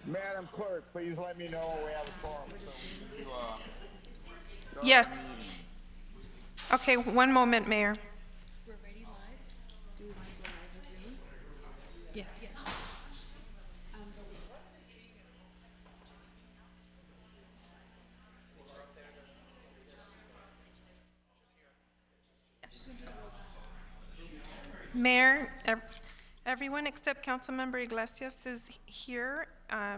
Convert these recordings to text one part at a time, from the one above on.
Madam Clerk, please let me know when we have a quorum so we can do, start our Yes. meeting. Okay, one moment, Mayor. We're ready live? Do we want to go live as Zoom? Yeah. Yes. Mayor, everyone except Councilmember Iglesias is here.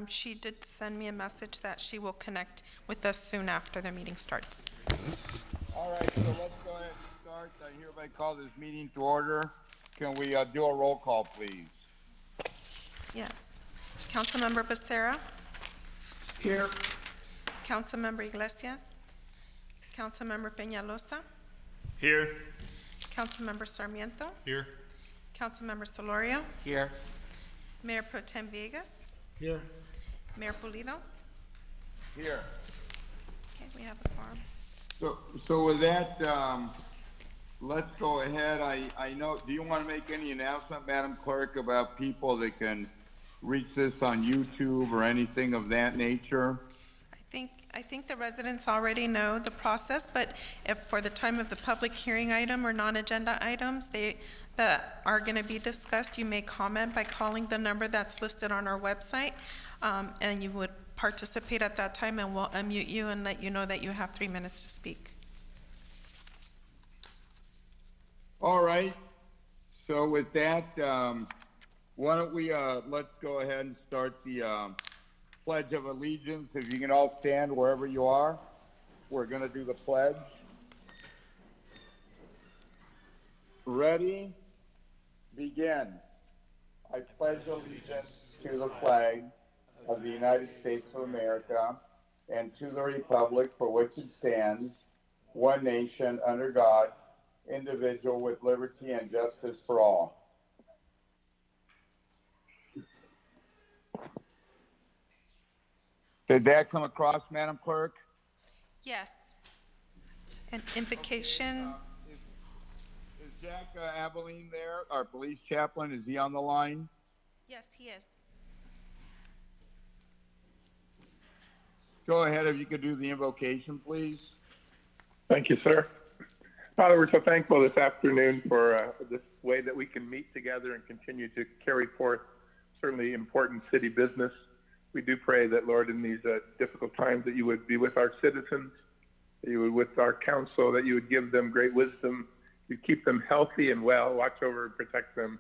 She did send me a message that she will connect with us soon after the meeting starts. All right, so let's go ahead and start. I hereby call this meeting to order. Can we do a roll call, please? Yes. Councilmember Becerra, Here. Councilmember Iglesias, Councilmember Peñalosa, Here. Councilmember Sarmiento, Here. Councilmember Solorio, Here. Mayor Pro Tem Villegas, Here. Mayor Pulido. Here. Okay, we have a quorum. So with that, let's go ahead. I know, do you want to make any announcement, Madam Clerk, about people that can reach this on YouTube or anything of that nature? I think the residents already know the process, but if for the time of the public hearing item or non-agenda items that are going to be discussed, you may comment by calling the number that's listed on our website, and you would participate at that time, and we'll unmute you and let you know that you have 3 minutes to speak. All right. So with that, why don't we, let's go ahead and start the Pledge of Allegiance. If you can all stand wherever you are, we're going to do the pledge. Ready? Begin. I pledge allegiance to the flag of the United States of America and to the republic for which it stands, one nation, under God, indivisible, with liberty and justice for all. Did that come across, Madam Clerk? Yes. An invocation. Is Jack Abilene there, our police chaplain? Is he on the line? Yes, he is. Go ahead, if you could do the invocation, please. Thank you, sir. Father, we're so thankful this afternoon for this way that we can meet together and continue to carry forth certainly important city business. We do pray that, Lord, in these difficult times, that you would be with our citizens, that you would with our council, that you would give them great wisdom, you'd keep them healthy and well, watch over and protect them,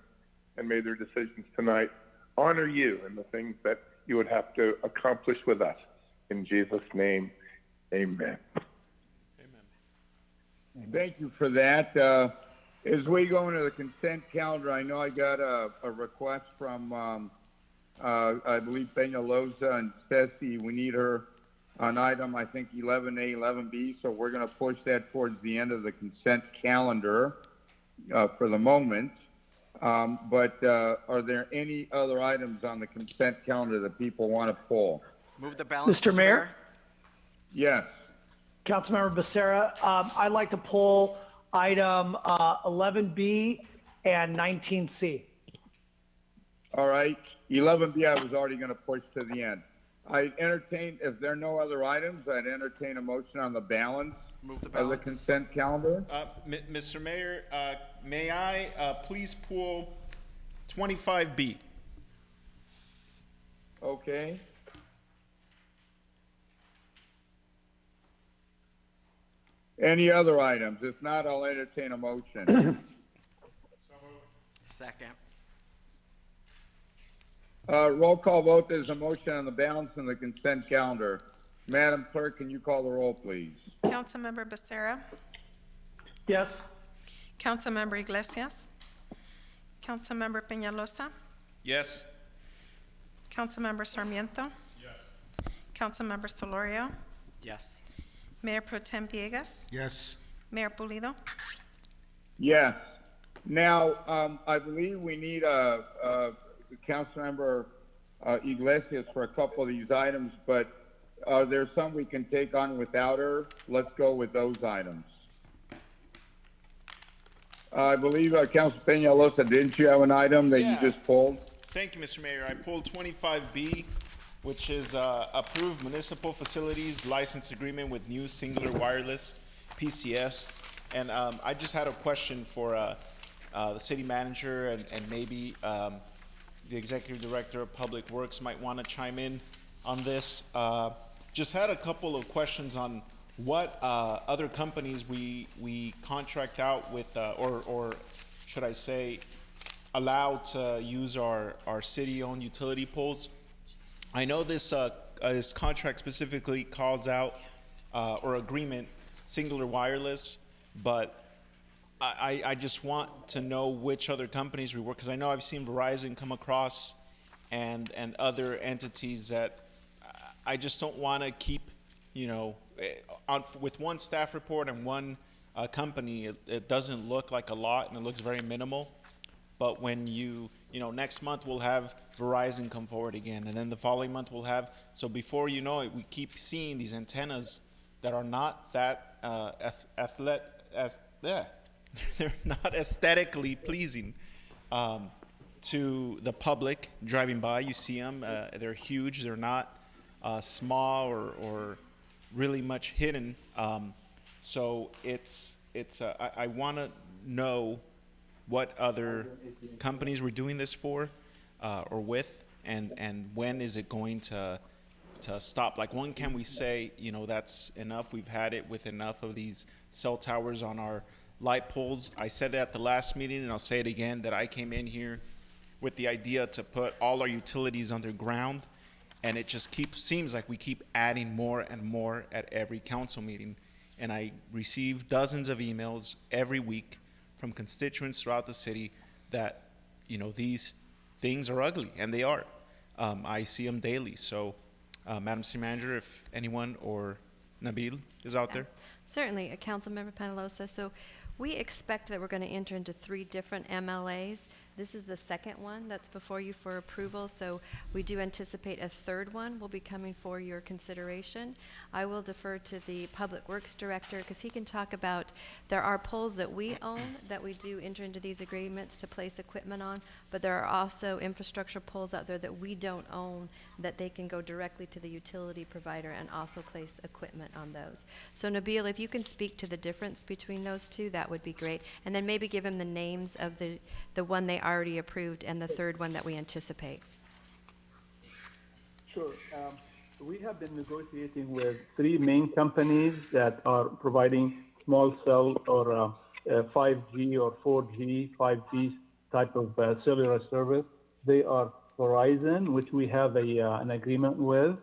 and may their decisions tonight honor you and the things that you would have to accomplish with us. In Jesus' name, amen. Thank you for that. As we go into the consent calendar, I know I got a request from, I believe, Peñalosa and Ceci. We need her on item, I think, 11A, 11B, so we're going to push that towards the end of the consent calendar for the moment. But are there any other items on the consent calendar that people want to pull? Move the balance, Mr. Mayor? Yes. Councilmember Becerra, I'd like to pull item 11B and 19C. All right. 11B, I was already going to push to the end. I entertain, if there are no other items, I'd entertain a motion on the balance Move the of the balance. consent calendar. Mr. Mayor, may I please pull 25B? Okay. Any other items? If not, I'll entertain a motion. Second. Roll call vote. There's a motion on the balance in the consent calendar. Madam Clerk, can you call the roll, please? Councilmember Becerra, Yes? Councilmember Iglesias, Councilmember Peñalosa, Yes. Councilmember Sarmiento. Yes. Councilmember Solorio, Yes. Mayor Pro Tem Villegas, Yes. Mayor Pulido. Yes. Now, I believe we need Councilmember Iglesias for a couple of these items, but there's some we can take on without her. Let's go with those items. I believe Council Peñalosa, didn't you have an item that you Yeah. just pulled? Thank you, Mr. Mayor. I pulled 25B. which is approve municipal facilities license agreement with New Singular Wireless, PCS. And I just had a question for the city manager and maybe the executive director of Public Works might want to chime in on this. Just had a couple of questions on what other companies we contract out with, or should I say, allow to use our city-owned utility poles. I know this contract specifically calls out, or agreement, Singular Wireless, but I just want to know which other companies we work, because I know I've seen Verizon come across and other entities that I just don't want to keep, with one staff report and one company, it doesn't look like a lot and it looks very minimal. But when next month we'll have Verizon come forward again, and then the following month we'll have, so before you know it, we keep seeing these antennas that are not that they're not aesthetically pleasing to the public driving by. You see them, they're huge, they're not small or really much hidden. So I want to know what other companies we're doing this for or with, and when is it going to stop? Like, when can we say, that's enough, we've had it with enough of these cell towers on our light poles? I said it at the last meeting, and I'll say it again, that I came in here with the idea to put all our utilities underground, and it just seems like we keep adding more and more at every council meeting. And I receive dozens of emails every week from constituents throughout the city that, these things are ugly, and they are. I see them daily. So, Madam City Manager, if anyone or Nabil is out there. Certainly, Councilmember Penalosa. So we expect that we're going to enter into 3 different MLAs. This is the second one that's before you for approval, so we do anticipate a third one will be coming for your consideration. I will defer to the Public Works Director because he can talk about, there are poles that we own that we do enter into these agreements to place equipment on, but there are also infrastructure poles out there that we don't own that they can go directly to the utility provider and also place equipment on those. So Nabil, if you can speak to the difference between those two, that would be great. And then maybe give him the names of the one they already approved and the third one that we anticipate. Sure. We have been negotiating with 3 main companies that are providing small cell or 5G or 4G, 5G type of cellular service. They are Verizon, which we have an agreement with,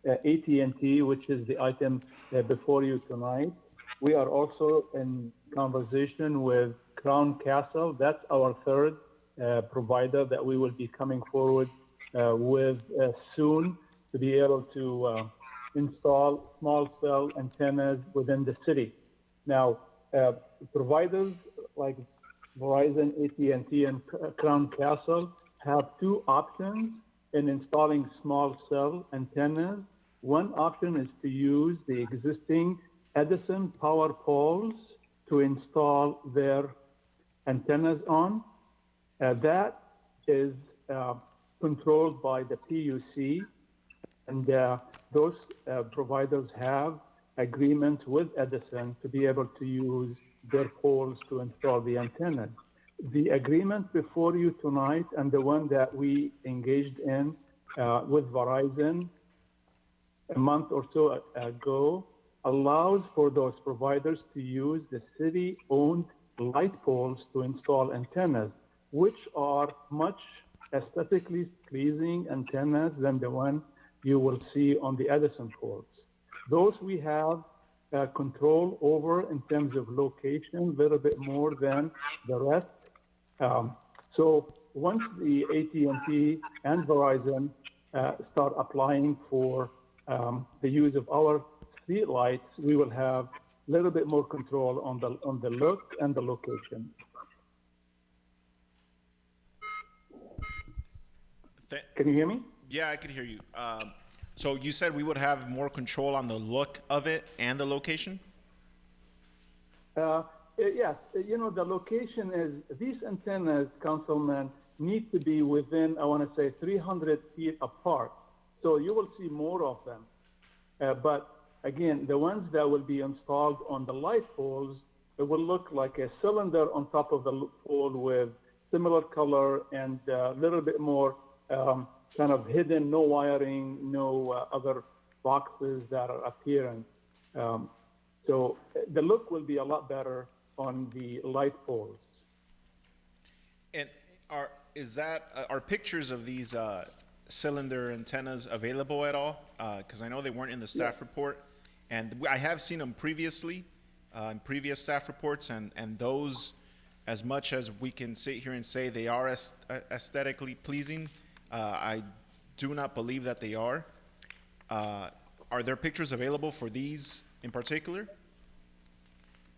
AT&T, which is the item before you tonight. We are also in conversation with Crown Castle. That's our third provider that we will be coming forward with soon to be able to install small cell antennas within the city. Now, providers like Verizon, AT&T, and Crown Castle have 2 options in installing small cell antennas. One option is to use the existing Edison power poles to install their antennas on. That is controlled by the PUC, and those providers have agreements with Edison to be able to use their poles to install the antennas. The agreement before you tonight and the one that we engaged in with Verizon a month or so ago allows for those providers to use the city-owned light poles to install antennas, which are much aesthetically pleasing antennas than the one you will see on the Edison poles. Those we have control over in terms of location, a little bit more than the rest. So once the AT&T and Verizon start applying for the use of our street lights, we will have a little bit more control on the look and the location. Can you hear me? Yeah, I could hear you. So you said we would have more control on the look of it and the location? Yes, the location is, these antennas, Councilman, need to be within, I want to say, 300 feet apart. So you will see more of them. But again, the ones that will be installed on the light poles, it will look like a cylinder on top of the pole with similar color and a little bit more kind of hidden, no wiring, no other boxes that are appearing. So the look will be a lot better on the light poles. And are pictures of these cylinder antennas available at all? Because I know they weren't in the staff report, and I have seen them previously in previous staff reports, and those, as much as we can sit here and say they are aesthetically pleasing, I do not believe that they are. Are there pictures available for these in particular?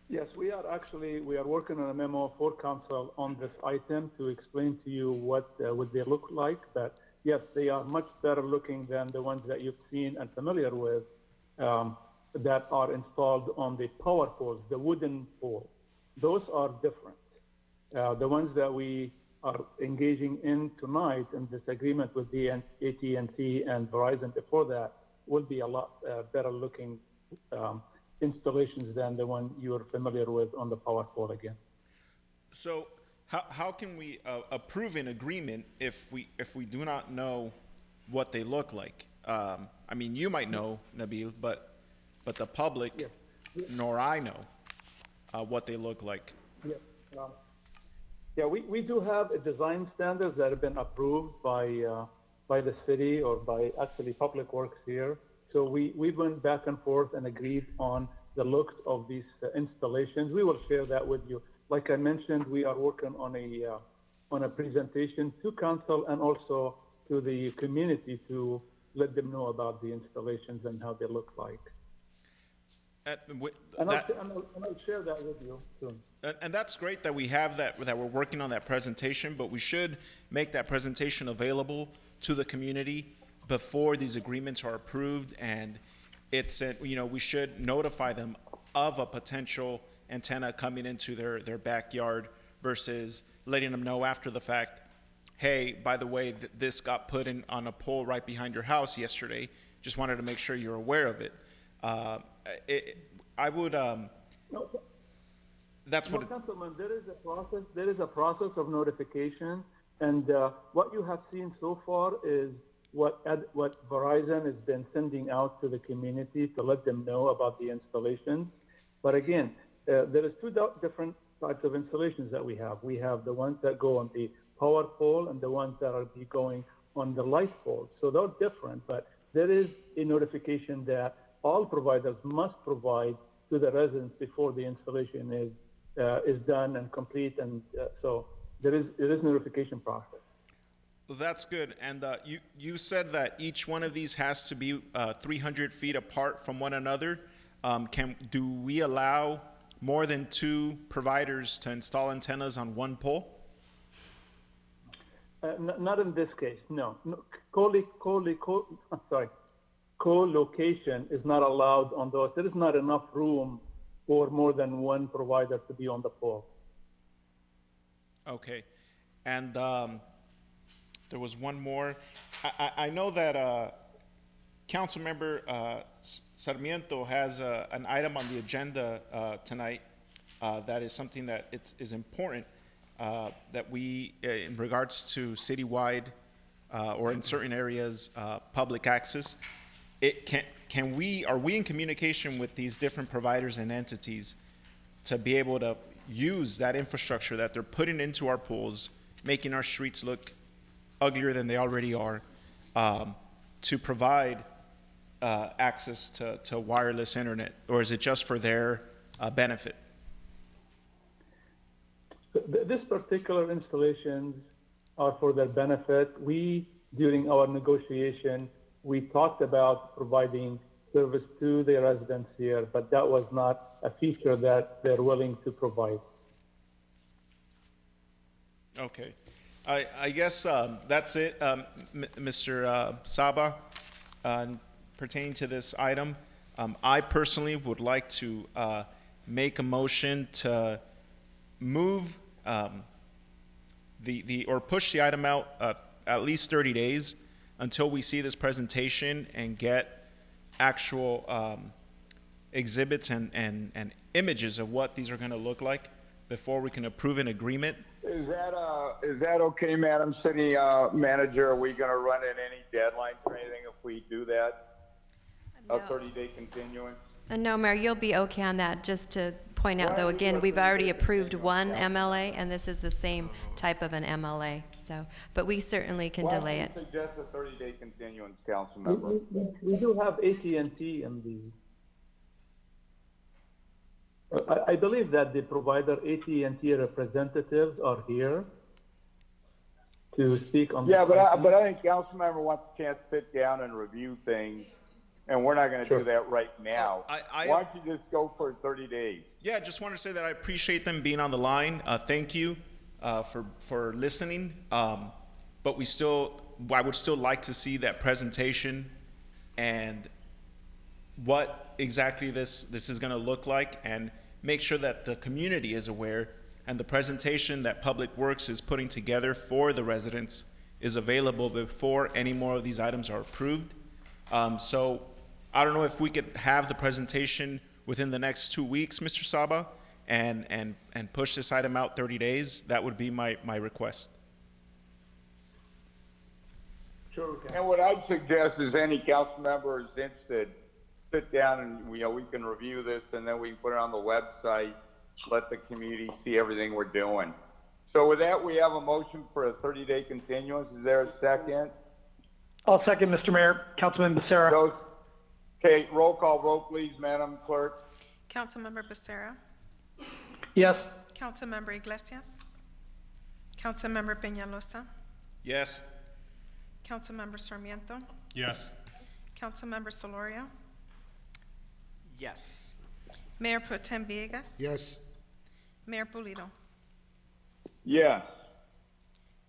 Yes, we are working on a memo for council on this item to explain to you what would they look like. But yes, they are much better looking than the ones that you've seen and familiar with that are installed on the power poles, the wooden pole. Those are different. The ones that we are engaging in tonight in this agreement with the AT&T and Verizon before that will be a lot better looking installations than the one you are familiar with on the power pole again. So how can we approve an agreement if we do not know what they look like? I mean, you might know, Nabil, but the public, nor I know what they look like. Yeah, we do have a design standards that have been approved by the city or by actually Public Works here. So we went back and forth and agreed on the looks of these installations. We will share that with you. Like I mentioned, we are working on a presentation to council and also to the community to let them know about the installations and how they look like. And I'll share that with you soon. And that's great that we have that we're working on that presentation, but we should make that presentation available to the community before these agreements are approved, and we should notify them of a potential antenna coming into their backyard versus letting them know after the fact, hey, by the way, this got put in on a pole right behind your house yesterday. Just wanted to make sure you're aware of it. Councilman, there is a process of notification, and what you have seen so far is what Verizon has been sending out to the community to let them know about the installations. But again, there is two different types of installations that we have. We have the ones that go on the power pole and the ones that are going on the light pole. So they're different, but there is a notification that all providers must provide to the residents before the installation is done and complete, and so there is notification process. Well, that's good. And you said that each one of these has to be 300 feet apart from one another. Do we allow more than two providers to install antennas on one pole? Not in this case, no. Co-location is not allowed on those. There is not enough room for more than one provider to be on the pole. Okay. And there was one more. I know that Councilmember Sarmiento has an item on the agenda tonight that is something that is important that we, in regards to citywide or in certain areas, public access. Are we in communication with these different providers and entities to be able to use that infrastructure that they're putting into our pools, making our streets look uglier than they already are, to provide access to wireless internet, or is it just for their benefit? This particular installations are for their benefit. During our negotiation, we talked about providing service to the residents here, but that was not a feature that they're willing to provide. Okay. I guess that's it, Mr. Saba, pertaining to this item. I personally would like to make a motion to move or push the item out at least 30 days until we see this presentation and get actual exhibits and images of what these are going to look like before we can approve an agreement. Is that okay, Madam City Manager? Are we going to run in any deadlines or anything if we do that? A No. 30-day continuance? No, Mayor, you'll be okay on that. Just to point out, though, again, we've already approved one MLA, and this is the same type of an MLA. So, but we certainly can delay it. Why do you suggest a 30-day continuance, Councilmember? We do have AT&T in the. I believe that the provider AT&T representatives are here to speak on. Yeah, the but I think Councilmember wants a chance to sit down and review things, and we're not going to do that right now. I- Why don't you just go for 30 days? Yeah, I just want to say that I appreciate them being on the line. Thank you for listening. But I would still like to see that presentation and what exactly this is going to look like, and make sure that the community is aware, and the presentation that Public Works is putting together for the residents is available before any more of these items are approved. So I don't know if we could have the presentation within the next 2 weeks, Mr. Saba, and push this item out 30 days. That would be my request. Sure. And what I'd suggest is any council member is interested, sit down and, we can review this, and then we can put it on the website, let the community see everything we're doing. So with that, we have a motion for a 30-day continuance. Is there a second? I'll second, Mr. Mayor. Councilman Becerra. Okay, roll call vote, please, Madam Clerk. Councilmember Becerra. Yes. Councilmember Iglesias. Councilmember Peñalosa. Yes? Councilmember Sarmiento. Yes. Councilmember Solorio. Yes. Mayor Pro Tem Villegas. Yes. Mayor Pulido. Yes.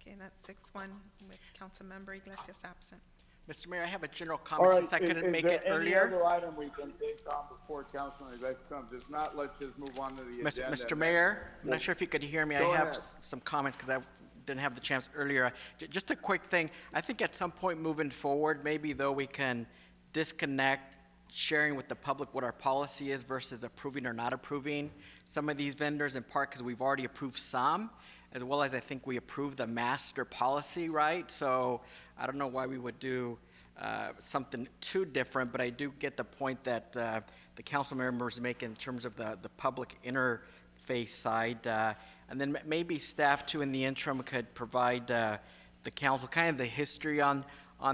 Okay, that's 6-1 with Councilmember Iglesias absent. Mr. Mayor, I have a general All comment right, since I is couldn't make there it any earlier. other item we can take on before Councilman Iglesias comes? If not, let's just move on to the agenda. Mr. Mayor, I'm not sure if you could hear me. I Go have ahead. some comments because I didn't have the chance earlier. Just a quick thing. I think at some point moving forward, maybe though we can disconnect sharing with the public what our policy is versus approving or not approving some of these vendors, in part because we've already approved some, as well as I think we approved the master policy, right? So I don't know why we would do something too different, but I do get the point that the council members make in terms of the public interface side. And then maybe staff too in the interim could provide the council kind of the history on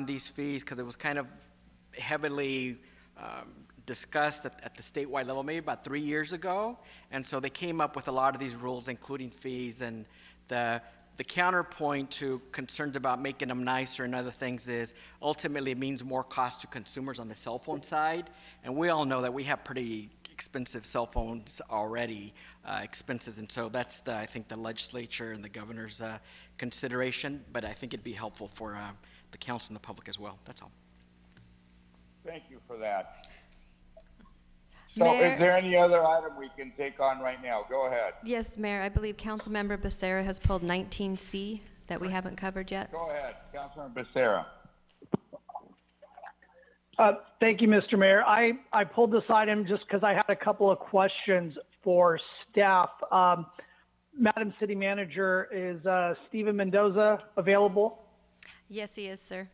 these fees, because it was kind of heavily discussed at the statewide level maybe about 3 years ago. And so they came up with a lot of these rules, including fees. And the counterpoint to concerns about making them nicer and other things is ultimately it means more cost to consumers on the cell phone side. And we all know that we have pretty expensive cell phones already, expenses. And so that's I think the legislature and the governor's consideration. But I think it'd be helpful for the council and the public as well. That's all. Thank you for that. So Mayor- is there any other item we can take on right now? Go ahead. Yes, Mayor, I believe Councilmember Becerra has pulled 19C that we haven't covered yet. Go ahead, Councilman Becerra. Thank you, Mr. Mayor. I pulled this item just because I had a couple of questions for staff. Madam City Manager, is Stephen Mendoza available? Yes, he is, sir.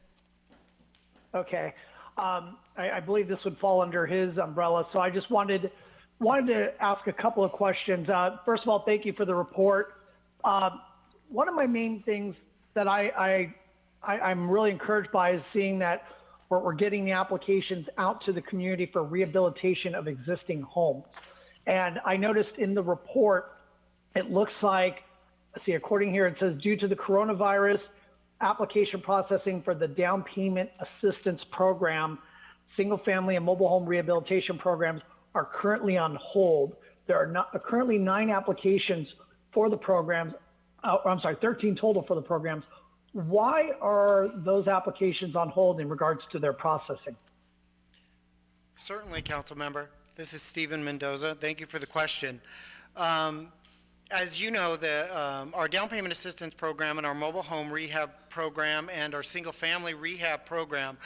Okay. I believe this would fall under his umbrella, so I just wanted to ask a couple of questions. First of all, thank you for the report. One of my main things that I'm really encouraged by is seeing that we're getting the applications out to the community for rehabilitation of existing homes. And I noticed in the report, it looks like, let's see, according here, it says due to the coronavirus, application processing for the down payment assistance program, single family and mobile home rehabilitation programs are currently on hold. There are currently 9 applications for the programs. I'm sorry, 13 total for the programs. Why are those applications on hold in regards to their processing? Certainly, Council Member. This is Stephen Mendoza. Thank you for the question. As you know, our down payment assistance program and our mobile home rehab program and our single-family rehab program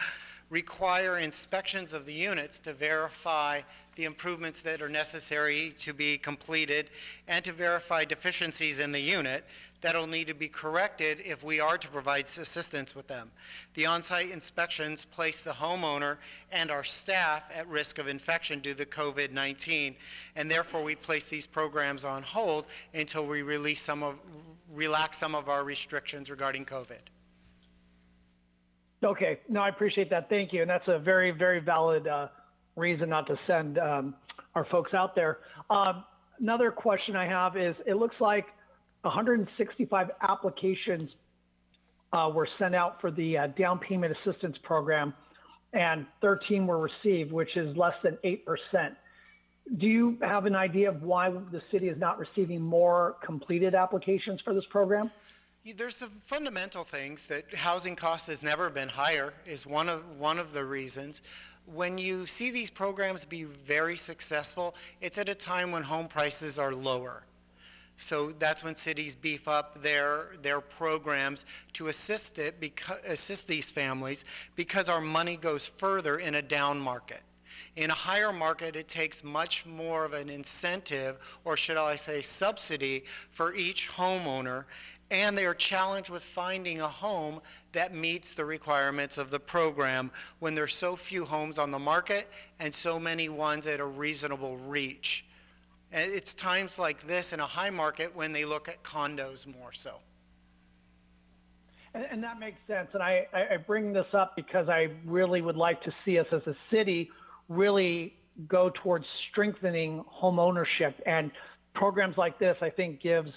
require inspections of the units to verify the improvements that are necessary to be completed and to verify deficiencies in the unit that will need to be corrected if we are to provide assistance with them. The on-site inspections place the homeowner and our staff at risk of infection due to COVID-19, and therefore we place these programs on hold until we relax some of our restrictions regarding COVID. Okay, no, I appreciate that. Thank you. And that's a very, very valid reason not to send our folks out there. Another question I have is, it looks like 165 applications were sent out for the down payment assistance program, and 13 were received, which is less than 8%. Do you have an idea of why the city is not receiving more completed applications for this program? There's some fundamental things that housing costs has never been higher is one of the reasons. When you see these programs be very successful, it's at a time when home prices are lower. So that's when cities beef up their programs to assist these families, because our money goes further in a down market. In a higher market, it takes much more of an incentive, or should I say subsidy, for each homeowner, and they are challenged with finding a home that meets the requirements of the program when there's so few homes on the market and so many ones at a reasonable reach. And it's times like this in a high market when they look at condos more so. And that makes sense. And I bring this up because I really would like to see us as a city really go towards strengthening home ownership. And programs like this, I think, gives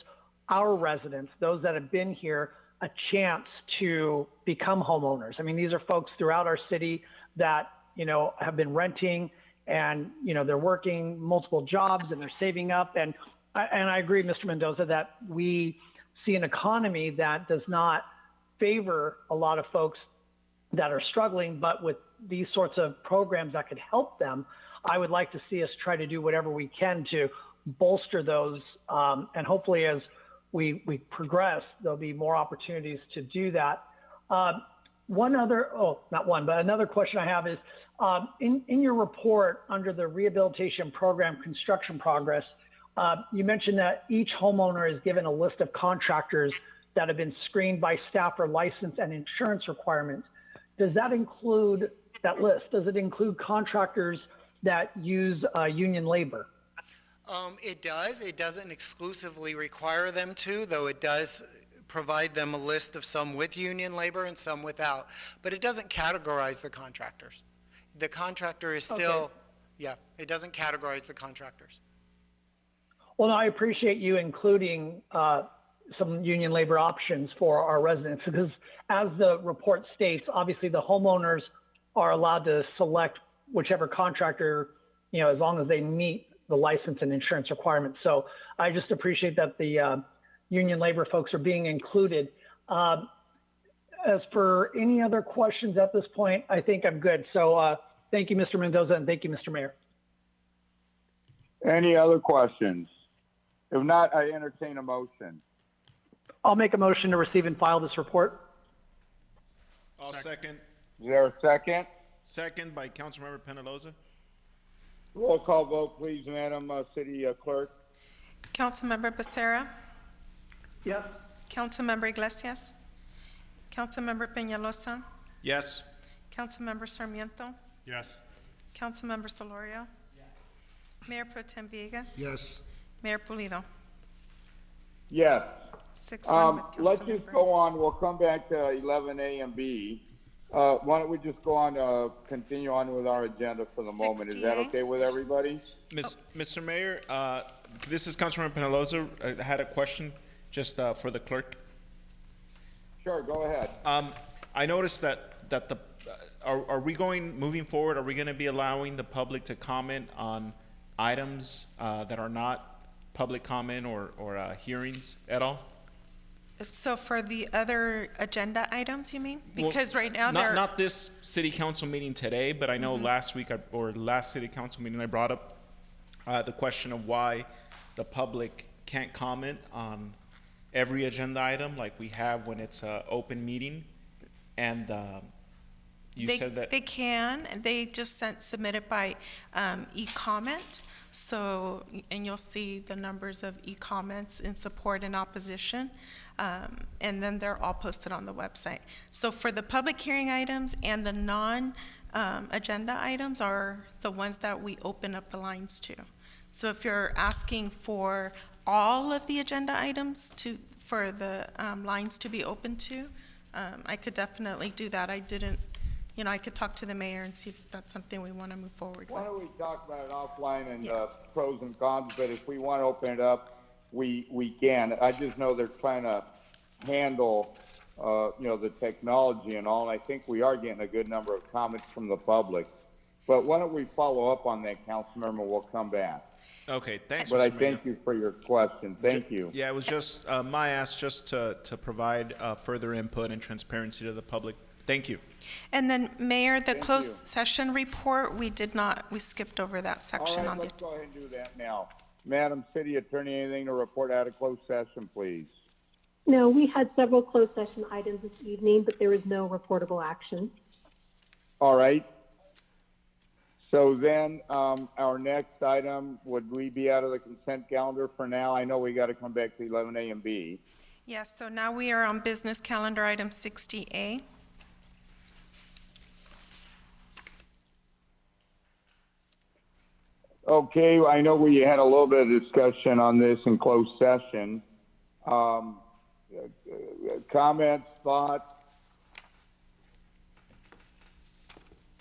our residents, those that have been here, a chance to become homeowners. I mean, these are folks throughout our city that, have been renting, and they're working multiple jobs and they're saving up. And I agree, Mr. Mendoza, that we see an economy that does not favor a lot of folks that are struggling, but with these sorts of programs that could help them, I would like to see us try to do whatever we can to bolster those. And hopefully as we progress, there'll be more opportunities to do that. Another question I have is, in your report under the rehabilitation program construction progress, you mentioned that each homeowner is given a list of contractors that have been screened by staff for license and insurance requirements. Does that include that list? Does it include contractors that use union labor? It does. It doesn't exclusively require them to, though it does provide them a list of some with union labor and some without. But it doesn't categorize the contractors. The contractor is still, it doesn't categorize the contractors. Well, no, I appreciate you including some union labor options for our residents, because as the report states, obviously the homeowners are allowed to select whichever contractor, as long as they meet the license and insurance requirements. So I just appreciate that the union labor folks are being included. As for any other questions at this point, I think I'm good. So thank you, Mr. Mendoza, and thank you, Mr. Mayor. Any other questions? If not, I entertain a motion. I'll make a motion to receive and file this report. I'll second. Is there a second? Second by Councilmember Penaloza. Roll call vote, please, Madam City Clerk. Councilmember Becerra. Yes. Councilmember Iglesias. Councilmember Peñalosa. Yes. Councilmember Sarmiento. Yes. Councilmember Solorio. Yes. Mayor Pro Tem Villegas. Yes. Mayor Pulido. Yes. 6-1 with Let's just Councilmember. go on. We'll come back to 11A and B. Why don't we just go on, continue on with our agenda for the moment? Is that 68. okay with everybody? Mr. Mayor, this is Councilmember Penaloza. I had a question just for the clerk. Sure, go ahead. I noticed that are we moving forward, are we going to be allowing the public to comment on items that are not public comment or hearings at all? So for the other agenda items, you mean? Well, Because right now not this city council meeting today, but I know last week or last city council meeting I brought up the question of why the public can't comment on every agenda item like we have when it's an open meeting. And you said that. They can, they just submit it by e-comment. So, and you'll see the numbers of e-comments in support and opposition. And then they're all posted on the website. So for the public hearing items and the non-agenda items are the ones that we open up the lines to. So if you're asking for all of the agenda items for the lines to be open to, I could definitely do that. I didn't, I could talk to the mayor and see if that's something we want to move forward Why with. don't we talk about it offline and Yes. pros and cons, but if we want to open it up, we can. I just know they're trying to handle, the technology and all, and I think we are getting a good number of comments from the public. But why don't we follow up on that, Councilmember, we'll come back. Okay, thanks, But I Mr. Mayor. thank you for your question. Thank you. Yeah, it was just my ask just to provide further input and transparency to the public. Thank you. And then, Mayor, the Thank closed you. session report, we skipped over that All section right, on the. let's go ahead and do that now. Madam City Attorney, anything to report out of closed session, please? No, we had several closed session items this evening, but there was no reportable action. All right. So then, our next item, would we be out of the consent calendar for now? I know we got to come back to 11A and B. Yes, so now we are on business calendar item 60A. Okay, I know we had a little bit of discussion on this in closed session. Comments, thoughts?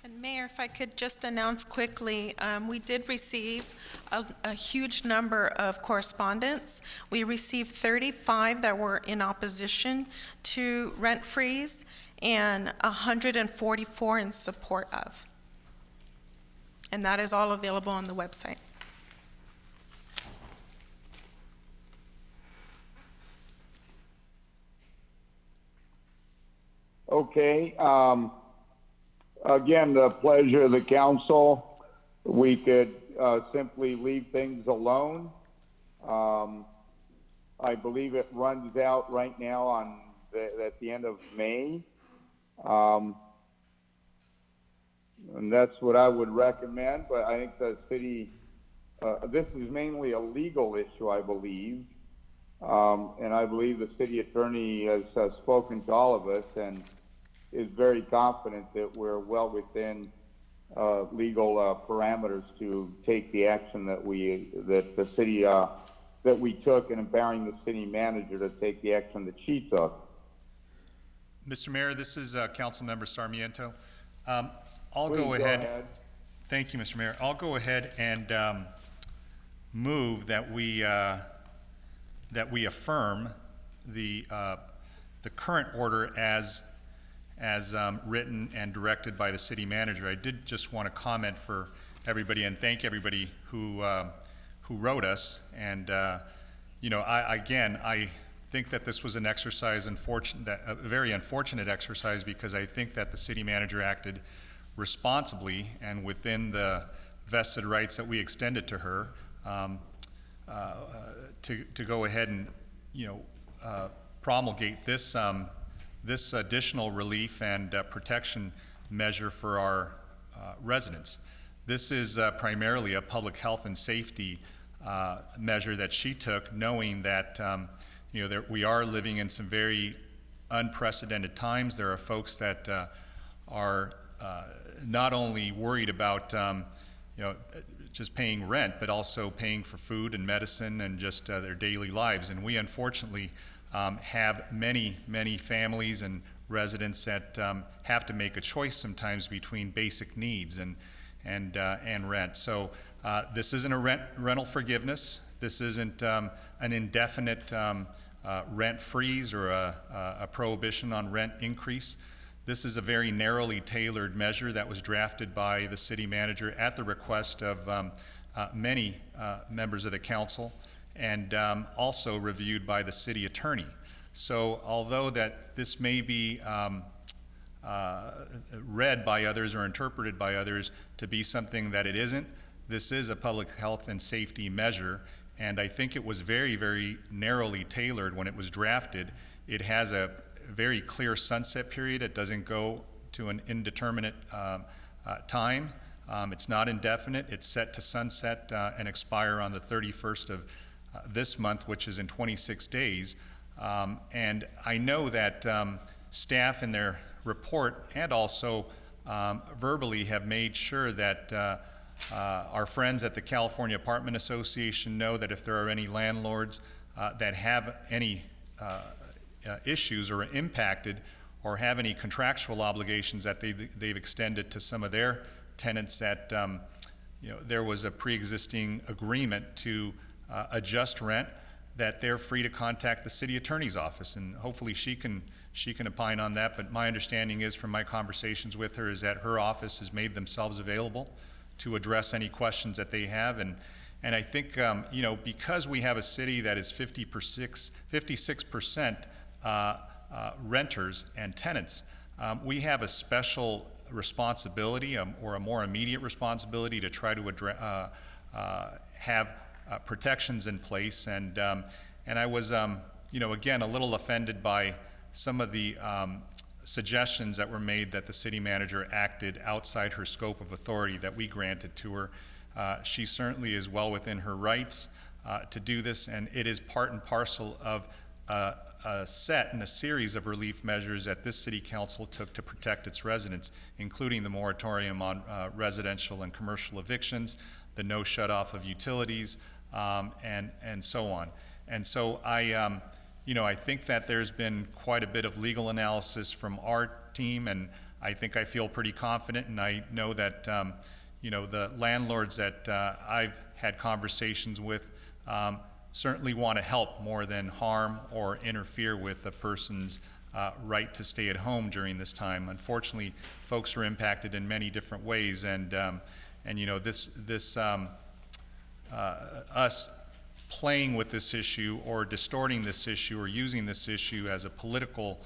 And Mayor, if I could just announce quickly, we did receive a huge number of correspondence. We received 35 that were in opposition to rent freeze and 144 in support of. And that is all available on the website. Okay, again, the pleasure of the council. We could simply leave things alone. I believe it runs out right now at the end of May. And that's what I would recommend, but I think the city, this is mainly a legal issue, I believe. And I believe the city attorney has spoken to all of us and is very confident that we're well within legal parameters to take the action that we took, and empowering the city manager to take the action that she took. Mr. Mayor, this is Councilmember Sarmiento. I'll Please go ahead. Thank you, Mr. Mayor. I'll go ahead and move that we affirm the current order as written and directed by the city manager. I did just want to comment for everybody and thank everybody who wrote us. And I think that this was an exercise, a very unfortunate exercise, because I think that the city manager acted responsibly and within the vested rights that we extended to her to go ahead and promulgate this additional relief and protection measure for our residents. This is primarily a public health and safety measure that she took, knowing that that we are living in some very unprecedented times. There are folks that are not only worried about just paying rent, but also paying for food and medicine and just their daily lives. And we unfortunately have many families and residents that have to make a choice sometimes between basic needs and rent. So this isn't a rental forgiveness. This isn't an indefinite rent freeze or a prohibition on rent increase. This is a very narrowly tailored measure that was drafted by the city manager at the request of many members of the council, and also reviewed by the city attorney. So although that this may be read by others or interpreted by others to be something that it isn't, this is a public health and safety measure, And I think it was very, very narrowly tailored when it was drafted. It has a very clear sunset period. It doesn't go to an indeterminate time. It's not indefinite. It's set to sunset and expire on the 31st of this month, which is in 26 days. And I know that staff in their report and also verbally have made sure that our friends at the California Apartment Association know that if there are any landlords that have any issues or are impacted or have any contractual obligations that they've extended to some of their tenants, that there was a pre-existing agreement to adjust rent, that they're free to contact the city attorney's office, and hopefully she can opine on that. But my understanding is from my conversations with her is that her office has made themselves available to address any questions that they have. And I think because we have a city that is 56% renters and tenants, we have a special responsibility or a more immediate responsibility to try to have protections in place. And I was again a little offended by some of the suggestions that were made that the city manager acted outside her scope of authority that we granted to her. She certainly is well within her rights to do this, and it is part and parcel of a set and a series of relief measures that this city council took to protect its residents, including the moratorium on residential and commercial evictions, the no shut off of utilities, and so on. And so I think that there's been quite a bit of legal analysis from our team, and I think I feel pretty confident, and I know that the landlords that I've had conversations with certainly want to help more than harm or interfere with a person's right to stay at home during this time. Unfortunately, folks are impacted in many different ways, and us playing with this issue or distorting this issue or using this issue as a political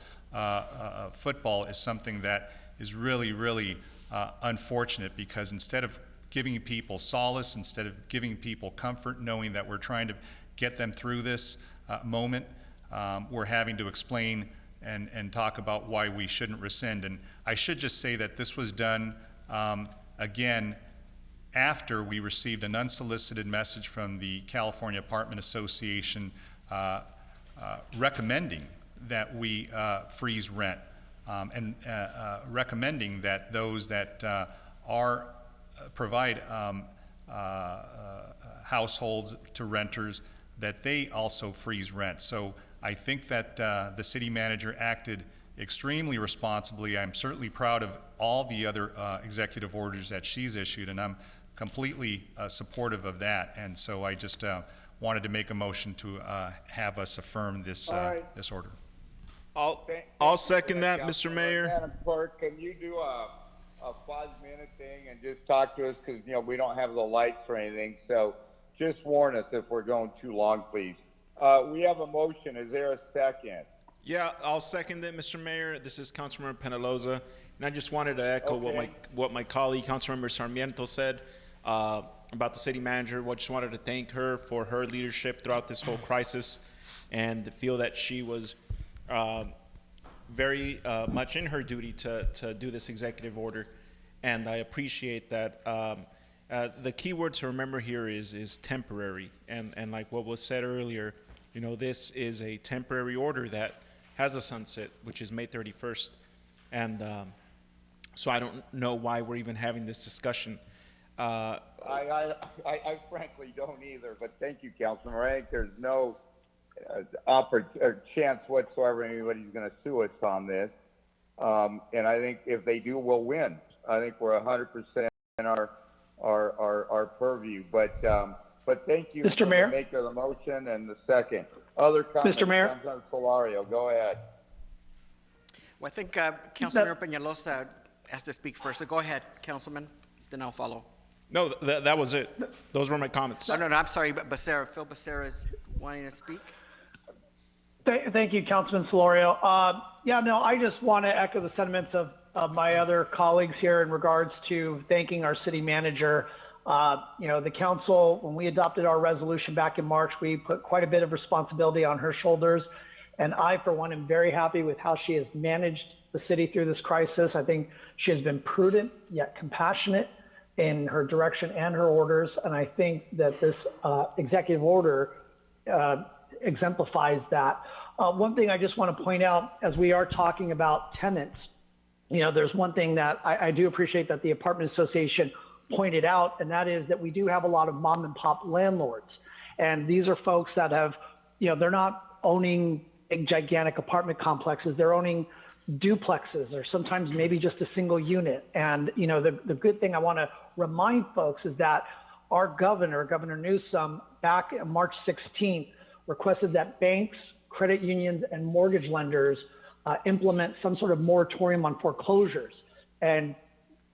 football is something that is really, really unfortunate, because instead of giving people solace, instead of giving people comfort, knowing that we're trying to get them through this moment, we're having to explain and talk about why we shouldn't rescind. And I should just say that this was done, again, after we received an unsolicited message from the California Apartment Association recommending that we freeze rent, and recommending that those that provide households to renters, that they also freeze rent. So I think that the city manager acted extremely responsibly. I'm certainly proud of all the other executive orders that she's issued, and I'm completely supportive of that. And so I just wanted to make a motion to have us affirm this this order. I'll second that, Mr. Mayor. Madam Clerk, can you do a 5-minute thing and just talk to us, because we don't have the lights or anything, so just warn us if we're going too long, please. We have a motion. Is there a second? Yeah, I'll second it, Mr. Mayor. This is Councilmember Penaloza, and I just wanted to echo what my colleague, Councilmember Sarmiento, said about the city manager. I just wanted to thank her for her leadership throughout this whole crisis, and feel that she was very much in her duty to do this executive order, and I appreciate that. The key word to remember here is temporary, and like what was said earlier, this is a temporary order that has a sunset, which is May 31st, and so I don't know why we're even having this discussion. I frankly don't either, but thank you, Councilman. I think there's no chance whatsoever anybody's going to sue us on this, and I think if they do, we'll win. I think we're 100% in our purview, but thank you, Mr. Mayor? for the maker of the motion and the second. Other comments? Mr. Mayor? Councilman Solario, go ahead. Well, I think Councilmember Peñalosa has to speak first. So go ahead, Councilman, then I'll follow. No, that was it. Those were my comments. No, I'm sorry, but Phil Becerra is wanting to speak. Thank you, Councilman Solorio. I just want to echo the sentiments of my other colleagues here in regards to thanking our city manager. The council, when we adopted our resolution back in March, we put quite a bit of responsibility on her shoulders. And I, for one, am very happy with how she has managed the city through this crisis. I think she has been prudent yet compassionate in her direction and her orders. And I think that this executive order exemplifies that. One thing I just want to point out, as we are talking about tenants, there's one thing that I do appreciate that the Apartment Association pointed out, and that is that we do have a lot of mom and pop landlords. And these are folks that have, they're not owning big, gigantic apartment complexes. They're owning duplexes or sometimes maybe just a single unit. And, the good thing I want to remind folks is that our governor, Governor Newsom, back on March 16th, requested that banks, credit unions, and mortgage lenders implement some sort of moratorium on foreclosures. And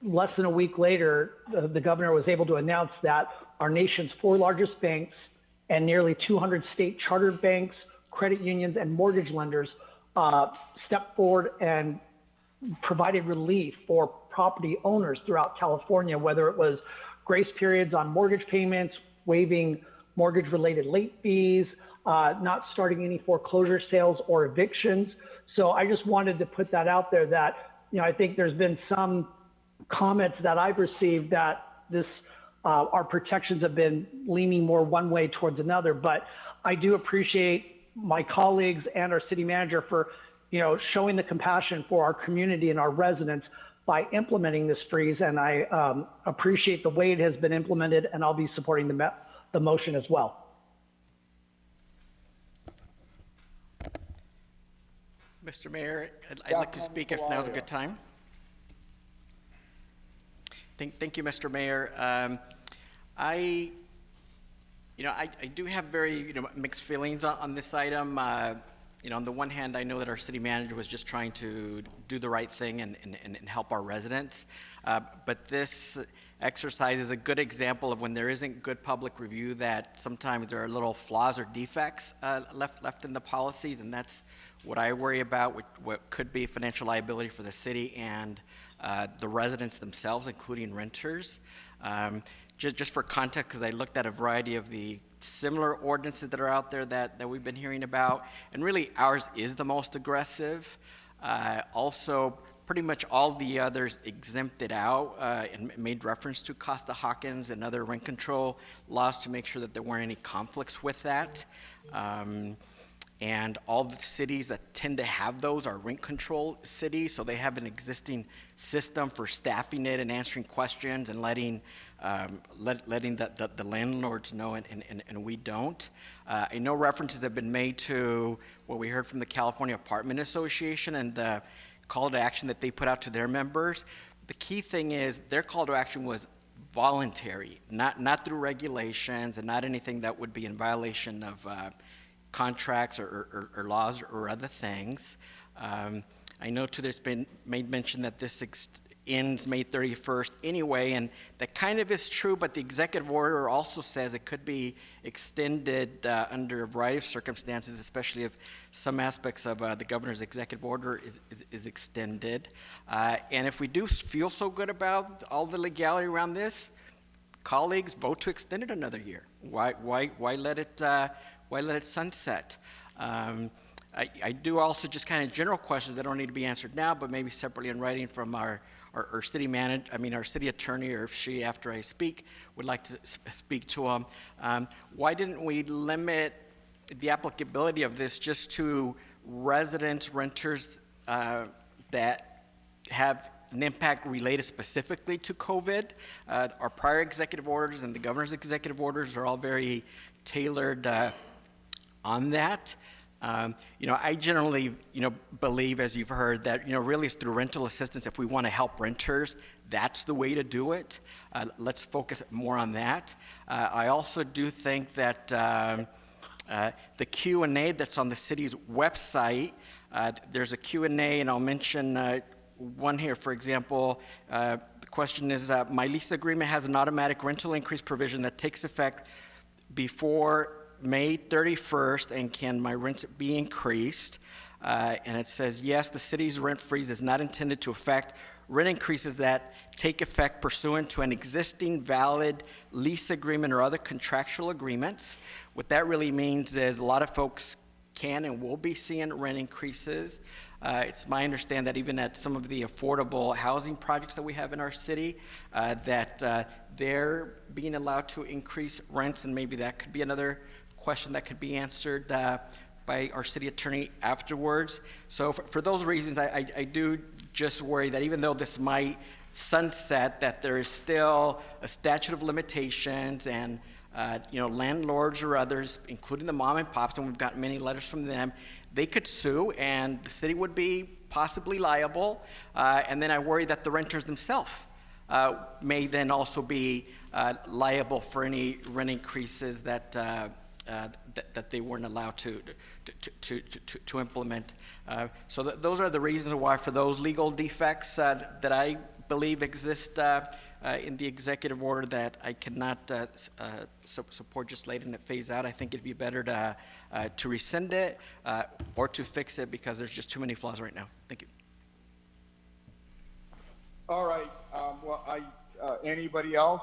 less than a week later, the governor was able to announce that our nation's 4 largest banks and nearly 200 state chartered banks, credit unions, and mortgage lenders stepped forward and provided relief for property owners throughout California, whether it was grace periods on mortgage payments, waiving mortgage-related late fees, not starting any foreclosure sales or evictions. So I just wanted to put that out there that, I think there's been some comments that I've received that our protections have been leaning more one way towards another. But I do appreciate my colleagues and our city manager for, showing the compassion for our community and our residents by implementing this freeze. And I appreciate the way it has been implemented, and I'll be supporting the motion as well. Mr. Mayor, I'd like to speak if now's a good time. Thank you, Mr. Mayor. I do have very, mixed feelings on this item. On the one hand, I know that our city manager was just trying to do the right thing and help our residents. But this exercise is a good example of when there isn't good public review, that sometimes there are little flaws or defects left in the policies, and that's what I worry about, what could be financial liability for the city and the residents themselves, including renters. Just for context, because I looked at a variety of the similar ordinances that are out there that we've been hearing about, and really ours is the most aggressive. Also, pretty much all the others exempted out and made reference to Costa-Hawkins and other rent control laws to make sure that there weren't any conflicts with that. And all the cities that tend to have those are rent control cities, so they have an existing system for staffing it and answering questions and letting the landlords know, and we don't. I know references have been made to what we heard from the California Apartment Association and the call to action that they put out to their members. The key thing is their call to action was voluntary, not through regulations and not anything that would be in violation of contracts or laws or other things. I know too there's been made mention that this ends May 31st anyway, and that kind of is true, but the executive order also says it could be extended under a variety of circumstances, especially if some aspects of the governor's executive order is extended. And if we do feel so good about all the legality around this, colleagues, vote to extend it another year. Why let it sunset? I do also just kind of general questions that don't need to be answered now, but maybe separately in writing from our city manager, our city attorney, or if she, after I speak, would like to speak to them. Why didn't we limit the applicability of this just to residents, renters that have an impact related specifically to COVID? Our prior executive orders and the governor's executive orders are all very tailored on that. I generally, believe, as you've heard, that, really it's through rental assistance. If we want to help renters, that's the way to do it. Let's focus more on that. I also do think that the Q&A that's on the city's website, there's a Q&A, and I'll mention one here, for example. The question is, my lease agreement has an automatic rental increase provision that takes effect before May 31st, and can my rent be increased? And it says, yes, the city's rent freeze is not intended to affect rent increases that take effect pursuant to an existing valid lease agreement or other contractual agreements. What that really means is a lot of folks can and will be seeing rent increases. It's my understanding that even at some of the affordable housing projects that we have in our city, that they're being allowed to increase rents, and maybe that could be another question that could be answered by our city attorney afterwards. So for those reasons, I do just worry that even though this might sunset, that there is still a statute of limitations, and landlords or others, including the mom and pops, and we've got many letters from them, they could sue and the city would be possibly liable. And then I worry that the renters themselves may then also be liable for any rent increases that they weren't allowed to implement. So those are the reasons why, for those legal defects that I believe exist in the executive order, that I cannot support just letting it phase out. I think it'd be better to rescind it or to fix it, because there's just too many flaws right now. Thank you. All right. Anybody else?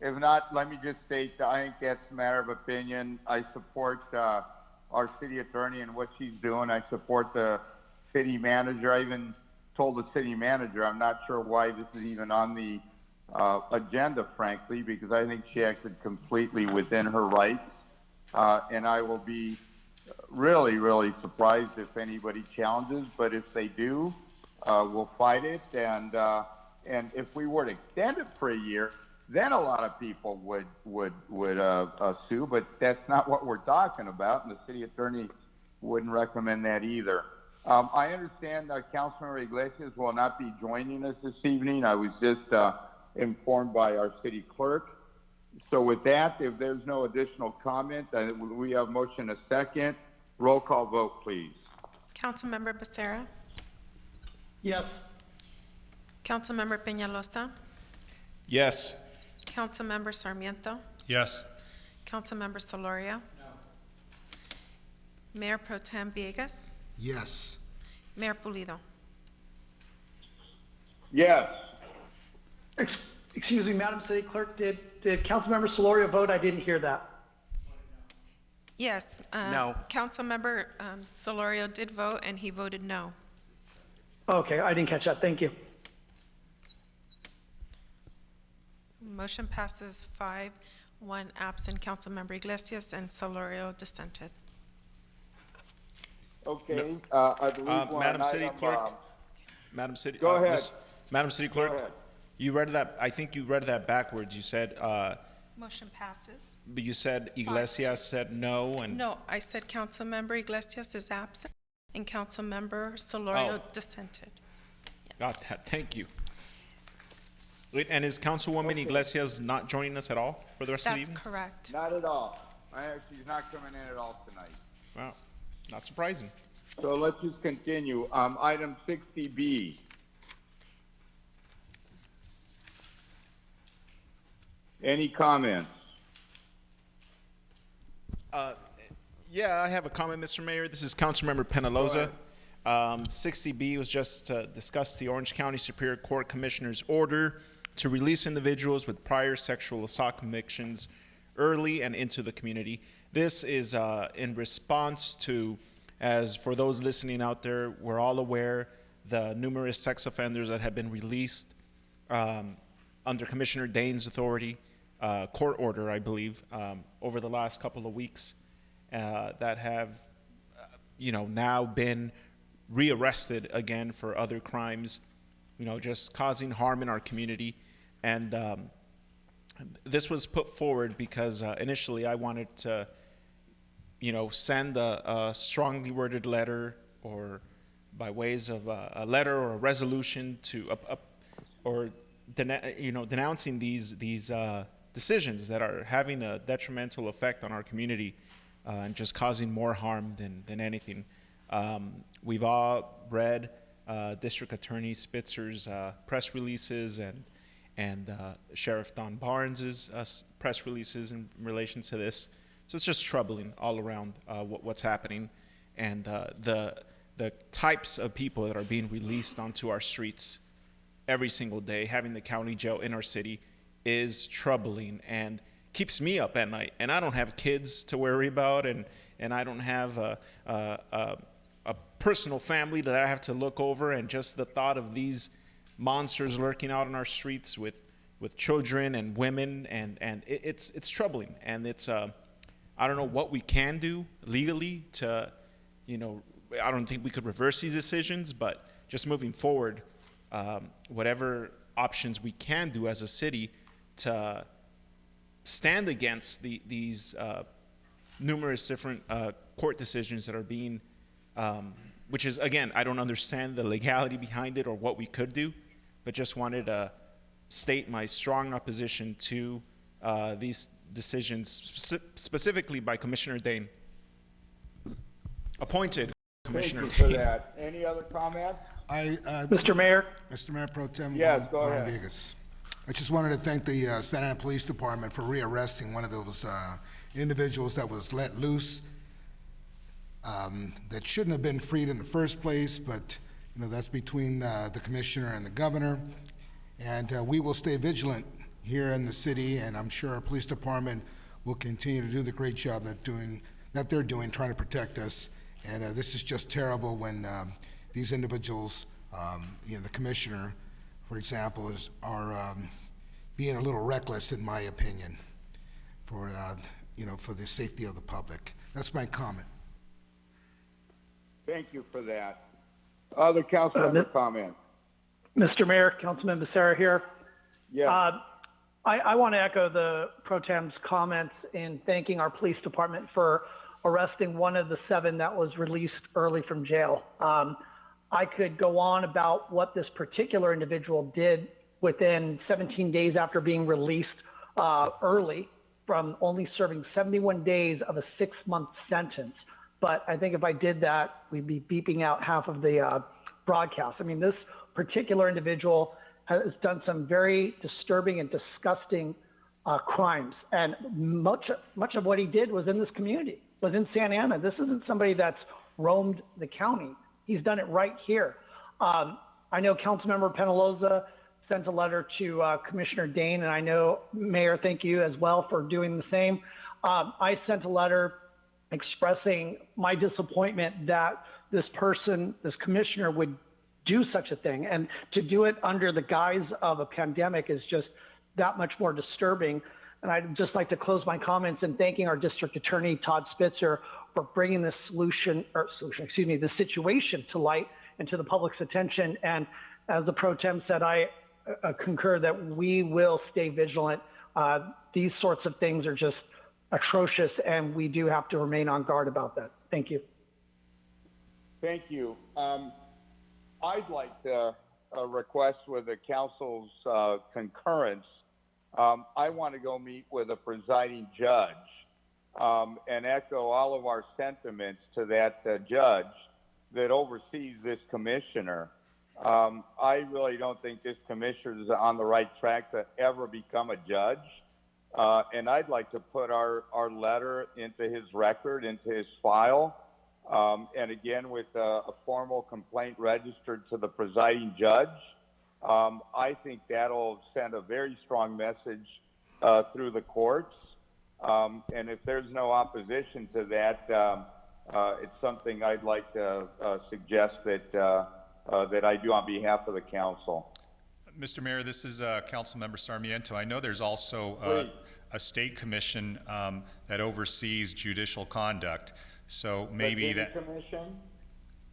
If not, let me just state that I think that's a matter of opinion. I support our city attorney and what she's doing. I support the city manager. I even told the city manager I'm not sure why this is even on the agenda, frankly, because I think she acted completely within her rights. And I will be really, really surprised if anybody challenges. But if they do, we'll fight it. And if we were to extend it for a year, then a lot of people would sue. But that's not what we're talking about, and the city attorney wouldn't recommend that either. I understand Councilmember Iglesias will not be joining us this evening. I was just informed by our city clerk. So with that, if there's no additional comment, we have motion a second. Roll call vote, please. Councilmember Becerra. Yes. Councilmember Peñalosa. Yes. Councilmember Sarmiento. Yes. Councilmember Solorio. No. Mayor Pro Tem Villegas. Yes. Mayor Pulido. Yes. Excuse me, Madam City Clerk, did Councilmember Solorio vote? I didn't hear that. Yes. No. Councilmember Solorio did vote, and he voted no. Okay, I didn't catch that. Thank you. Motion passes 5-1 absent. Councilmember Iglesias and Solorio dissented. Okay. I believe Madam City Clerk. Madam City. Go ahead. Madam City Clerk. Go ahead. You read that. I think you read that backwards. You said. Motion passes. But you said Iglesias said no, and No, I said Councilmember Iglesias is absent and Councilmember Solorio dissented. got that. Thank you. Wait, and is Councilwoman Iglesias not joining us at all for the rest of the That's evening? correct. Not at all. She's not coming in at all tonight. Wow, not surprising. So let's just continue. Item 60B. Any comments? Yeah, I have a comment, Mr. Mayor. This is Councilmember Penaloza. 60B was just to discuss the Orange County Superior Court Commissioner's order to release individuals with prior sexual assault convictions early and into the community. This is in response to, as for those listening out there, we're all aware the numerous sex offenders that have been released under Commissioner Dane's authority, court order, I believe, over the last couple of weeks that have, now been rearrested again for other crimes, just causing harm in our community. And this was put forward because initially I wanted to, send a strongly worded letter, or by ways of a letter or a resolution to, denouncing these decisions that are having a detrimental effect on our community and just causing more harm than anything. We've all read District Attorney Spitzer's press releases and Sheriff Don Barnes's press releases in relation to this. So it's just troubling all around what's happening, and the types of people that are being released onto our streets every single day, having the county jail in our city is troubling and keeps me up at night. And I don't have kids to worry about, and I don't have a personal family that I have to look over. And just the thought of these monsters lurking out on our streets with children and women, and it's troubling. And it's I don't know what we can do legally to, I don't think we could reverse these decisions, but just moving forward, whatever options we can do as a city to stand against these numerous different court decisions that are being, which is, again, I don't understand the legality behind it or what we could do, but just wanted to state my strong opposition to these decisions, specifically by Commissioner Dane. Appointed Commissioner Thank you for Dane. that. Any other comments? Mr. Mayor? Mr. Mayor Pro Tem Yes, go Juan ahead. Vegas. I just wanted to thank the Santa Ana Police Department for rearresting one of those individuals that was let loose that shouldn't have been freed in the first place, but that's between the commissioner and the governor. And we will stay vigilant here in the city, and I'm sure our police department will continue to do the great job that they're doing trying to protect us. And this is just terrible when these individuals, the commissioner, for example, are being a little reckless, in my opinion, for the safety of the public. That's my comment. Thank you for that. Other council member comments? Mr. Mayor, Councilman Becerra here. Yes. I want to echo the Pro Tem's comments in thanking our police department for arresting one of the 7 that was released early from jail. I could go on about what this particular individual did within 17 days after being released early from only serving 71 days of a 6-month sentence. But I think if I did that, we'd be beeping out half of the broadcast. I mean, this particular individual has done some very disturbing and disgusting crimes. And much of what he did was in this community, was in Santa Ana. This isn't somebody that's roamed the county. He's done it right here. I know Councilmember Penaloza sent a letter to Commissioner Dane, and I know, Mayor, thank you as well for doing the same. I sent a letter expressing my disappointment that this commissioner would do such a thing, and to do it under the guise of a pandemic is just that much more disturbing. And I'd just like to close my comments in thanking our district attorney, Todd Spitzer, for bringing this the situation to light and to the public's attention. And as the Pro Tem said, I concur that we will stay vigilant. These sorts of things are just atrocious, and we do have to remain on guard about that. Thank you. Thank you. I'd like to request with the council's concurrence, I want to go meet with a presiding judge and echo all of our sentiments to that judge that oversees this commissioner. I really don't think this commissioner is on the right track to ever become a judge. And I'd like to put our letter into his record, into his file. And again, with a formal complaint registered to the presiding judge, I think that'll send a very strong message through the courts. And if there's no opposition to that, it's something I'd like to suggest that I do on behalf of the council. Mr. Mayor, this is Councilmember Sarmiento. I know there's also a state commission that oversees judicial conduct. So maybe the that. Commission?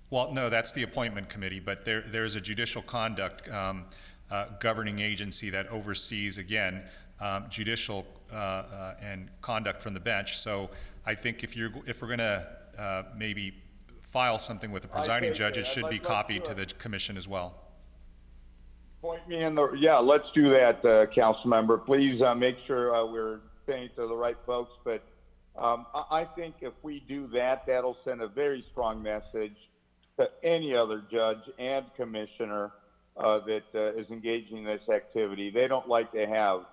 Well, no, that's the appointment committee, but there's a judicial conduct governing agency that oversees, again, judicial and conduct from the bench. So I think if we're going to maybe file something with the presiding judge, it should be copied to the commission as well. Point me in the, yeah, let's do that, council member. Please make sure we're saying to the right folks, but I think if we do that, that'll send a very strong message to any other judge and commissioner that is engaging in this activity. They don't like to have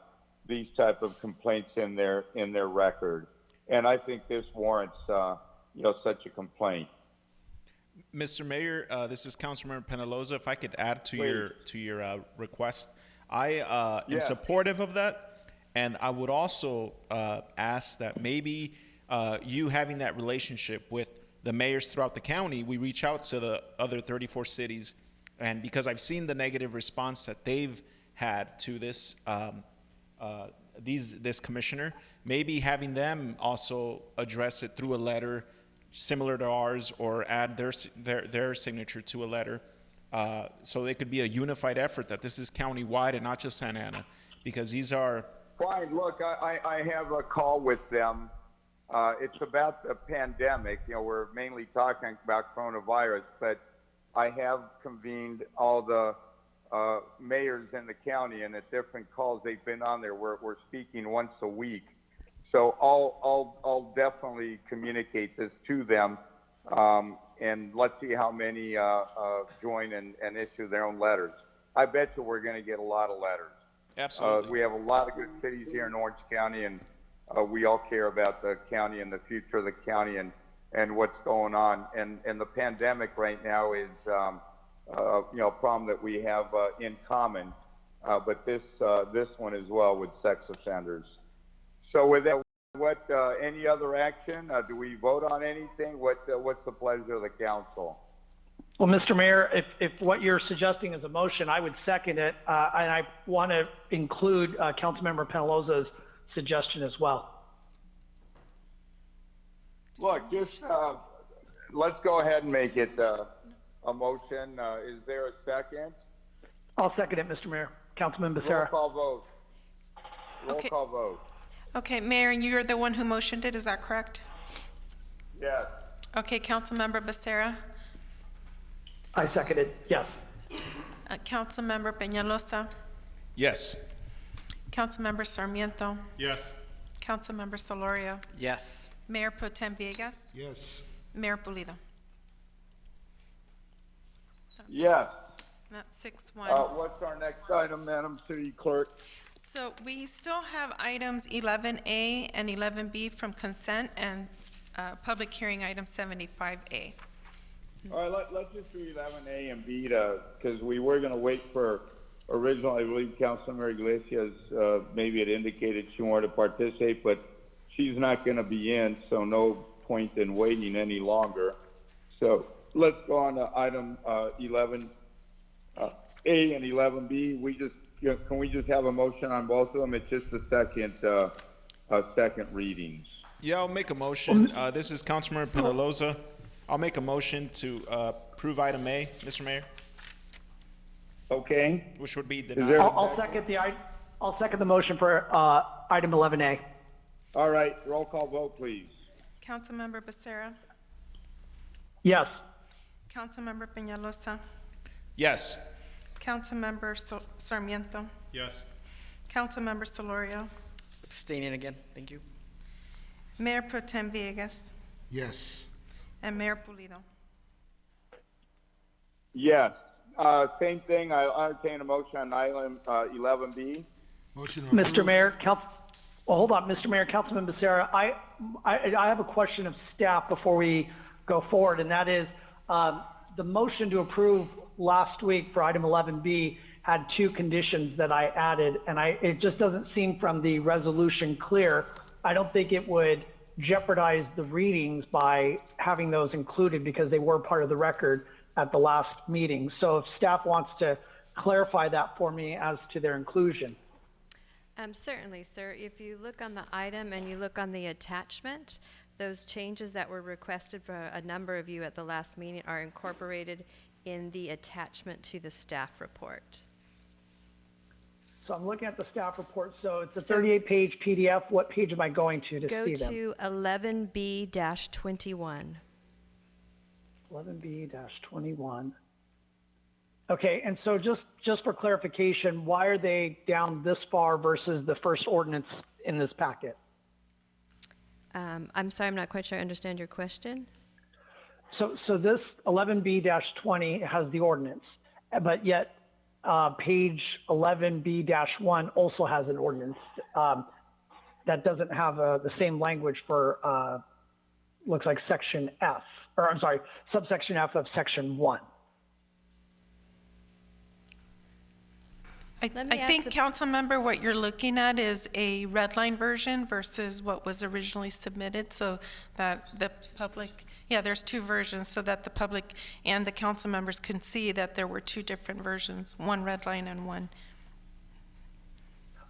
these type of complaints in their record, and I think this warrants such a complaint. Mr. Mayor, this is Councilmember Penaloza. If I could add to your request, I am supportive of that, and I would also ask that maybe you having that relationship with the mayors throughout the county, we reach out to the other 34 cities, and because I've seen the negative response that they've had to this this commissioner, maybe having them also address it through a letter similar to ours, or add their signature to a letter, so it could be a unified effort that this is county-wide and not just Santa Ana, because these are... Fine, look, I have a call with them. It's about the pandemic. You know, we're mainly talking about coronavirus, but I have convened all the mayors in the county, and at different calls they've been on there, we're speaking once a week. So I'll definitely communicate this to them, and let's see how many join and issue their own letters. I bet you we're going to get a lot of letters. Absolutely. We have a lot of good cities here in Orange County, and we all care about the county and the future of the county and what's going on. And the pandemic right now is a problem that we have in common, but this one as well with sex offenders. So with that, any other action? Do we vote on anything? What's the pleasure of the council? Well, Mr. Mayor, if what you're suggesting is a motion, I would second it, and I want to include Councilmember Penaloza's suggestion as well. Look, just let's go ahead and make it a motion. Is there a second? I'll second it, Mr. Mayor. Councilman Becerra. Roll call vote. Roll call vote. Okay, Mayor, you're the one who motioned it, is that correct? Yes. Okay, Councilmember Becerra. I second it, yes. Councilmember Peñalosa. Yes. Councilmember Sarmiento. Yes. Councilmember Solorio. Yes. Mayor Pro Tem Villegas. Yes. Mayor Pulido. Yes. That's 6-1. What's our next item, Madam City Clerk? So we still have items 11A and 11B from consent, and public hearing item 75A. All right, let's just do 11A and B because we were going to wait for originally, I believe Councilmember Iglesias maybe had indicated she wanted to participate, but she's not going to be in, so no point in waiting any longer. So let's go on to item 11A and 11B. Can we just have a motion on both of them? It's just the second readings. Yeah, I'll make a motion. This is Councilmember Penaloza. I'll make a motion to approve item A, Mr. Mayor. Okay. Which would be there- I'll second the motion for item 11A. All right, roll call vote, please. Councilmember Becerra. Yes. Councilmember Peñalosa. Yes. Councilmember Sarmiento. Yes. Councilmember Solorio. Abstaining again. Thank you. Mayor Pro Tem Villegas. Yes. And Mayor Pulido. Yes. Same thing. I'll entertain a motion on item 11B. Motion to Mr. approve. Mayor, hold on, Mr. Mayor, Councilman Becerra, I have a question of staff before we go forward, and that is, the motion to approve last week for item 11B had two conditions that I added, and it just doesn't seem from the resolution clear. I don't think it would jeopardize the readings by having those included because they were part of the record at the last meeting. So if staff wants to clarify that for me as to their inclusion. Certainly, sir. If you look on the item and you look on the attachment, those changes that were requested for a number of you at the last meeting are incorporated in the attachment to the staff report. So I'm looking at the staff report. So it's a 38-page PDF. What page am I going to Go see them? to 11B-21. 11B-21. Okay, and so just for clarification, why are they down this far versus the first ordinance in this packet? I'm sorry, I'm not quite sure I understand your question. So this 11B-20 has the ordinance, but yet page 11B-1 also has an ordinance that doesn't have the same language for looks like section F, or I'm sorry, subsection F of section 1. I Let me think, ask council member, what you're looking at is a red line version versus what was originally submitted, so that the public, yeah, there's two versions, so that the public and the council members can see that there were two different versions, one red line and one.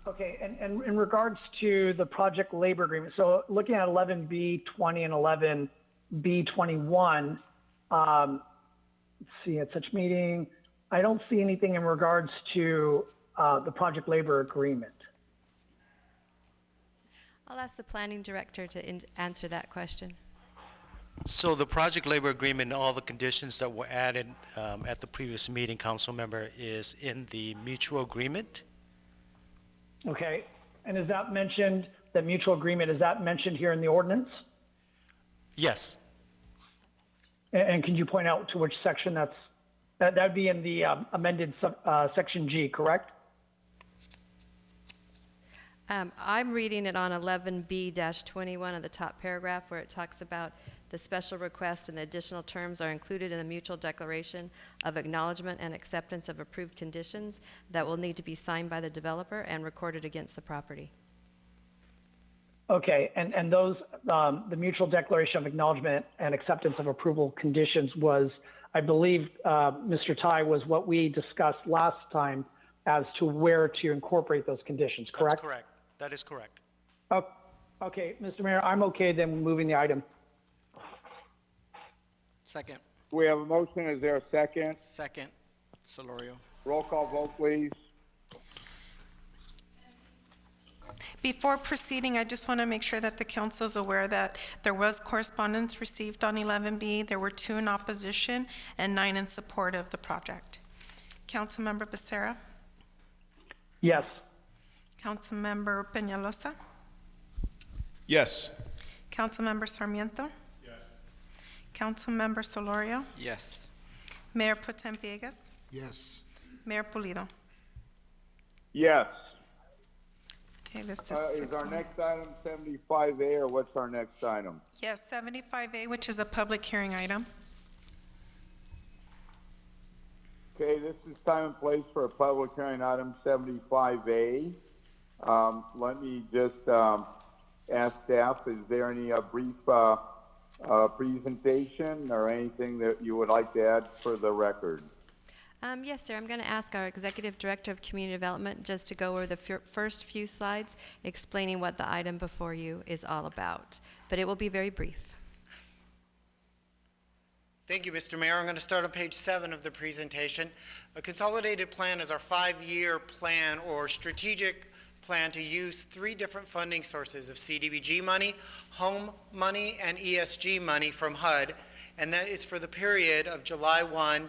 Okay, and in regards to the project labor agreement, so looking at 11B 20 and 11B 21, let's see, at such meeting, I don't see anything in regards to the project labor agreement. I'll ask the planning director to answer that question. So the project labor agreement, all the conditions that were added at the previous meeting, council member, is in the mutual agreement. Okay, and is that mentioned, the mutual agreement, is that mentioned here in the ordinance? Yes. And can you point out to which section that'd be in the amended section G, correct? I'm reading it on 11B-21 of the top paragraph where it talks about the special request and the additional terms are included in the mutual declaration of acknowledgement and acceptance of approved conditions that will need to be signed by the developer and recorded against the property. Okay, and those, the mutual declaration of acknowledgement and acceptance of approval conditions was, I believe, Mr. Tai, was what we discussed last time as to where to incorporate those conditions, correct? That's correct. That is correct. Oh, okay, Mr. Mayor, I'm okay then moving the item. Second. We have a motion. Is there a second? Second. Solorio. Roll call vote, please. Before proceeding, I just want to make sure that the council is aware that there was correspondence received on 11B. There were 2 in opposition and 9 in support of the project. Councilmember Becerra? Yes. Councilmember Peñalosa? Yes. Councilmember Sarmiento? Yes. Councilmember Solorio? Yes. Mayor Pro Tem Villegas? Yes. Mayor Pulido? Yes. Okay, this is Is 6-1. our next item 75A, or what's our next item? Yes, 75A, which is a public hearing item. Okay, this is time and place for a public hearing, item 75A. Let me just ask staff, is there any brief presentation or anything that you would like to add for the record? Yes, sir. I'm going to ask our Executive Director of Community Development just to go over the first few slides explaining what the item before you is all about. But it will be very brief. Thank you, Mr. Mayor. I'm going to start on page 7 of the presentation. A consolidated plan is our 5-year plan or strategic plan to use 3 different funding sources of CDBG money, home money, and ESG money from HUD, and that is for the period of July 1,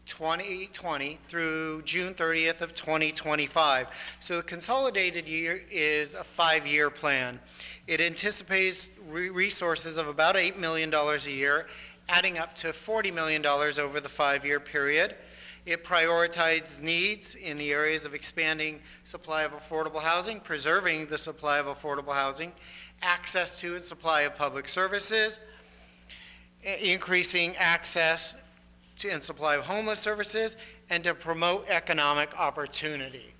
2020 through June 30th of 2025. So the consolidated year is a 5-year plan. It anticipates resources of about $8 million a year, adding up to $40 million over the 5-year period. It prioritizes needs in the areas of expanding supply of affordable housing, preserving the supply of affordable housing, access to and supply of public services, increasing access to and supply of homeless services, and to promote economic opportunity.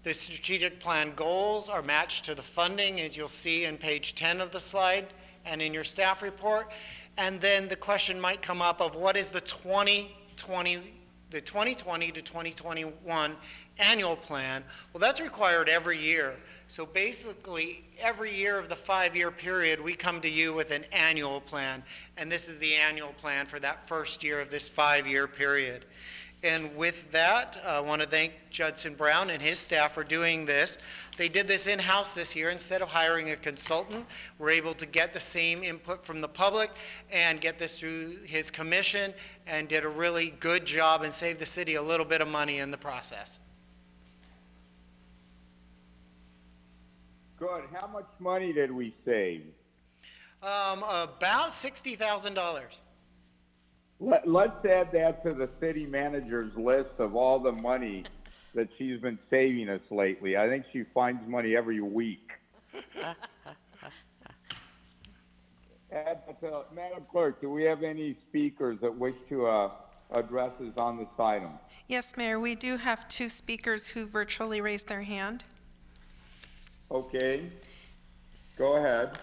The strategic plan goals are matched to the funding, as you'll see in page 10 of the slide and in your staff report. And then the question might come up of what is the 2020 to 2021 annual plan? Well, that's required every year. So basically, every year of the 5-year period, we come to you with an annual plan. And this is the annual plan for that first year of this 5-year period. And with that, I want to thank Judson Brown and his staff for doing this. They did this in-house this year. Instead of hiring a consultant, we're able to get the same input from the public and get this through his commission, and did a really good job and saved the city a little bit of money in the process. Good. How much money did we save? About $60,000. Let's add that to the city manager's list of all the money that she's been saving us lately. I think she finds money every week. Madam Clerk, do we have any speakers that wish to address us on this item? Yes, Mayor, we do have two speakers who virtually raised their hand. Okay, go ahead.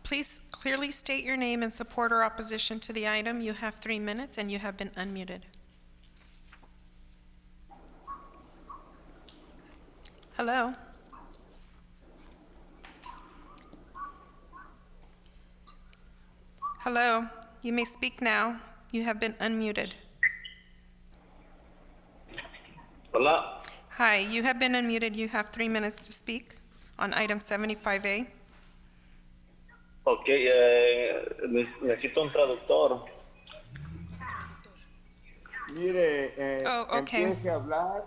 Please clearly state your name and support or opposition to the item. You have 3 minutes and you have been unmuted. Hello? Hello, you may speak now. You have been unmuted. Hola. Hi, you have been unmuted. You have 3 minutes to speak on item 75A. Ok, necesito un traductor. Mire, okay. empiece a hablar.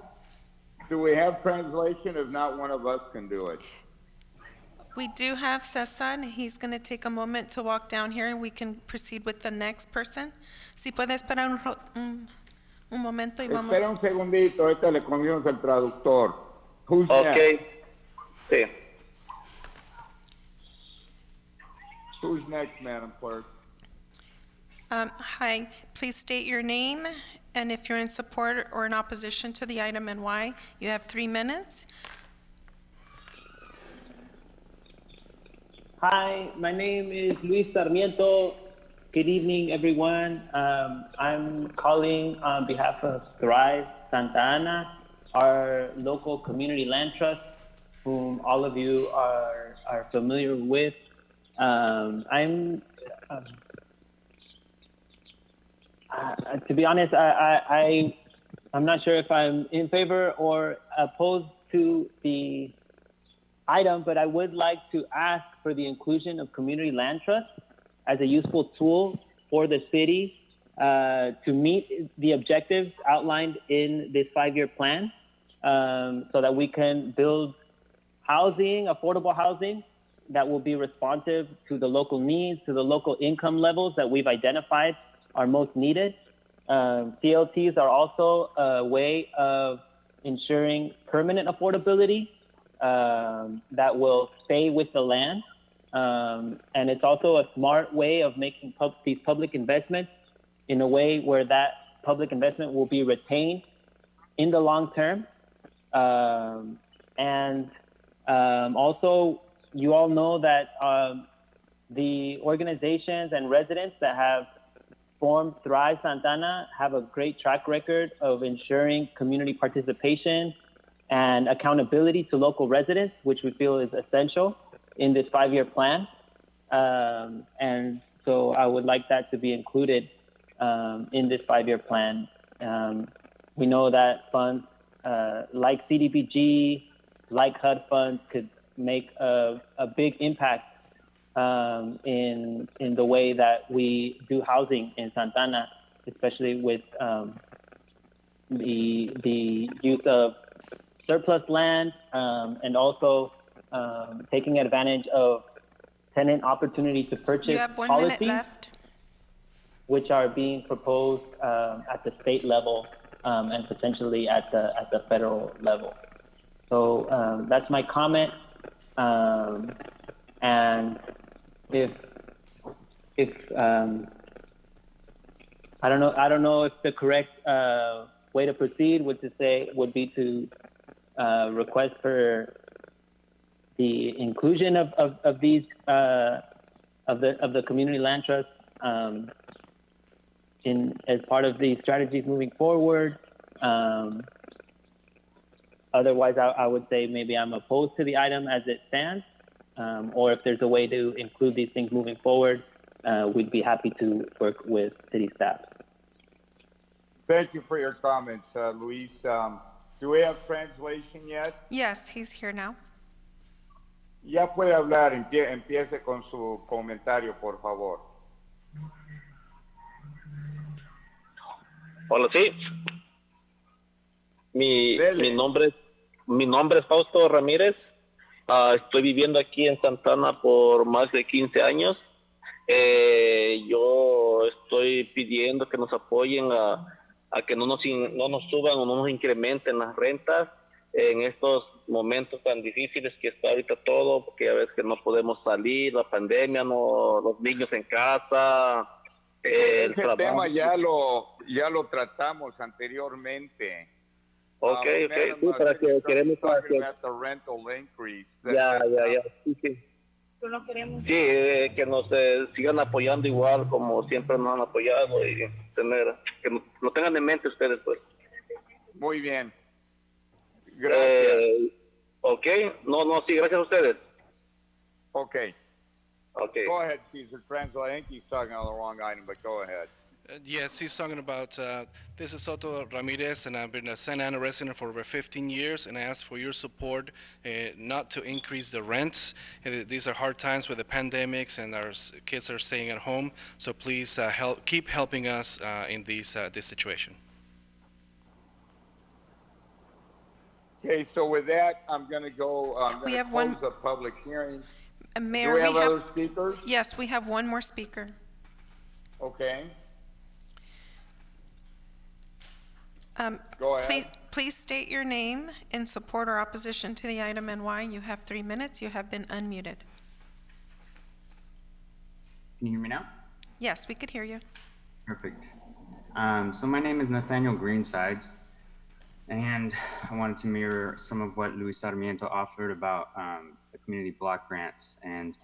Do we have translation? If not, one of us can do it. We do have Cesar. He's going to take a moment to walk down here and we can proceed with the next person. Si puede esperar un momento y vamos. Espera un segundito, ahorita le conseguimos el traductor. Who's next? Sí. Who's next, Madam Clerk? Hi, please state your name and if you're in support or in opposition to the item and why. You have 3 minutes. Hi, my name is Luis Sarmiento. Good evening, everyone. I'm calling on behalf of Thrive Santa Ana, our local community land trust, whom all of you are familiar with. To be honest, I'm not sure if I'm in favor or opposed to the item, but I would like to ask for the inclusion of community land trust as a useful tool for the city to meet the objectives outlined in this 5-year plan, so that we can build housing, affordable housing, that will be responsive to the local needs, to the local income levels that we've identified are most needed. CLTs are also a way of ensuring permanent affordability that will stay with the land. And it's also a smart way of making these public investments in a way where that public investment will be retained in the long term. Also, you all know that the organizations and residents that have formed Thrive Santa Ana have a great track record of ensuring community participation and accountability to local residents, which we feel is essential in this 5-year plan. And so I would like that to be included in this 5-year plan. We know that funds like CDBG, like HUD funds could make a big impact in the way that we do housing in Santa Ana, especially with the use of surplus land and also taking advantage of tenant opportunity to purchase You have 1 policies, minute left. which are being proposed at the state level and potentially at the federal level. So that's my comment. And if I don't know if the correct way to proceed would be to request for the inclusion of these of the community land trust as part of the strategies moving forward. Otherwise, I would say maybe I'm opposed to the item as it stands, or if there's a way to include these things moving forward, we'd be happy to work with city staff. Thank you for your comments, Luis. Do we have translation yet? Yes, he's here now. Ya puede hablar, empiece con su comentario, por favor. Hola, sí. Mi nombre es Fausto Ramírez. Estoy viviendo aquí en Santa Ana por más de 15 años. Yo estoy pidiendo que nos apoyen a que no nos suban o no nos incrementen las rentas. en estos momentos tan difíciles que está ahorita todo, porque ya ves que no podemos salir, la pandemia, no, los niños en casa, el Ese trabajo. tema ya lo tratamos anteriormente. Ok, sí, Madam, para que queremos para talking que... about the rental increase. Ya, sí, sí. No queremos. Sí, que nos sigan apoyando igual como siempre nos han apoyado y que lo tengan en mente ustedes, pues. Muy bien. Gracias. Ok, sí, gracias a ustedes. Okay. Okay. Go ahead, Cesar Franzo. I think he's talking on the wrong item, but go ahead. Yes, he's talking about, this is Soto Ramirez, and I've been a Santa Ana resident for over 15 years, and I ask for your support not to increase the rents. These are hard times with the pandemics, and our kids are staying at home, so please keep helping us in this situation. Okay, so with that, I'm going to go, We have close one- the public hearing. Mayor, Do we have other speakers? Yes, we have one more speaker. Okay. Go ahead. Please state your name in support or opposition to the item and why. You have 3 minutes. You have been unmuted. Can you hear me now? Yes, we could hear you. Perfect. So my name is Nathaniel Greensides, and I wanted to mirror some of what Luis Sarmiento offered about the community block grants and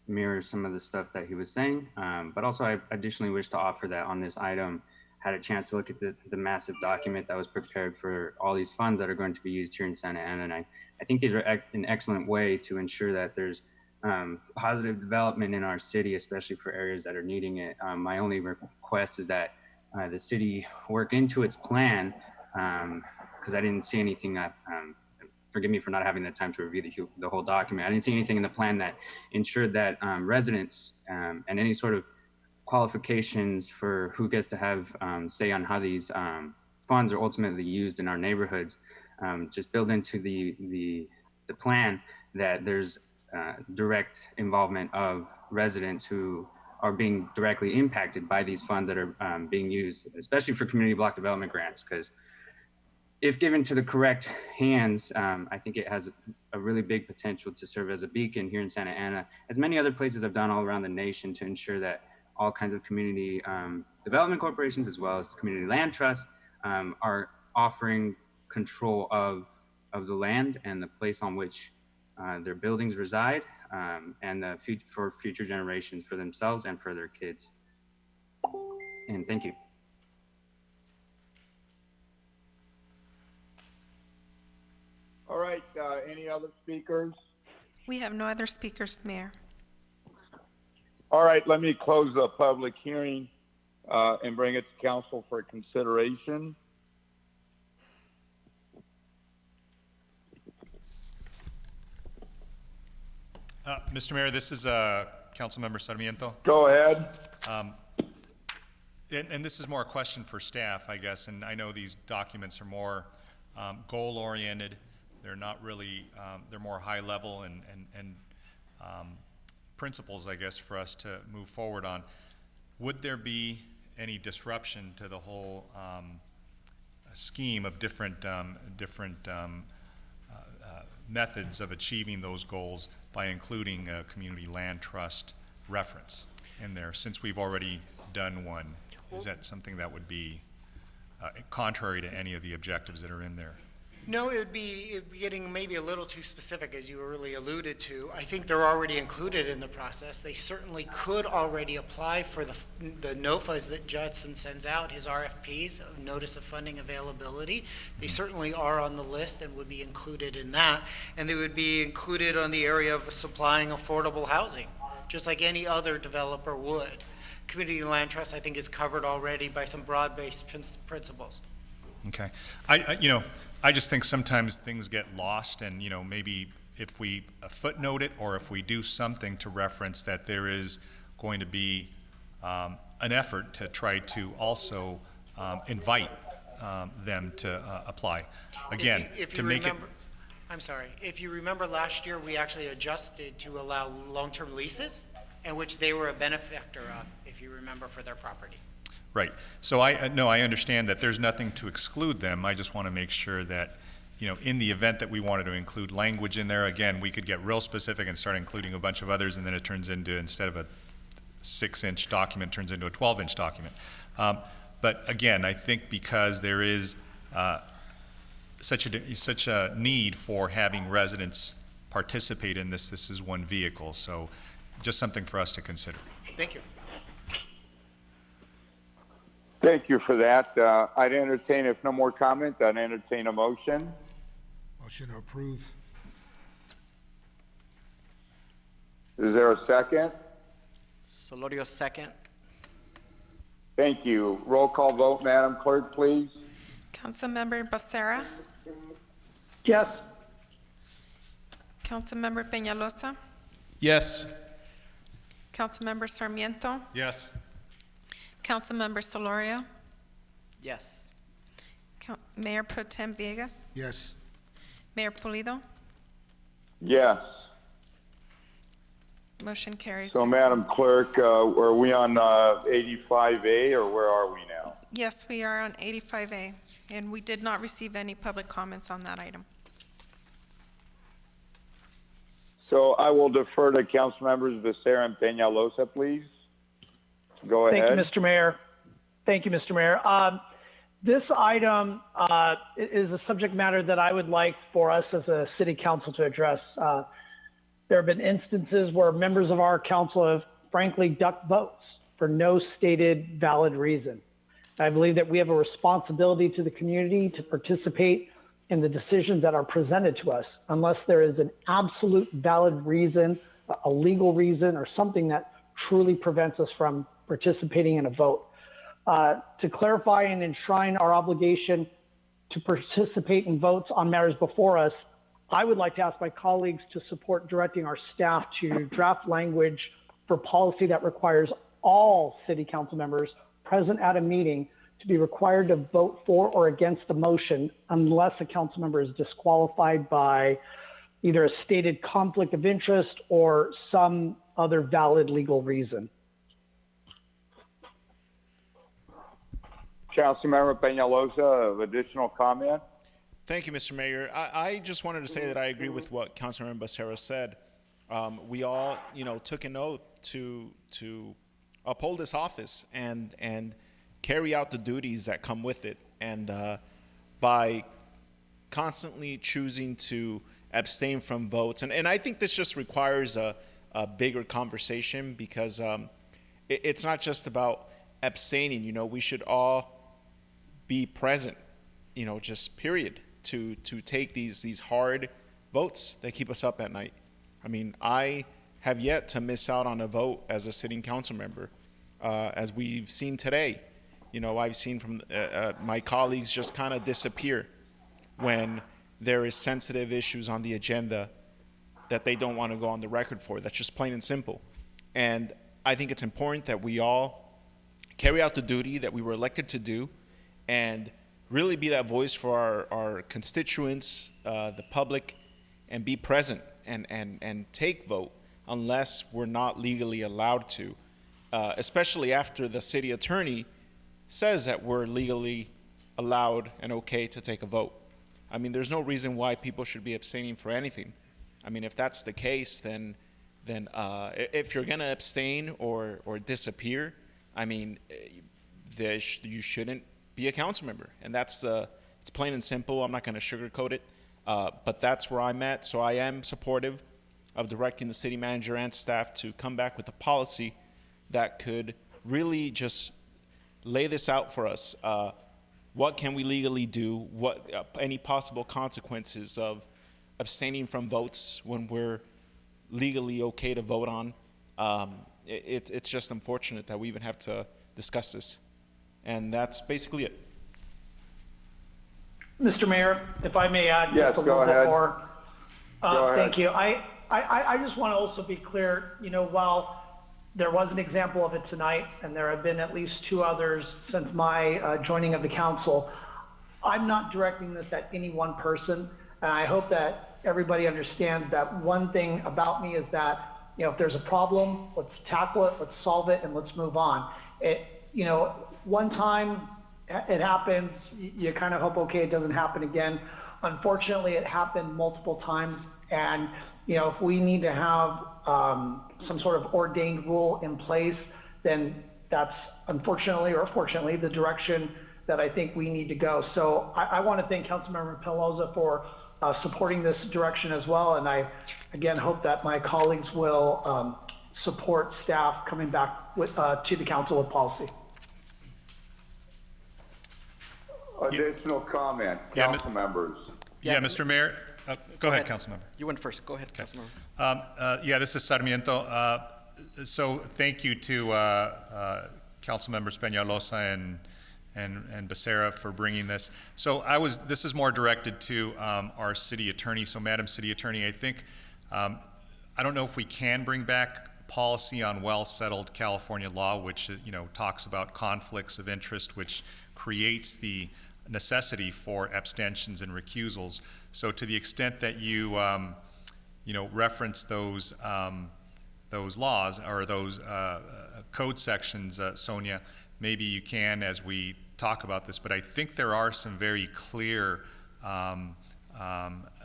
mirror some of the stuff that he was saying. But also I additionally wish to offer that on this item, had a chance to look at the massive document that was prepared for all these funds that are going to be used here in Santa Ana. And I think these are an excellent way to ensure that there's positive development in our city, especially for areas that are needing it. My only request is that the city work into its plan, because I didn't see anything that, forgive me for not having the time to review the whole document. I didn't see anything in the plan that ensured that residents and any sort of qualifications for who gets to have say on how these funds are ultimately used in our neighborhoods, just build into the plan that there's direct involvement of residents who are being directly impacted by these funds that are being used, especially for community block development grants, because if given to the correct hands, I think it has a really big potential to serve as a beacon here in Santa Ana, as many other places have done all around the nation, to ensure that all kinds of community development corporations, as well as community land trusts, are offering control of the land and the place on which their buildings reside, and for future generations, for themselves and for their kids. And thank you. All right, any other speakers? We have no other speakers, Mayor. All right, let me close the public hearing and bring it to council for consideration. Mr. Mayor, this is Councilmember Sarmiento. Go ahead. And this is more a question for staff, I guess, and I know these documents are more goal-oriented. They're not really, they're more high-level and principles, I guess, for us to move forward on. Would there be any disruption to the whole scheme of different methods of achieving those goals by including a community land trust reference in there, since we've already done one? Is that something that would be contrary to any of the objectives that are in there? No, it'd be getting maybe a little too specific, as you earlier alluded to. I think they're already included in the process. They certainly could already apply for the NOFAs that Judson sends out, his RFPs, Notice of Funding Availability. They certainly are on the list and would be included in that. And they would be included on the area of supplying affordable housing, just like any other developer would. Community Land Trust, I think, is covered already by some broad-based principles. Okay. I just think sometimes things get lost, and maybe if we footnote it, or if we do something to reference that there is going to be an effort to try to also invite them to apply. Again, if to you make remember, I'm sorry, if you remember last year, we actually adjusted to allow long-term leases, in which they were a benefactor of, if you remember, for their property. Right. So I understand that there's nothing to exclude them. I just want to make sure that, in the event that we wanted to include language in there, again, we could get real specific and start including a bunch of others, and then it turns into, instead of a 6-inch document, turns into a 12-inch document. But again, I think because there is such a need for having residents participate in this, this is one vehicle. So just something for us to consider. Thank you. Thank you for that. I'd entertain, if no more comment, I'd entertain a motion. Motion to approve. Is there a second? Solorio, second. Thank you. Roll call vote, Madam Clerk, please. Councilmember Becerra, Yes. Councilmember Peñalosa, Yes. Councilmember Sarmiento, Yes. Councilmember Solorio, Yes. Mayor Pro Tem Villegas, Yes. Mayor Pulido. Yes. Motion carries. So, 6-1. Madam Clerk, are we on 85A, or where are we now? Yes, we are on 85A, and we did not receive any public comments on that item. So I will defer to Council Members Becerra and Peñalosa, please. Go ahead. Thank you, Mr. Mayor. Thank you, Mr. Mayor. This item is a subject matter that I would like for us as a city council to address. There have been instances where members of our council have frankly ducked votes for no stated valid reason. I believe that we have a responsibility to the community to participate in the decisions that are presented to us unless there is an absolute valid reason, a legal reason, or something that truly prevents us from participating in a vote. To clarify and enshrine our obligation to participate in votes on matters before us, I would like to ask my colleagues to support directing our staff to draft language for policy that requires all city council members present at a meeting to be required to vote for or against the motion unless a council member is disqualified by either a stated conflict of interest or some other valid legal reason. Councilmember Peñalosa, additional comment? Thank you, Mr. Mayor. I just wanted to say that I agree with what Councilmember Becerra said. We all, took an oath to uphold this office and carry out the duties that come with it. And by constantly choosing to abstain from votes, and I think this just requires a bigger conversation because it's not just about abstaining. We should all be present, just period, to take these hard votes that keep us up at night. I mean, I have yet to miss out on a vote as a sitting council member, as we've seen today. I've seen from my colleagues just kind of disappear when there is sensitive issues on the agenda that they don't want to go on the record for. That's just plain and simple. And I think it's important that we all carry out the duty that we were elected to do and really be that voice for our constituents, the public, and be present and take vote unless we're not legally allowed to, especially after the city attorney says that we're legally allowed and okay to take a vote. I mean, there's no reason why people should be abstaining for anything. I mean, if that's the case, then if you're gonna abstain or disappear, I mean, you shouldn't be a council member, and it's plain and simple. I'm not going to sugarcoat it, but that's where I'm at. So I am supportive of directing the city manager and staff to come back with a policy that could really just lay this out for us. What can we legally do? What any possible consequences of abstaining from votes when we're legally okay to vote on? It's just unfortunate that we even have to discuss this. And that's basically it. Mr. Mayor, if I may add Yes, just a little go ahead. bit more. Go ahead. Thank you. I just want to also be clear, while there was an example of it tonight, and there have been at least 2 others since my joining of the council, I'm not directing this at any one person, and I hope that everybody understands that one thing about me is that, if there's a problem, let's tackle it, let's solve it, and let's move on. One time it happens, you kind of hope, okay, it doesn't happen again. Unfortunately, it happened multiple times, and if we need to have some sort of ordained rule in place, then that's unfortunately or fortunately the direction that I think we need to go. So I want to thank Councilmember Pelosi for supporting this direction as well, and I again hope that my colleagues will support staff coming back with to the council with policy. Additional comment, Yeah, council members. Yeah, Mr. Mayor. Go ahead, Councilmember. You went first. Go ahead, Councilmember. Yeah, this is Sarmiento. So thank you to Councilmembers Peñalosa and Becerra for bringing this. So this is more directed to our city attorney. So Madam City Attorney, I think, I don't know if we can bring back policy on well-settled California law, which, talks about conflicts of interest, which creates the necessity for abstentions and recusals. So to the extent that you, reference those laws or those code sections, Sonia, maybe you can as we talk about this. But I think there are some very clear,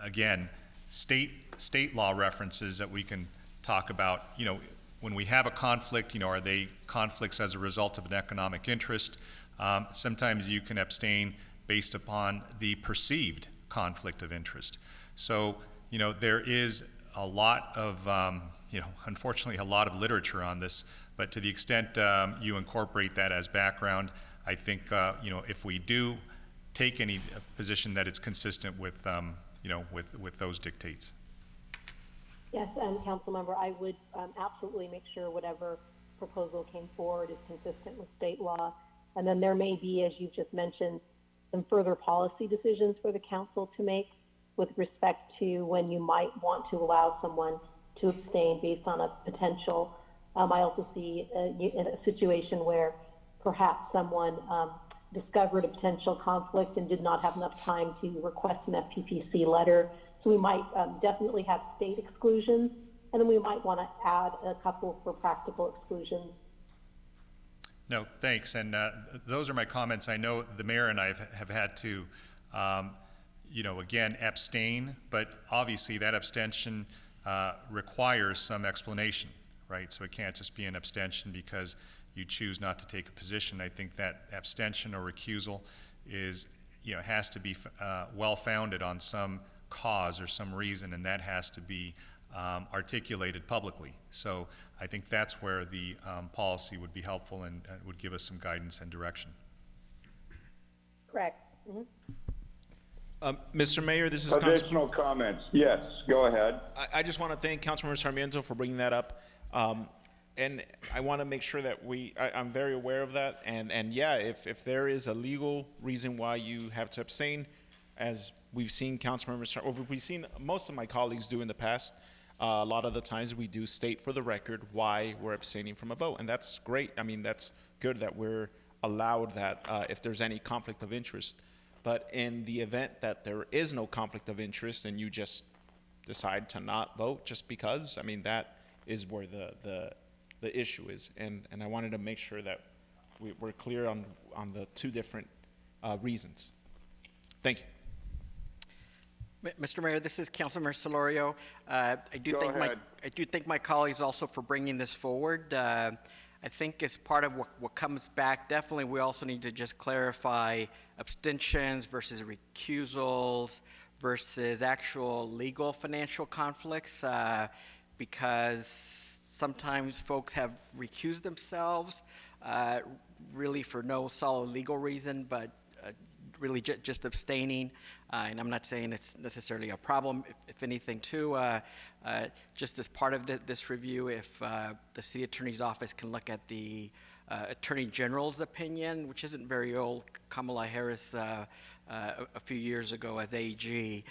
again, state law references that we can talk about. When we have a conflict, are they conflicts as a result of an economic interest? Sometimes you can abstain based upon the perceived conflict of interest. So, there is a lot of, unfortunately, a lot of literature on this, but to the extent you incorporate that as background, I think, if we do take any position that it's consistent with, with those dictates. Yes, and council member, I would absolutely make sure whatever proposal came forward is consistent with state law. And then there may be, as you've just mentioned, some further policy decisions for the council to make with respect to when you might want to allow someone to abstain based on a potential. I also see a situation where perhaps someone discovered a potential conflict and did not have enough time to request an FPPC letter. So we might definitely have state exclusions, and then we might want to add a couple for practical exclusions. No, thanks. And those are my comments. I know the mayor and I have had to, again, abstain, but obviously that abstention requires some explanation, right? So it can't just be an abstention because you choose not to take a position. I think that abstention or recusal is, has to be well-founded on some cause or some reason, and that has to be articulated publicly. So I think that's where the policy would be helpful and would give us some guidance and direction. Correct. Mr. Mayor, this is Additional comments. Yes, go ahead. I just want to thank Councilmember Sarmiento for bringing that up. And I want to make sure that I'm very aware of that. And yeah, if there is a legal reason why you have to abstain, as we've seen we've seen most of my colleagues do in the past, a lot of the times we do state for the record why we're abstaining from a vote. And that's great. I mean, that's good that we're allowed that if there's any conflict of interest. But in the event that there is no conflict of interest and you just decide to not vote just because, I mean, that is where the issue is. And I wanted to make sure that we're clear on the two different reasons. Thank you. Mr. Mayor, this is Councilmember Solorio. I do thank my colleagues also for bringing this forward. I think as part of what comes back, definitely we also need to just clarify abstentions versus recusals versus actual legal financial conflicts, because sometimes folks have recused themselves really for no solid legal reason, but really just abstaining, and I'm not saying it's necessarily a problem. If anything, too, just as part of this review, if the city attorney's office can look at the attorney general's opinion, which isn't very old, Kamala Harris a few years ago as AG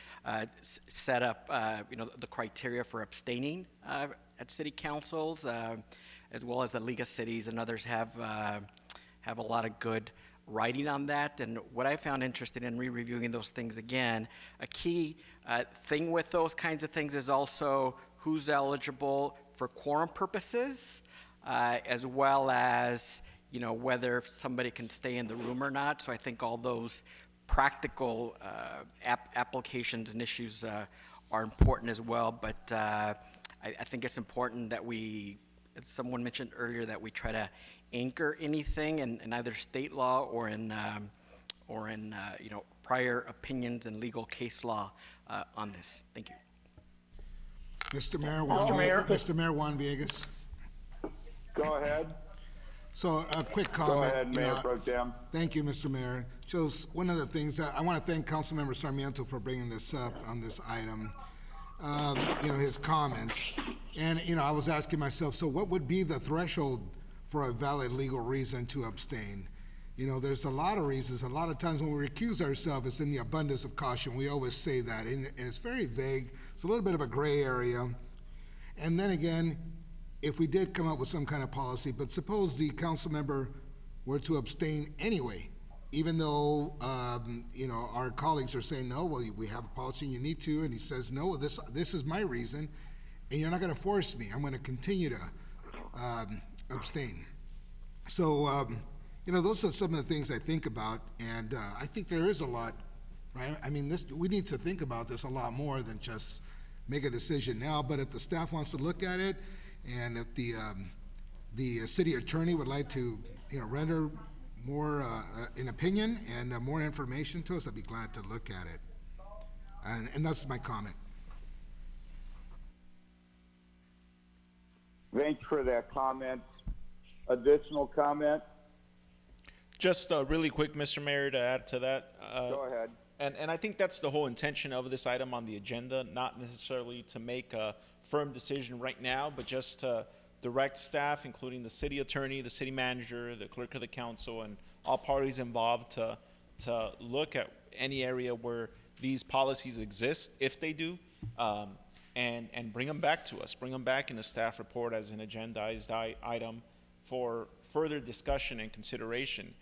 set up the criteria for abstaining at city councils, as well as the League of Cities and others have a lot of good writing on that. And what I found interesting in re-reviewing those things again, a key thing with those kinds of things is also who's eligible for quorum purposes, as well as whether somebody can stay in the room or not. So I think all those practical applications and issues are important as well. But I think it's important that we, as someone mentioned earlier, that we try to anchor anything in either state law or in prior opinions and legal case law on this. Thank you. Mr. Mayor, Mr. Mayor Juan Villegas. Go ahead. So a quick comment. Go ahead, Mayor Pro Tem. Thank you, Mr. Mayor. Shows one of the things I want to thank Councilmember Sarmiento for bringing this up on this item. His comments, and I was asking myself, so what would be the threshold for a valid legal reason to abstain? There's a lot of reasons. A lot of times when we recuse ourselves, it's in the abundance of caution. We always say that, and it's very vague. It's a little bit of a gray area. And then again, if we did come up with some kind of policy, but suppose the council member were to abstain anyway, even though our colleagues are saying no, well, we have a policy, you need to, and he says no, this is my reason, and you're not going to force me. I'm going to continue to abstain. So those are some of the things I think about, and I think there is a lot, right? I mean, we need to think about this a lot more than just make a decision now. But if the staff wants to look at it, and if the city attorney would like to, render more an opinion and more information to us, I'd be glad to look at it. And that's my comment. Thanks for that comment. Additional comment? Just really quick, Mr. Mayor, to add to that. Go ahead. And I think that's the whole intention of this item on the agenda, not necessarily to make a firm decision right now, but just to direct staff, including the city attorney, the city manager, the clerk of the council, and all parties involved to look at any area where these policies exist, if they do, and bring them back to us. Bring them back in a staff report as an agendized item for further discussion and consideration.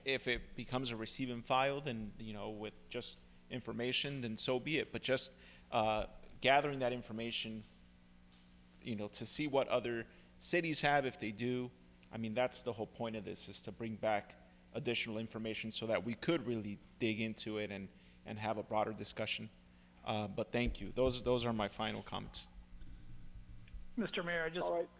If it becomes a receive and file, then, with just information, then so be it. But just gathering that information, to see what other cities have, if they do. I mean, that's the whole point of this, is to bring back additional information so that we could really dig into it and have a broader discussion. But thank you. Those are my final comments. Mr. Mayor,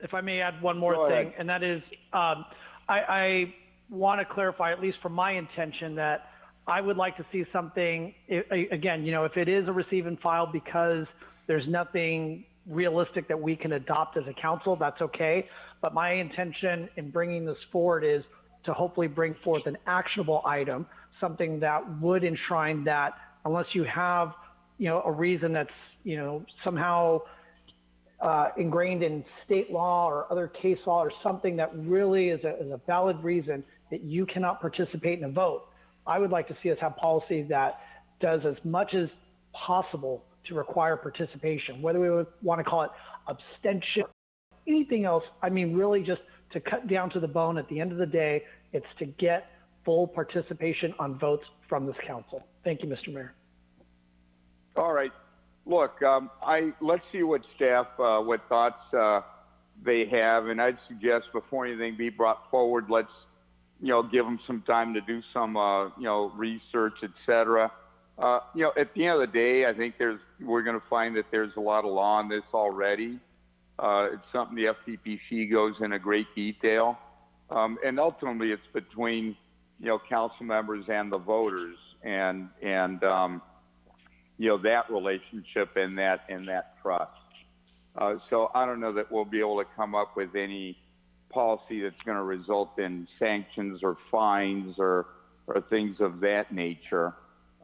if I may add one more thing, and that is, I want to clarify, at least from my intention, that I would like to see something, again, if it is a receive and file because there's nothing realistic that we can adopt as a council, that's okay. But my intention in bringing this forward is to hopefully bring forth an actionable item, something that would enshrine that unless you have, a reason that's, somehow ingrained in state law or other case law or something that really is a valid reason that you cannot participate in a vote. I would like to see us have policy that does as much as possible to require participation, whether we would want to call it abstention, anything else. I mean, really just to cut down to the bone. At the end of the day, it's to get full participation on votes from this council. Thank you, Mr. Mayor. All right. Look, let's see what staff, what thoughts they have, and I'd suggest before anything be brought forward, let's, give them some time to do some, research, et cetera. At the end of the day, I think we're going to find that there's a lot of law on this already. It's something the FPPC goes into great detail, and ultimately it's between, council members and the voters, and that relationship and that trust. So I don't know that we'll be able to come up with any policy that's going to result in sanctions or fines or things of that nature.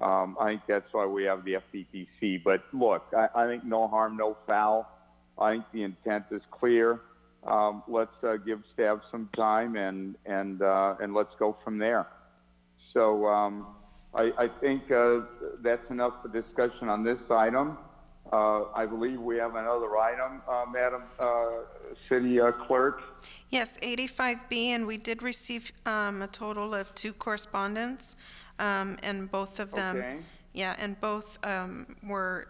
I think that's why we have the FPPC. But look, I think no harm, no foul. I think the intent is clear. Let's give staff some time and let's go from there. So I think that's enough for discussion on this item. I believe we have another item, Madam City Clerk. Yes, 85B, and we did receive a total of 2 correspondents, and both of them, and both were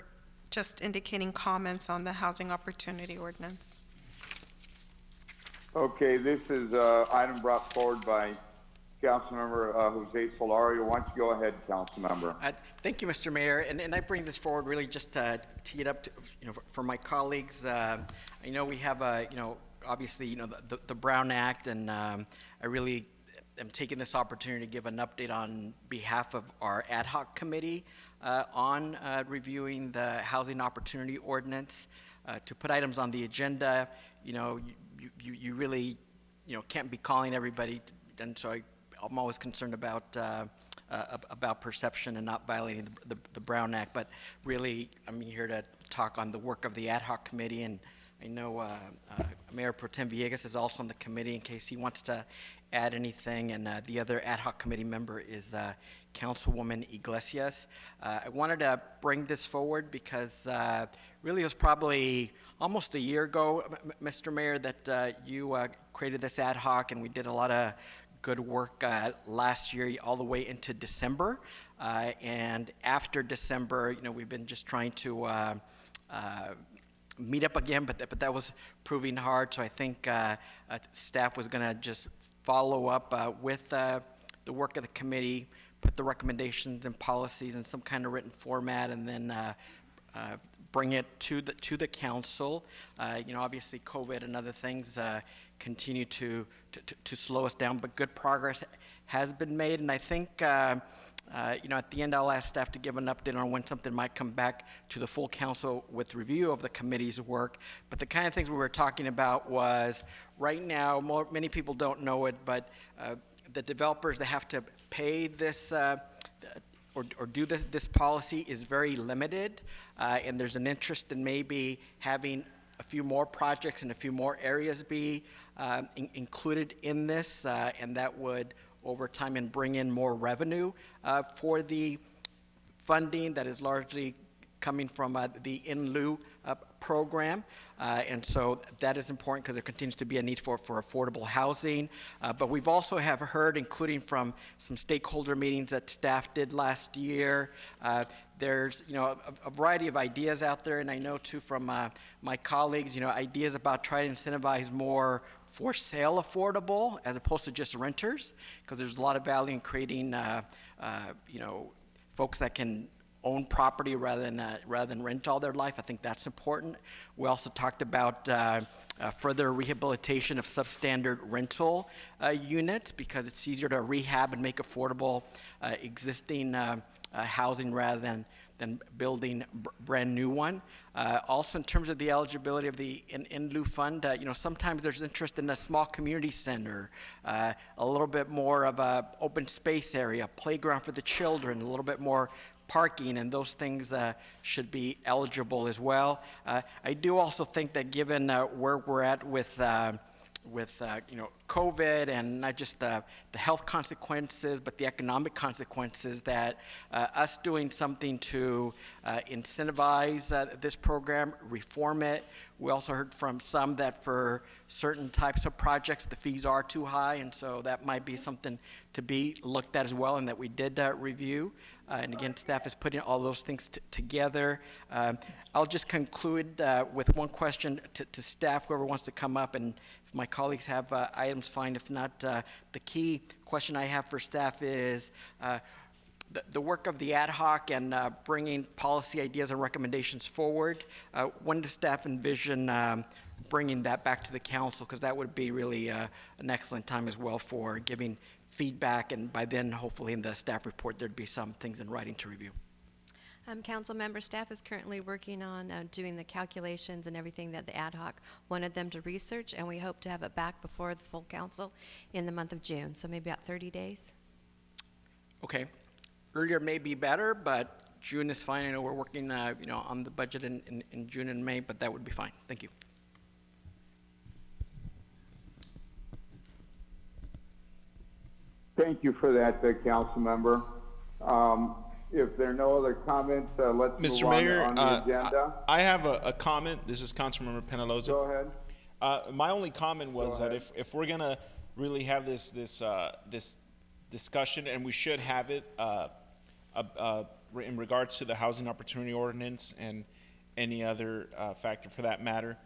just indicating comments on the housing opportunity ordinance. Okay, this is an item brought forward by Councilmember Jose Solario. Why don't you go ahead, Councilmember? Thank you, Mr. Mayor, and I bring this forward really just to tee it up to, for my colleagues. I know we have obviously, the Brown Act, and I really am taking this opportunity to give an update on behalf of our ad hoc committee on reviewing the Housing Opportunity Ordinance. To put items on the agenda, you really, can't be calling everybody, and so I'm always concerned about perception and not violating the Brown Act. But really, I'm here to talk on the work of the ad hoc committee, and I know Mayor Pro Tem Villegas is also on the committee in case he wants to add anything, and the other ad hoc committee member is Councilwoman Iglesias. I wanted to bring this forward because really it was probably almost a year ago, Mr. Mayor, that you created this ad hoc, and we did a lot of good work last year all the way into December. And after December, we've been just trying to meet up again, but that was proving hard. So I think staff was going to just follow up with the work of the committee, put the recommendations and policies in some kind of written format, and then bring it to the council. Obviously COVID and other things continue to slow us down, but good progress has been made. And I think, at the end, I'll ask staff to give an update on when something might come back to the full council with review of the committee's work. But the kind of things we were talking about was, right now, many people don't know it, but the developers that have to pay this or do this policy is very limited, and there's an interest in maybe having a few more projects and a few more areas be included in this, and that would, over time, and bring in more revenue for the funding that is largely coming from the In Lieu program. And so that is important because there continues to be a need for affordable housing. But we've also have heard, including from some stakeholder meetings that staff did last year, there's a variety of ideas out there, and I know too from my colleagues, ideas about trying to incentivize more for sale affordable as opposed to just renters, because there's a lot of value in creating folks that can own property rather than rent all their life. I think that's important. We also talked about further rehabilitation of substandard rental units, because it's easier to rehab and make affordable existing housing rather than building brand new one. Also, in terms of the eligibility of the In Lieu fund, sometimes there's interest in a small community center, a little bit more of a open space area, playground for the children, a little bit more parking, and those things should be eligible as well. I do also think that given where we're at with COVID, and not just the health consequences, but the economic consequences, that us doing something to incentivize this program, reform it. We also heard from some that for certain types of projects, the fees are too high, and so that might be something to be looked at as well, and that we did review. And again, staff is putting all those things together. I'll just conclude with one question to staff, whoever wants to come up, and if my colleagues have items, fine. If not, the key question I have for staff is the work of the ad hoc and bringing policy ideas and recommendations forward. When does staff envision bringing that back to the council? Because that would be really an excellent time as well for giving feedback, and by then, hopefully in the staff report, there'd be some things in writing to review. Council member, staff is currently working on doing the calculations and everything that the ad hoc wanted them to research, and we hope to have it back before the full council in the month of June, so maybe about 30 days. Okay. Earlier may be better, but June is fine. I know we're working on the budget in June and May, but that would be fine. Thank you. Thank you for that, Council Member. If there are no other comments, let's Mr. move Mayor, on the agenda. I have a comment. This is Councilmember Penaloza. Go ahead. My only comment was that if we're gonna really have this discussion, and we should have it in regards to the housing opportunity ordinance and any other factor for that matter,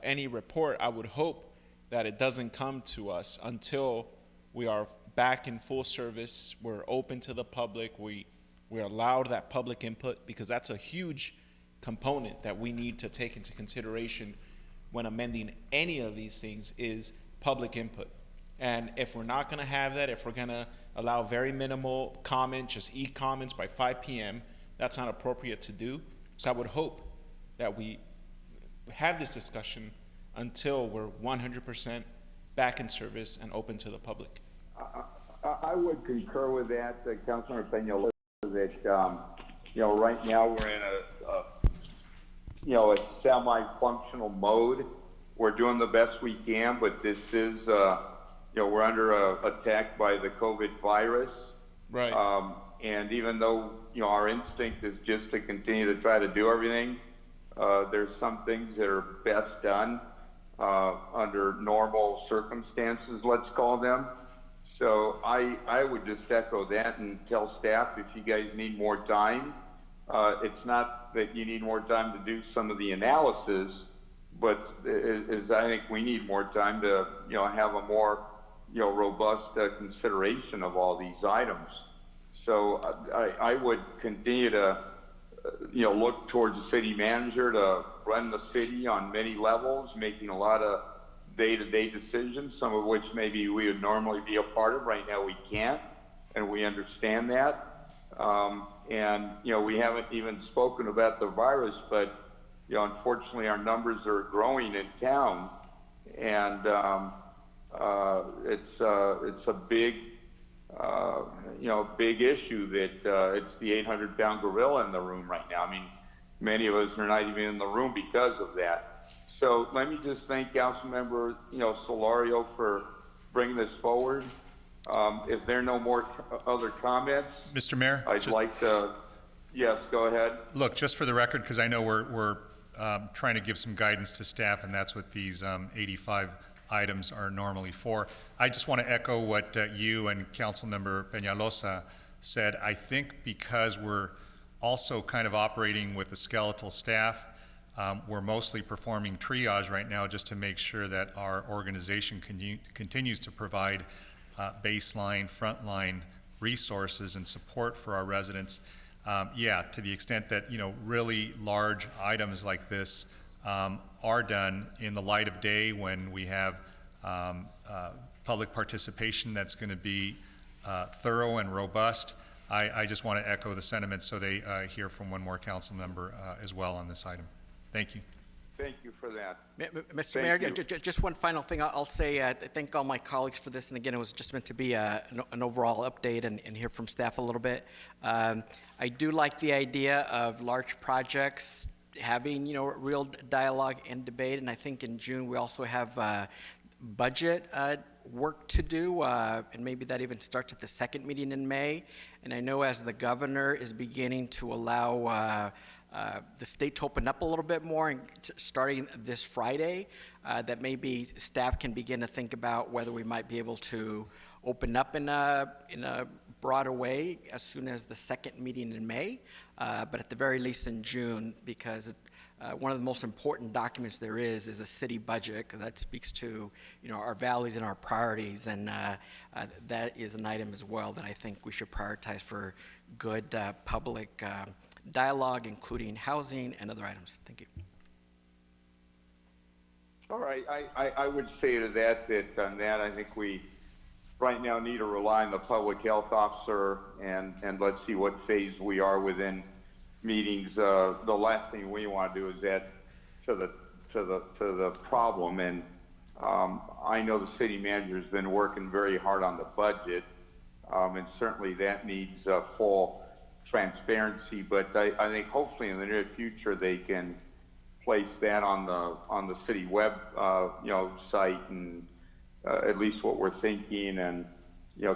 any report, I would hope that it doesn't come to us until we are back in full service. We're open to the public. We allowed that public input because that's a huge component that we need to take into consideration when amending any of these things is public input. And if we're not going to have that, if we're going to allow very minimal comment, just e-comments by 5 p.m., that's not appropriate to do. So I would hope that we have this discussion until we're 100% back in service and open to the public. I would concur with that, Councilor Peñalosa, that, right now we're in a semi-functional mode. We're doing the best we can, but this is, we're under attack by the COVID virus. Right. And even though, our instinct is just to continue to try to do everything, there's some things that are best done under normal circumstances, let's call them. So I would just echo that and tell staff, if you guys need more time, it's not that you need more time to do some of the analysis, but I think we need more time to, have a more, robust consideration of all these items. So I would continue to, look towards the city manager to run the city on many levels, making a lot of day-to-day decisions, some of which maybe we would normally be a part of. Right now we can't, and we understand that. And, we haven't even spoken about the virus, but, unfortunately our numbers are growing in town, and it's a big, big issue that it's the 800-pound gorilla in the room right now. I mean, many of us are not even in the room because of that. So let me just thank Councilmember, Solorio for bringing this forward. If there are no more other comments, Mr. Mayor, I'd like to. Yes, go ahead. Look, just for the record, because I know we're trying to give some guidance to staff, and that's what these 85 items are normally for. I just want to echo what you and Councilmember Peñalosa said. I think because we're also kind of operating with a skeletal staff, we're mostly performing triage right now just to make sure that our organization continues to provide baseline, frontline resources and support for our residents. To the extent that, really large items like this are done in the light of day when we have public participation that's going to be thorough and robust. I just want to echo the sentiments so they hear from one more council member as well on this item. Thank you. Thank you for that. Mr. Mayor, just one final thing I'll say. I thank all my colleagues for this, and again, it was just meant to be an overall update and hear from staff a little bit. I do like the idea of large projects having, real dialogue and debate, and I think in June we also have budget work to do, and maybe that even starts at the second meeting in May. And I know as the governor is beginning to allow the state to open up a little bit more, and starting this Friday, that maybe staff can begin to think about whether we might be able to open up in a broader way as soon as the second meeting in May, but at the very least in June, because one of the most important documents there is a city budget, because that speaks to our values and our priorities, and that is an item as well that I think we should prioritize for good public dialogue, including housing and other items. Thank you. All right, I would say to that on that, I think we right now need to rely on the public health officer, and let's see what phase we are within meetings. The last thing we want to do is add to the problem, and I know the city manager has been working very hard on the budget, and certainly that needs full transparency, but I think hopefully in the near future they can place that on the city web site, and at least what we're thinking, and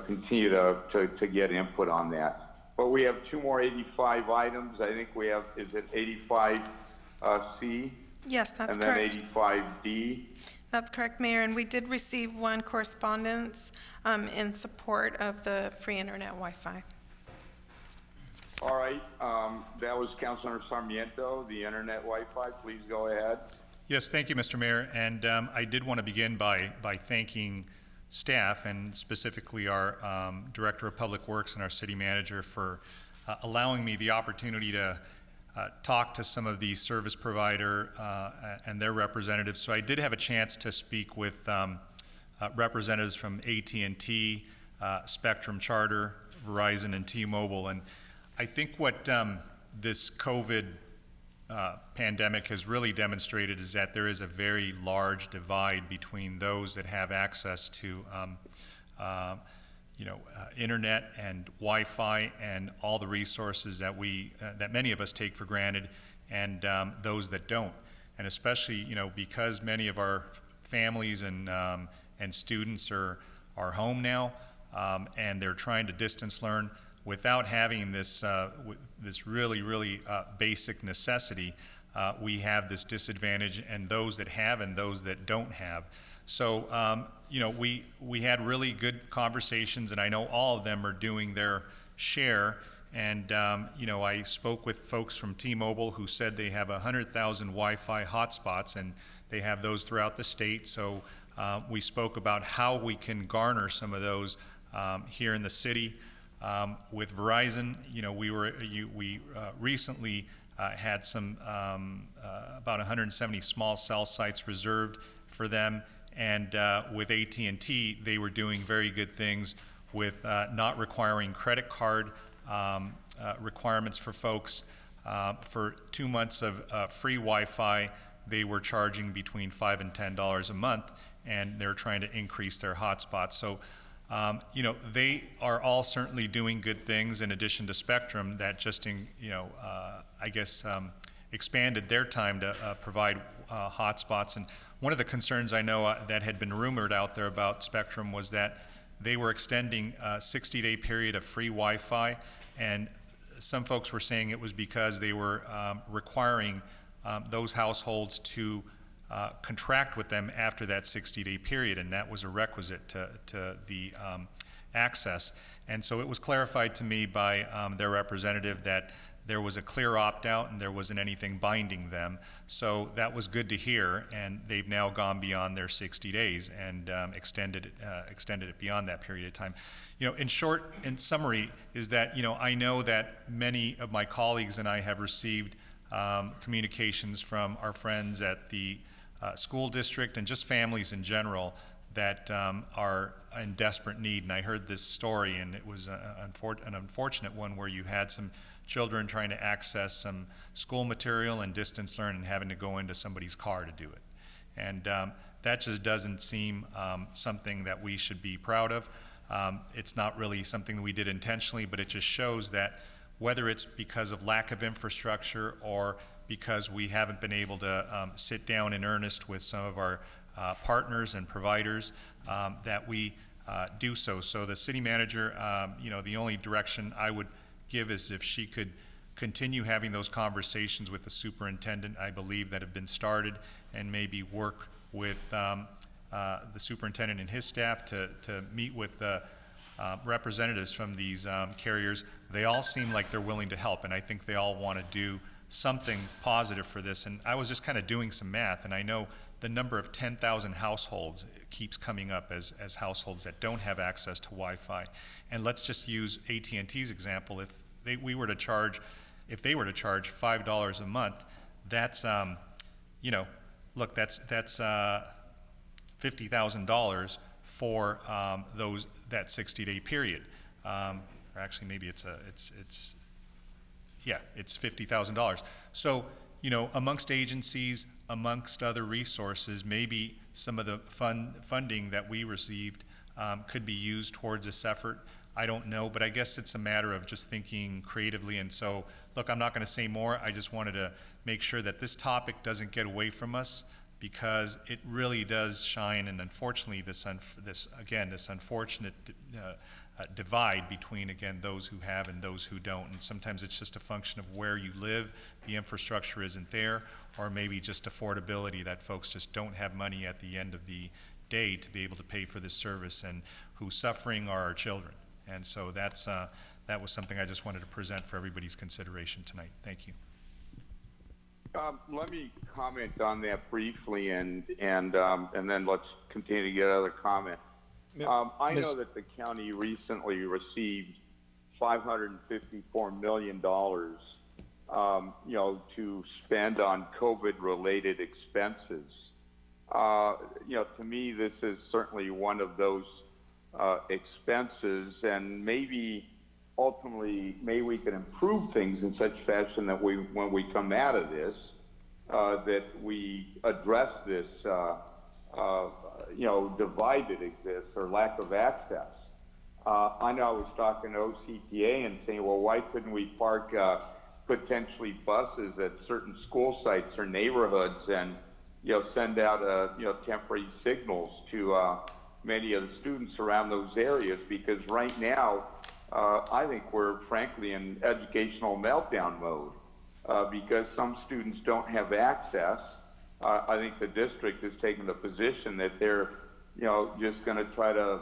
continue to get input on that. But we have two more 85 items. I think we have, is it 85C? Yes, that's and correct. And then 85D? That's correct, Mayor, and we did receive one correspondence in support of the free internet Wi-Fi. All right, that was Councilor Sarmiento, the internet Wi-Fi. Please go ahead. Yes, thank you, Mr. Mayor. And I did want to begin by thanking staff, and specifically our Director of Public Works and our City Manager for allowing me the opportunity to talk to some of the service provider and their representatives. So I did have a chance to speak with representatives from AT&T, Spectrum Charter, Verizon, and T-Mobile. And I think what this COVID pandemic has really demonstrated is that there is a very large divide between those that have access to internet and Wi-Fi and all the resources that that many of us take for granted, and those that don't. And especially, because many of our families and students are home now, and they're trying to distance learn without having this really basic necessity. We have this disadvantage, and those that have and those that don't have. So, we had really good conversations, and I know all of them are doing their share. And, I spoke with folks from T-Mobile who said they have 100,000 Wi-Fi hotspots, and they have those throughout the state. So we spoke about how we can garner some of those here in the city. With Verizon, we recently had some about 170 small cell sites reserved for them. And with AT&T, they were doing very good things with not requiring credit card requirements for folks. For 2 months of free Wi-Fi, they were charging between $5 and $10 a month, and they're trying to increase their hotspots. So, they are all certainly doing good things in addition to Spectrum that just, expanded their time to provide hotspots. And one of the concerns I know that had been rumored out there about Spectrum was that they were extending a 60-day period of free Wi-Fi, and some folks were saying it was because they were requiring those households to contract with them after that 60-day period, and that was a requisite to the access. And so it was clarified to me by their representative that there was a clear opt-out and there wasn't anything binding them. So that was good to hear, and they've now gone beyond their 60 days and extended it beyond that period of time. In short, in summary, is that, I know that many of my colleagues and I have received communications from our friends at the school district and just families in general that are in desperate need. And I heard this story, and it was an unfortunate one where you had some children trying to access some school material and distance learn and having to go into somebody's car to do it. And that just doesn't seem something that we should be proud of. It's not really something that we did intentionally, but it just shows that whether it's because of lack of infrastructure or because we haven't been able to sit down in earnest with some of our partners and providers, that we do so. So the city manager, the only direction I would give is if she could continue having those conversations with the superintendent, I believe, that have been started, and maybe work with the superintendent and his staff to meet with the representatives from these carriers. They all seem like they're willing to help, and I think they all want to do something positive for this. And I was just kind of doing some math, and I know the number of 10,000 households keeps coming up as households that don't have access to Wi-Fi. And let's just use AT&T's example. If they were to charge $5 a month, that's look, that's $50,000 for that 60-day period. Or actually, maybe it's $50,000. So, amongst agencies, amongst other resources, maybe some of the funding that we received could be used towards this effort. I don't know, but I guess it's a matter of just thinking creatively. And so, look, I'm not going to say more. I just wanted to make sure that this topic doesn't get away from us, because it really does shine. And unfortunately, this unfortunate divide between, again, those who have and those who don't. And sometimes it's just a function of where you live, the infrastructure isn't there, or maybe just affordability, that folks just don't have money at the end of the day to be able to pay for this service, and who's suffering are our children. And so that was something I just wanted to present for everybody's consideration tonight. Thank you. Let me comment on that briefly, and then let's continue to get other comments. I know that the county recently received $554 million, to spend on COVID-related expenses. To me, this is certainly one of those expenses, and maybe ultimately, we can improve things in such fashion that when we come out of this, that we address this, divide that exists or lack of access. I know I was talking to OCTA and saying, well, why couldn't we park potentially buses at certain school sites or neighborhoods and, send out, temporary signals to many of the students around those areas? Because right now, I think we're frankly in educational meltdown mode because some students don't have access. I think the district has taken the position that they're, just going to try to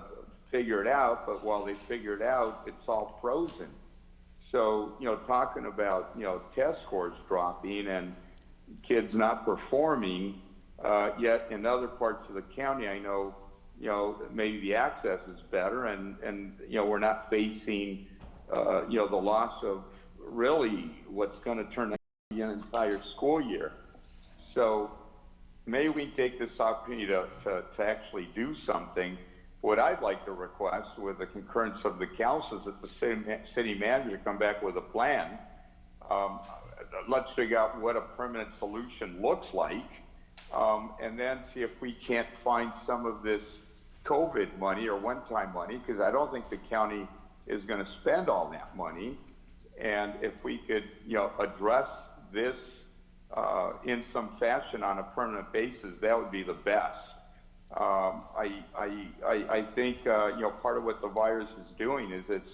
figure it out, but while they figure it out, it's all frozen. So, talking about, test scores dropping and kids not performing, yet in other parts of the county, I know, maybe the access is better and we're not facing, the loss of really what's going to turn out to be an entire school year. So maybe we take this opportunity to actually do something. What I'd like to request with the concurrence of the council is that the city manager come back with a plan. Let's figure out what a permanent solution looks like, and then see if we can't find some of this COVID money or one-time money, because I don't think the county is going to spend all that money. And if we could, address this in some fashion on a permanent basis, that would be the best. I think, part of what the virus is doing is it's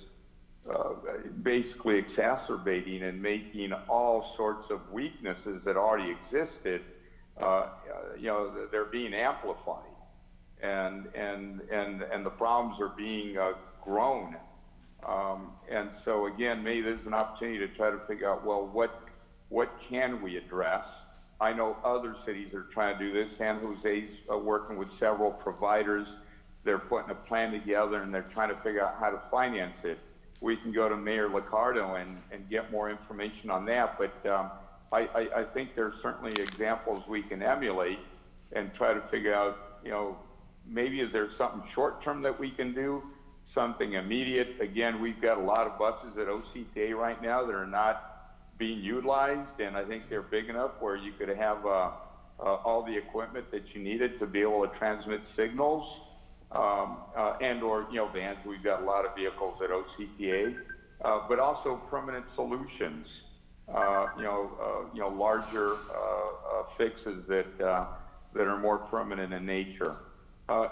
basically exacerbating and making all sorts of weaknesses that already existed, they're being amplified. And the problems are being grown. And so again, maybe there's an opportunity to try to figure out, well, what can we address? I know other cities are trying to do this. San Jose's working with several providers. They're putting a plan together and they're trying to figure out how to finance it. We can go to Mayor Liccardo and get more information on that. But I think there's certainly examples we can emulate and try to figure out, maybe is there something short-term that we can do, something immediate? Again, we've got a lot of buses at OCTA right now that are not being utilized, and I think they're big enough where you could have all the equipment that you needed to be able to transmit signals, and or vans. We've got a lot of vehicles at OCTA, but also permanent solutions. Larger fixes that are more permanent in nature.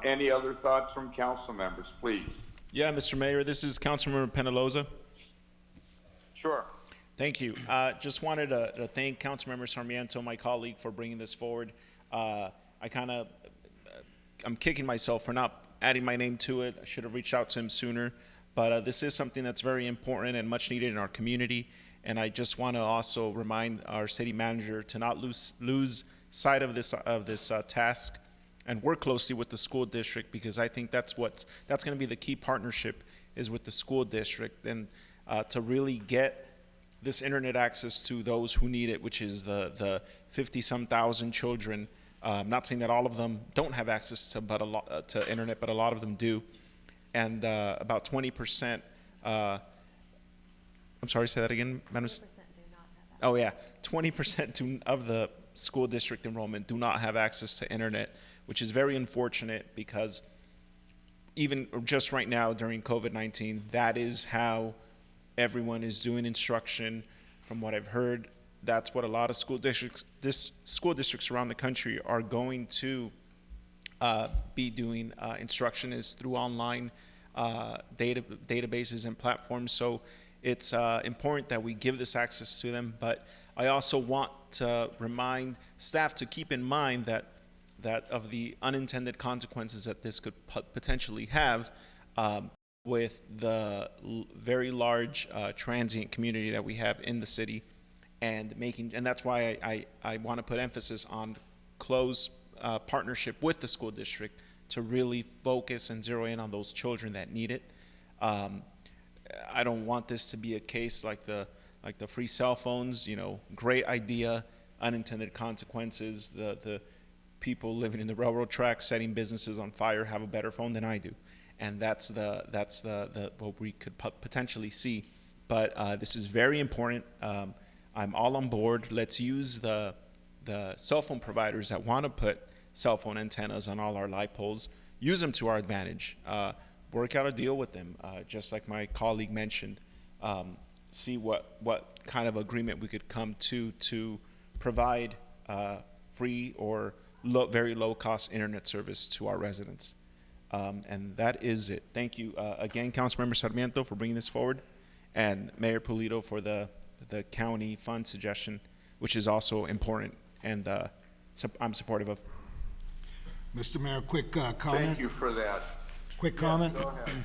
Any other thoughts from council members, please? Yeah, Mr. Mayor, this is Councilmember Penaloza. Sure. Thank you. Just wanted to thank Councilmember Sarmiento, my colleague, for bringing this forward. I'm kicking myself for not adding my name to it. I should have reached out to him sooner. But this is something that's very important and much needed in our community. And I just want to also remind our city manager to not lose sight of this task and work closely with the school district, because I think that's going to be the key partnership is with the school district, and to really get this internet access to those who need it, which is the 50-some thousand children. I'm not saying that all of them don't have access to internet, but a lot of them do. And about 20%, I'm sorry, say that again, Madam? 20% do not have access. Oh yeah, 20% of the school district enrollment do not have access to internet, which is very unfortunate, because even just right now during COVID-19, that is how everyone is doing instruction. From what I've heard, that's what a lot of school districts around the country are going to be doing. Instruction is through online databases and platforms. So it's important that we give this access to them. But I also want to remind staff to keep in mind that of the unintended consequences that this could potentially have with the very large transient community that we have in the city, and that's why I want to put emphasis on close partnership with the school district to really focus and zero in on those children that need it. I don't want this to be a case like the free cell phones. You know, great idea, unintended consequences. The people living in the railroad tracks, setting businesses on fire, have a better phone than I do, and that's the what we could potentially see. But this is very important. I'm all on board. Let's use the cell phone providers that want to put cell phone antennas on all our light poles. Use them to our advantage. Work out a deal with them, just like my colleague mentioned. See what kind of agreement we could come to provide free or very low-cost internet service to our residents. And that is it. Thank you again, Councilmember Sarmiento, for bringing this forward, and Mayor Pulido for the county fund suggestion, which is also important, and I'm supportive of. Mr. Mayor, quick comment. Thank you for that. Quick comment. Go ahead.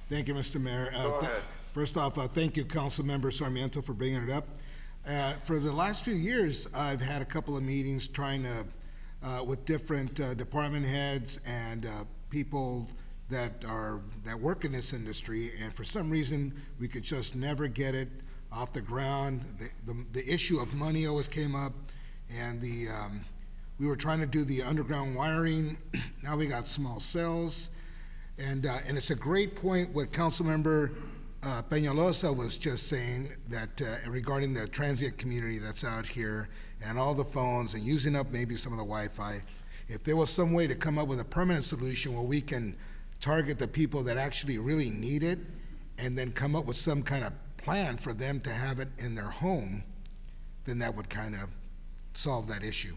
Thank you, Mr. Mayor. Go ahead. First off, thank you, Councilmember Sarmiento, for bringing it up. For the last few years, I've had a couple of meetings trying to, with different department heads and people that work in this industry, and for some reason, we could just never get it off the ground. The issue of money always came up, and we were trying to do the underground wiring. Now we got small cells, and it's a great point what Councilmember Peñalosa was just saying, that regarding the transient community that's out here and all the phones and using up maybe some of the Wi-Fi. If there was some way to come up with a permanent solution where we can target the people that actually really need it, and then come up with some kind of plan for them to have it in their home, then that would kind of solve that issue.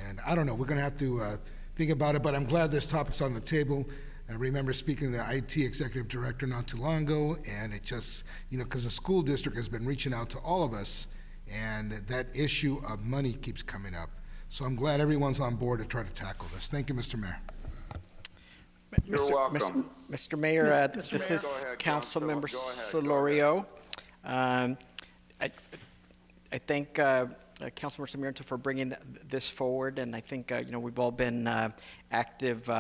And I don't know, we're gonna have to think about it, but I'm glad this topic's on the table. I remember speaking to the IT executive director not too long ago, and it just, because the school district has been reaching out to all of us, and that issue of money keeps coming up. So I'm glad everyone's on board to try to tackle this. Thank you, Mr. Mayor. You're welcome. Mr. Mayor, Mr. this Mayor. is Go ahead, Councilmember Councilor. Go Solorio. I thank Councilmember Sarmiento for bringing this forward, and I think we've all been active,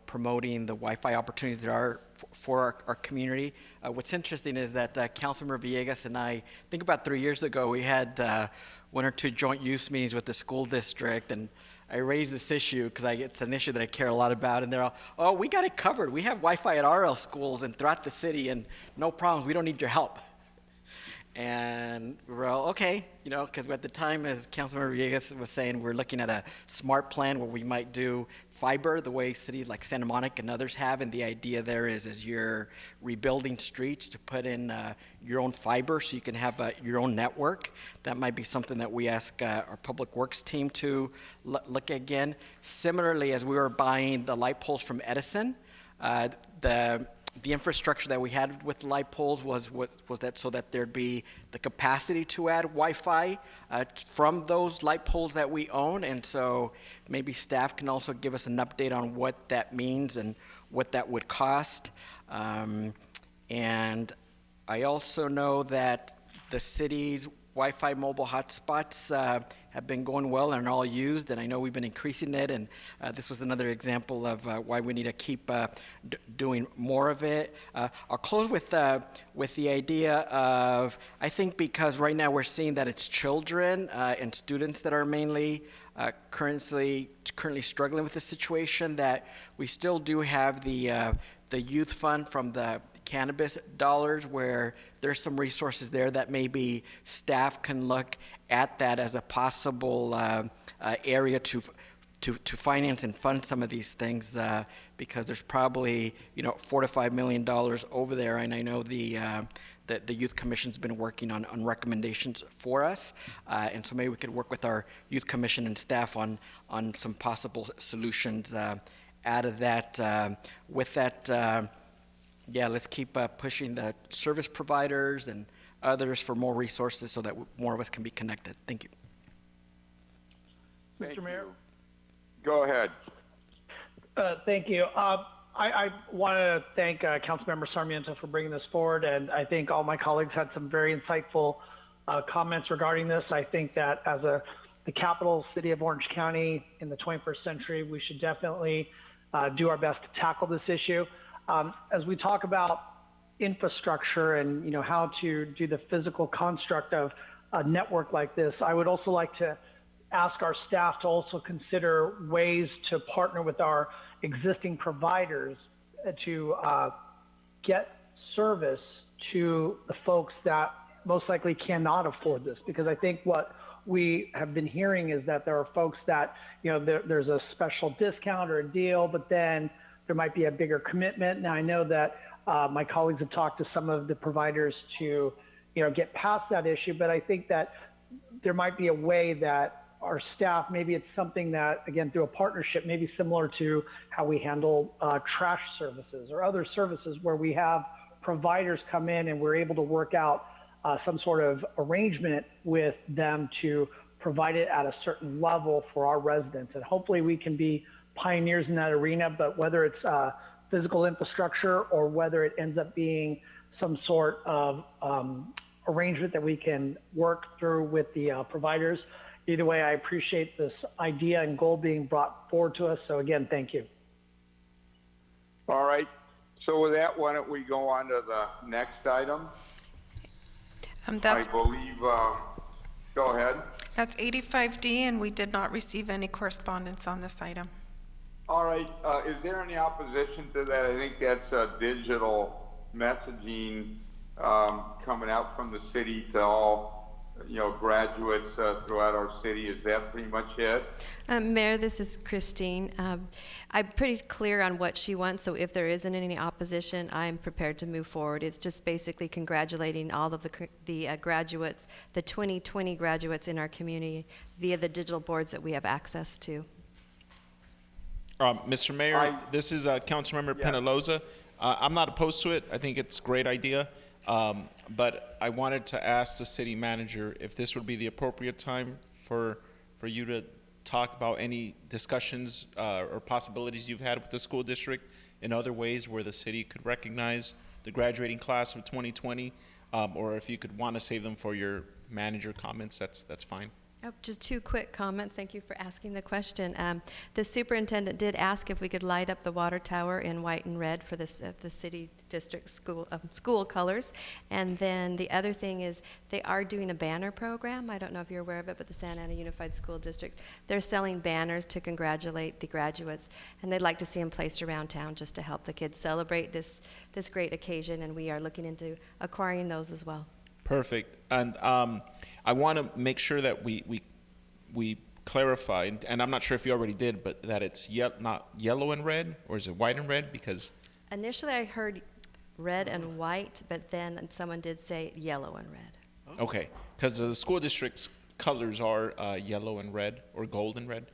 promoting the Wi-Fi opportunities that are for our community. What's interesting is that Councilmember Villegas and I think about 3 years ago, we had one or two joint use meetings with the school district, and I raised this issue because it's an issue that I care a lot about, and they're all, oh, we got it covered. We have Wi-Fi at RL schools and throughout the city, and no problems. We don't need your help. And we're all, okay, because at the time, as Councilmember Villegas was saying, we're looking at a smart plan where we might do fiber the way cities like Santa Monica and others have, and the idea there is as you're rebuilding streets to put in your own fiber so you can have your own network. That might be something that we ask our Public Works team to look at again. Similarly, as we were buying the light poles from Edison, the infrastructure that we had with light poles was that so that there'd be the capacity to add Wi-Fi from those light poles that we own, and so maybe staff can also give us an update on what that means and what that would cost. And I also know that the city's Wi-Fi mobile hotspots have been going well and are all used, and I know we've been increasing it, and this was another example of why we need to keep doing more of it. I'll close with the idea of, I think because right now we're seeing that it's children and students that are mainly currently struggling with the situation, that we still do have the youth fund from the cannabis dollars, where there's some resources there that maybe staff can look at that as a possible area to finance and fund some of these things, because there's probably $4 to $5 million over there, and I know the Youth Commission's been working on recommendations for us, and so maybe we could work with our Youth Commission and staff on some possible solutions out of that. With that, yeah, let's keep pushing the service providers and others for more resources so that more of us can be connected. Thank you. Thank Mr. Mayor. you. Go ahead. Thank you. I want to thank Councilmember Sarmiento for bringing this forward, and I think all my colleagues had some very insightful comments regarding this. I think that as the capital city of Orange County in the 21st century, we should definitely do our best to tackle this issue. As we talk about infrastructure and how to do the physical construct of a network like this, I would also like to ask our staff to also consider ways to partner with our existing providers to get service to the folks that most likely cannot afford this. Because I think what we have been hearing is that there are folks that, there's a special discount or a deal, but then there might be a bigger commitment. Now, I know that my colleagues have talked to some of the providers to, get past that issue, but I think that there might be a way that our staff, maybe it's something that, again, through a partnership, maybe similar to how we handle trash services or other services where we have providers come in and we're able to work out some sort of arrangement with them to provide it at a certain level for our residents. And hopefully we can be pioneers in that arena, but whether it's physical infrastructure or whether it ends up being some sort of arrangement that we can work through with the providers, either way, I appreciate this idea and goal being brought forward to us. So again, thank you. All right. So with that, why don't we go on to the next item? That's, I believe, go ahead. That's 85D, and we did not receive any correspondence on this item. All right. Is there any opposition to that? I think that's digital messaging coming out from the city to all graduates throughout our city. Is that pretty much it? Mayor, this is Christine. I'm pretty clear on what she wants, so if there isn't any opposition, I'm prepared to move forward. It's just basically congratulating all of the graduates, the 2020 graduates in our community via the digital boards that we have access to. Mr. Mayor, this is Councilmember Penaloza. I'm not opposed to it. I think it's a great idea. But I wanted to ask the city manager if this would be the appropriate time for you to talk about any discussions or possibilities you've had with the school district in other ways where the city could recognize the graduating class of 2020, or if you could want to save them for your manager comments, that's fine. Oh, just two quick comments. Thank you for asking the question. The superintendent did ask if we could light up the water tower in white and red for the city district school colors. And then the other thing is they are doing a banner program. I don't know if you're aware of it, but the Santa Ana Unified School District, they're selling banners to congratulate the graduates, and they'd like to see them placed around town just to help the kids celebrate this great occasion, and we are looking into acquiring those as well. Perfect. And I want to make sure that we clarify, and I'm not sure if you already did, but that it's not yellow and red, or is it white and red? Because initially I heard red and white, but then someone did say yellow and red. Okay, because the school district's colors are yellow and red, or gold and red.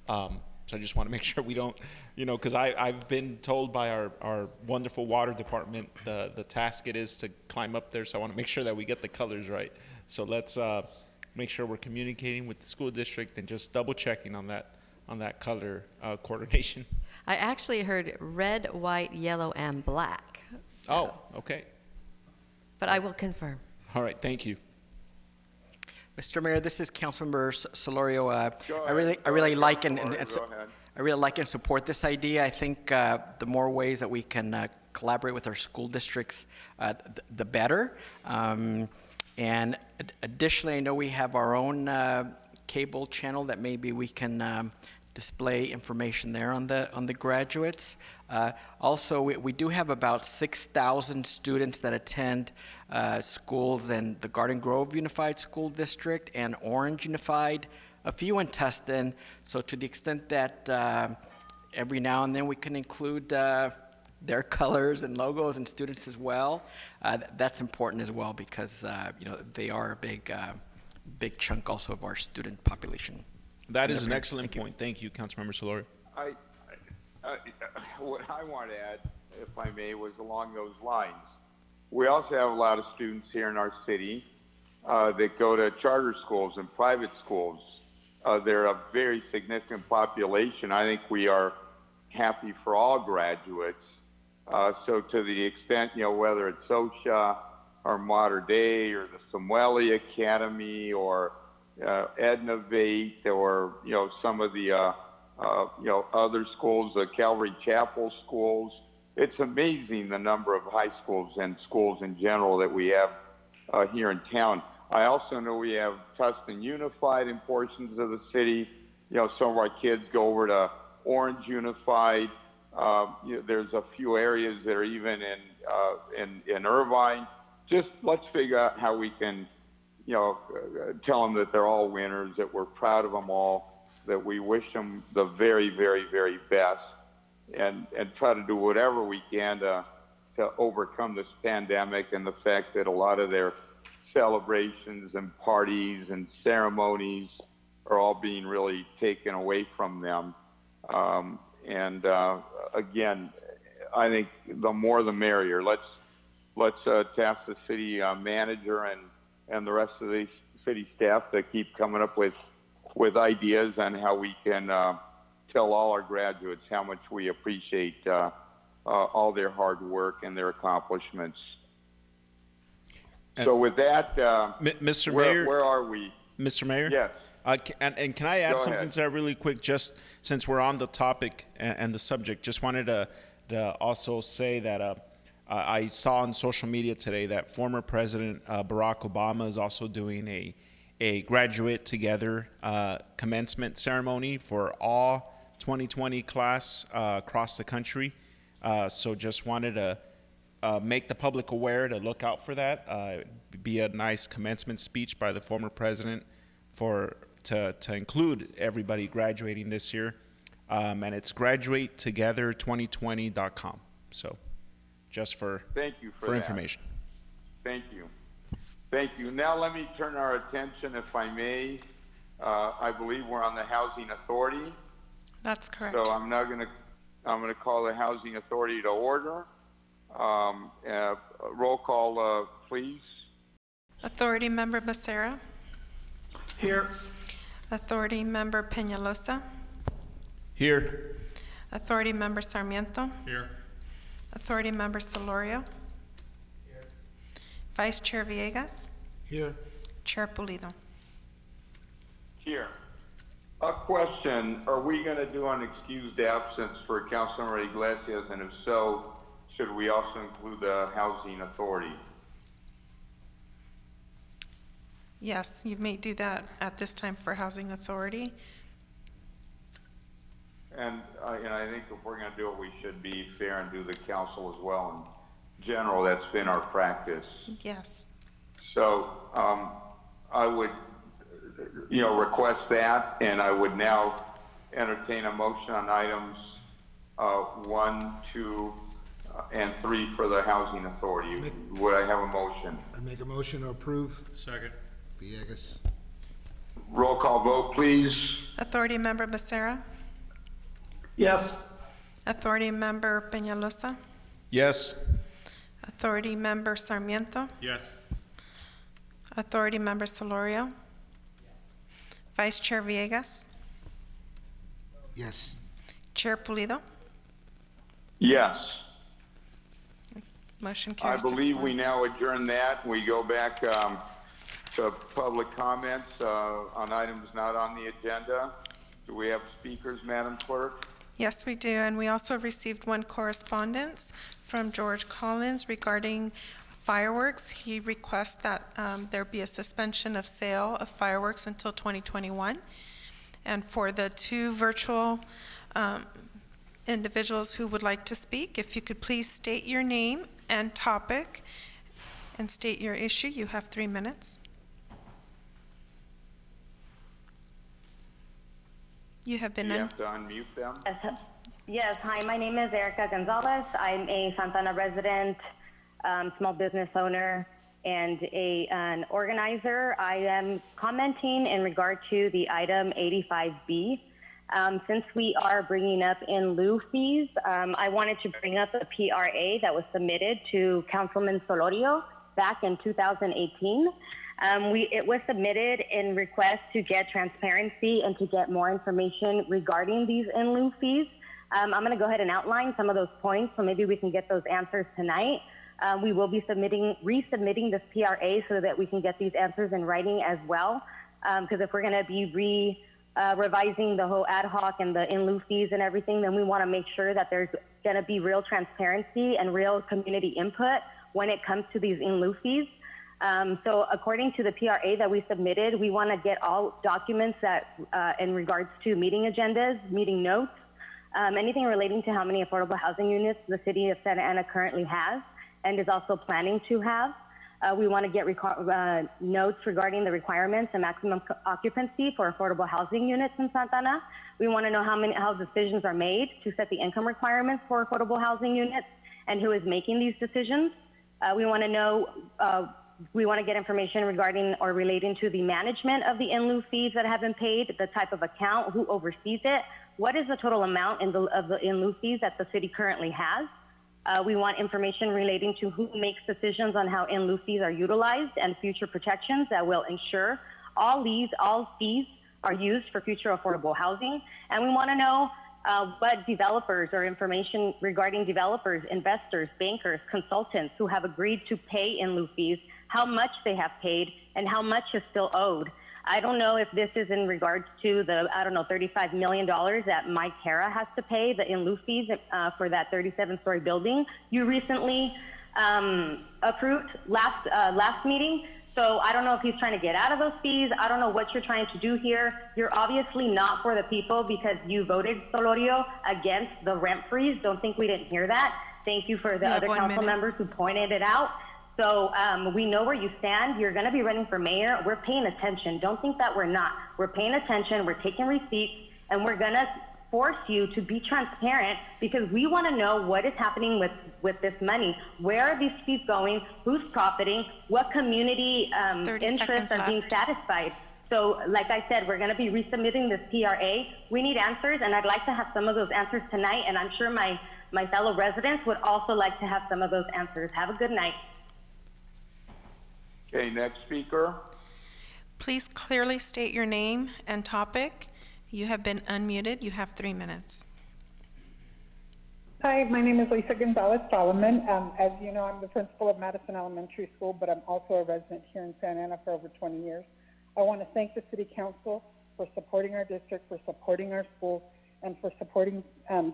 So I just want to make sure we don't, because I've been told by our wonderful water department the task it is to climb up there. So I want to make sure that we get the colors right. So let's make sure we're communicating with the school district and just double checking on that color coordination. I actually heard red, white, yellow, and black. So. Oh, okay. But I will confirm. All right, thank you. Mr. Mayor, this is Councilmember Solorio. I really like and support this idea. I think the more ways that we can collaborate with our school districts, the better. And additionally, I know we have our own cable channel that maybe we can display information there on the graduates. Also, we do have about 6,000 students that attend schools in the Garden Grove Unified School District and Orange Unified, a few in Tustin. So to the extent that every now and then we can include their colors and logos and students as well, that's important as well because they are a big chunk also of our student population. That is an excellent point. Thank you, Councilmember Solorio. What I want to add, if I may, was along those lines. We also have a lot of students here in our city that go to charter schools and private schools. They're a very significant population. I think we are happy for all graduates. So to the extent, whether it's SOCIA or Mater Dei or the Samueli Academy or Ednovate or, some of the other schools, the Calvary Chapel schools. It's amazing the number of high schools and schools in general that we have here in town. I also know we have Tustin Unified in portions of the city. Some of our kids go over to Orange Unified. There's a few areas that are even in Irvine. Just let's figure out how we can, tell them that they're all winners, that we're proud of them all, that we wish them the very, very, very best, and try to do whatever we can to overcome this pandemic and the fact that a lot of their celebrations and parties and ceremonies are all being really taken away from them. Again, I think the more the merrier. Let's task the city manager and the rest of the city staff to keep coming up with ideas on how we can tell all our graduates how much we appreciate all their hard work and their accomplishments. So with that, Mr. Mayor, where are we? Mr. Mayor? Yes. And can I add Go something ahead. to that really quick, just since we're on the topic and the subject? Just wanted to also say that I saw on social media today that former President Barack Obama is also doing a graduate together commencement ceremony for all 2020 class across the country. So just wanted to make the public aware to look out for that. Be a nice commencement speech by the former president to include everybody graduating this year. And it's graduatetogether2020.com. So just for Thank you for that. information. Thank you. Thank you. Now let me turn our attention, if I may. I believe we're on the Housing Authority. That's correct. So I'm now going to call the Housing Authority to order. Roll call, please. Authority Member Becerra. Here. Authority Member Peñalosa. Here. Authority Member Sarmiento. Here. Authority Member Solorio. Here. Vice Chair Villegas. Here. Chair Pulido. Here. A question, are we going to do an excused absence for Councilmember Iglesias? And if so, should we also include the Housing Authority? Yes, you may do that at this time for Housing Authority. And I think if we're going to do it, we should be fair and do the council as well. In general, that's been our practice. Yes. So I would, request that, and I would now entertain a motion on items 1, 2, and 3 for the Housing Authority. Would I have a motion? I make a motion to approve. Second. Villegas. Roll call vote, please. Authority Member Becerra. Yes. Authority Member Peñalosa. Yes. Authority Member Sarmiento. Yes. Authority Member Solorio. Vice Chair Villegas. Yes. Chair Pulido. Yes. Motion I carries. believe 6-1. we now adjourn that. We go back to public comments on items not on the agenda. Do we have speakers, Madam Clerk? Yes, we do, and we also received one correspondence from George Collins regarding fireworks. He requests that there be a suspension of sale of fireworks until 2021. And for the 2 virtual individuals who would like to speak, if you could please state your name and topic and state your issue. You have 3 minutes. You have been You have to unmute them. Yes, hi, my name is Erica Gonzalez. I'm a Santana resident, small business owner, and an organizer. I am commenting in regard to the item 85B. Since we are bringing up in lieu fees, I wanted to bring up a PRA that was submitted to Councilman Solorio back in 2018. It was submitted in request to get transparency and to get more information regarding these in lieu fees. I'm going to go ahead and outline some of those points, so maybe we can get those answers tonight. We will be resubmitting this PRA so that we can get these answers in writing as well. Because if we're going to be revising the whole ad hoc and the in lieu fees and everything, then we want to make sure that there's going to be real transparency and real community input when it comes to these in lieu fees. So according to the PRA that we submitted, we want to get all documents that in regards to meeting agendas, meeting notes, anything relating to how many affordable housing units the city of Santa Ana currently has and is also planning to have. We want to get notes regarding the requirements and maximum occupancy for affordable housing units in Santa Ana. We want to know how decisions are made to set the income requirements for affordable housing units and who is making these decisions. We want to know, we want to get information regarding or relating to the management of the in lieu fees that have been paid, the type of account, who oversees it, what is the total amount of the in lieu fees that the city currently has. We want information relating to who makes decisions on how in lieu fees are utilized and future protections that will ensure all fees are used for future affordable housing. And we want to know what developers or information regarding developers, investors, bankers, consultants who have agreed to pay in lieu fees, how much they have paid, and how much is still owed. I don't know if this is in regards to the, $35 million that Mike Terra has to pay, the in lieu fees for that 37-story building you recently approved last meeting. So I don't know if he's trying to get out of those fees. I don't know what you're trying to do here. You're obviously not for the people because you voted, Solorio, against the rent freeze. Don't think we didn't hear that. Thank you for the other council members who pointed it out. So we know where you stand. You're going to be running for mayor. We're paying attention. Don't think that we're not. We're paying attention. We're taking receipts, and we're going to force you to be transparent because we want to know what is happening with this money. Where are these fees going? Who's profiting? What community interests are being satisfied? So like I said, we're going to be resubmitting this PRA. We need answers, and I'd like to have some of those answers tonight, and I'm sure my fellow residents would also like to have some of those answers. Have a good night. Okay, next speaker. Please clearly state your name and topic. You have been unmuted. You have 3 minutes. Hi, my name is Lisa Gonzalez Solomon. As you know, I'm the principal of Madison Elementary School, but I'm also a resident here in Santa Ana for over 20 years. I want to thank the City Council for supporting our district, for supporting our schools, and for supporting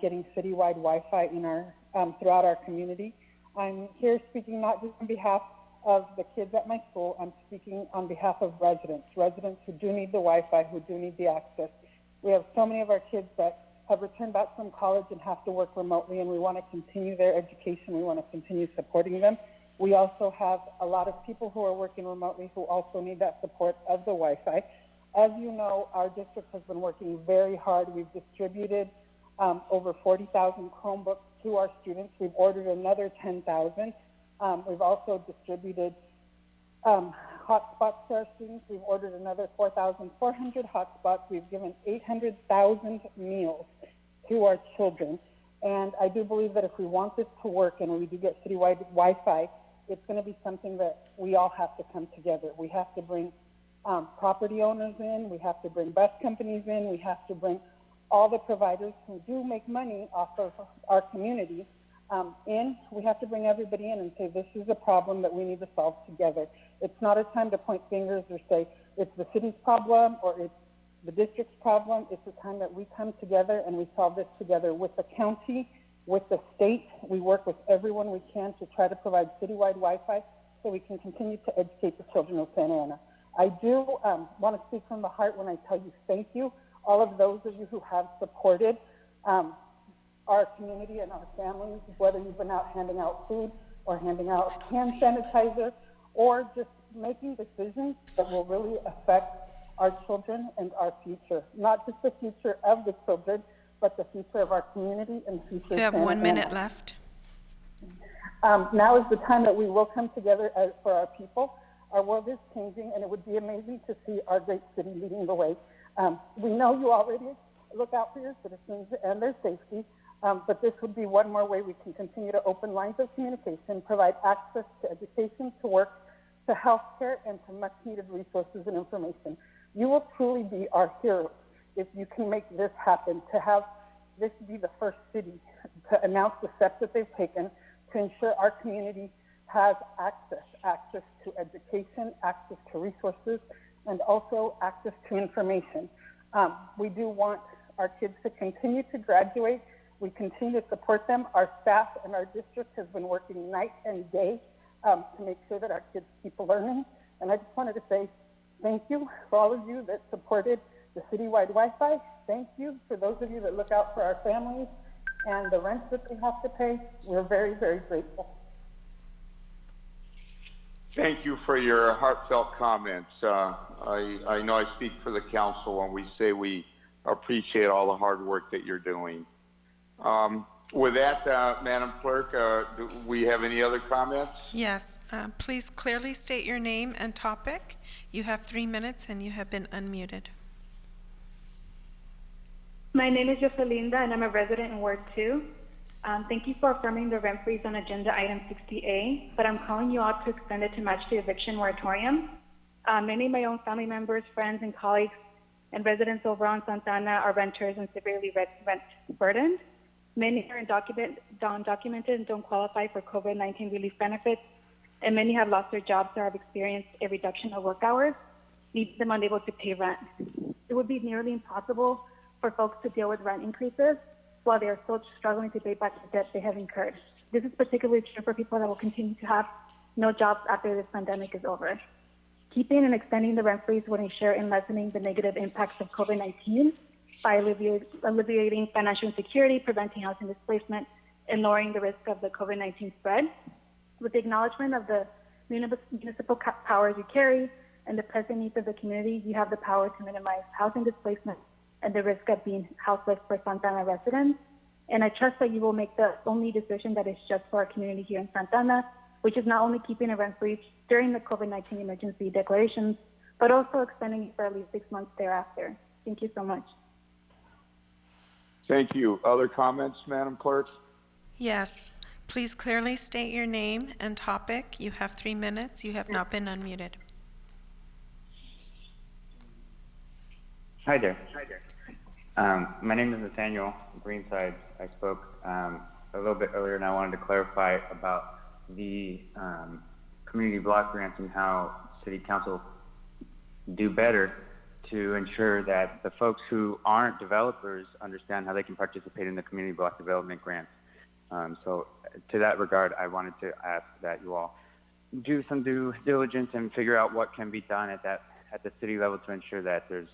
getting citywide Wi-Fi in our throughout our community. I'm here speaking not just on behalf of the kids at my school, I'm speaking on behalf of residents who do need the Wi-Fi, who do need the access. We have so many of our kids that have returned back from college and have to work remotely, and we want to continue their education. We want to continue supporting them. We also have a lot of people who are working remotely who also need that support of the Wi-Fi. As you know, our district has been working very hard. We've distributed over 40,000 Chromebooks to our students. We've ordered another 10,000. We've also distributed hotspots to our students. We've ordered another 4,400 hotspots. We've given 800,000 meals to our children. And I do believe that if we want this to work and we do get citywide Wi-Fi, it's going to be something that we all have to come together. We have to bring property owners in. We have to bring bus companies in. We have to bring all the providers who do make money off of our community in. We have to bring everybody in and say, this is a problem that we need to solve together. It's not a time to point fingers or say it's the city's problem or it's the district's problem. It's a time that we come together and we solve this together with the county, with the state. We work with everyone we can to try to provide citywide Wi-Fi so we can continue to educate the children of Santa Ana. I do want to speak from the heart when I tell you thank you, all of those of you who have supported our community and our families, whether you've been out handing out food or handing out hand sanitizer or just making decisions that will really affect our children and our future. Not just the future of the children, but the future of our community and the future of Santa Ana. You have 1 minute left. Now is the time that we will come together for our people. Our world is changing, and it would be amazing to see our great city leading the way. We know you already look out for your citizens and their safety, but this would be one more way we can continue to open lines of communication, provide access to education, to work, to healthcare, and to much-needed resources and information. You will truly be our heroes if you can make this happen, to have this be the first city to announce the steps that they've taken to ensure our community has access to education, access to resources, and also access to information. We do want our kids to continue to graduate. We continue to support them. Our staff and our district has been working night and day to make sure that our kids keep learning. And I just wanted to say thank you for all of you that supported the citywide Wi-Fi. Thank you for those of you that look out for our families and the rents that they have to pay. We're very, very grateful. Thank you for your heartfelt comments. I know I speak for the council when we say we appreciate all the hard work that you're doing. With that, Madam Clerk, do we have any other comments? Yes, please clearly state your name and topic. You have 3 minutes and you have been unmuted. My name is Joselinda and I'm a resident in Ward 2. Thank you for affirming the rent freeze on agenda item 60A, but I'm calling you out to extend it to match the eviction moratorium. Many of my own family members, friends, and colleagues and residents over on Santana are renters and severely rent burdened. Many are undocumented and don't qualify for COVID-19 relief benefits, and many have lost their jobs or have experienced a reduction of work hours, leaving them unable to pay rent. It would be nearly impossible for folks to deal with rent increases while they are still struggling to pay back the debt they have incurred. This is particularly true for people that will continue to have no jobs after this pandemic is over. Keeping and extending the rent freeze would ensure in lessening the negative impacts of COVID-19 by alleviating financial insecurity, preventing housing displacement, and lowering the risk of the COVID-19 spread. With the acknowledgement of the municipal powers you carry and the present needs of the community, you have the power to minimize housing displacement and the risk of being houseless for Santana residents. And I trust that you will make the only decision that is just for our community here in Santana, which is not only keeping a rent freeze during the COVID-19 emergency declarations, but also extending it for at least 6 months thereafter. Thank you so much. Thank you. Other comments, Madam Clerk? Yes, please clearly state your name and topic. You have 3 minutes. You have not been unmuted. Hi there. My name is Nathaniel Greenside. I spoke a little bit earlier, and I wanted to clarify about the community block grants and how City Council do better to ensure that the folks who aren't developers understand how they can participate in the community block development grants. So to that regard, I wanted to ask that you all do some due diligence and figure out what can be done at the city level to ensure that there's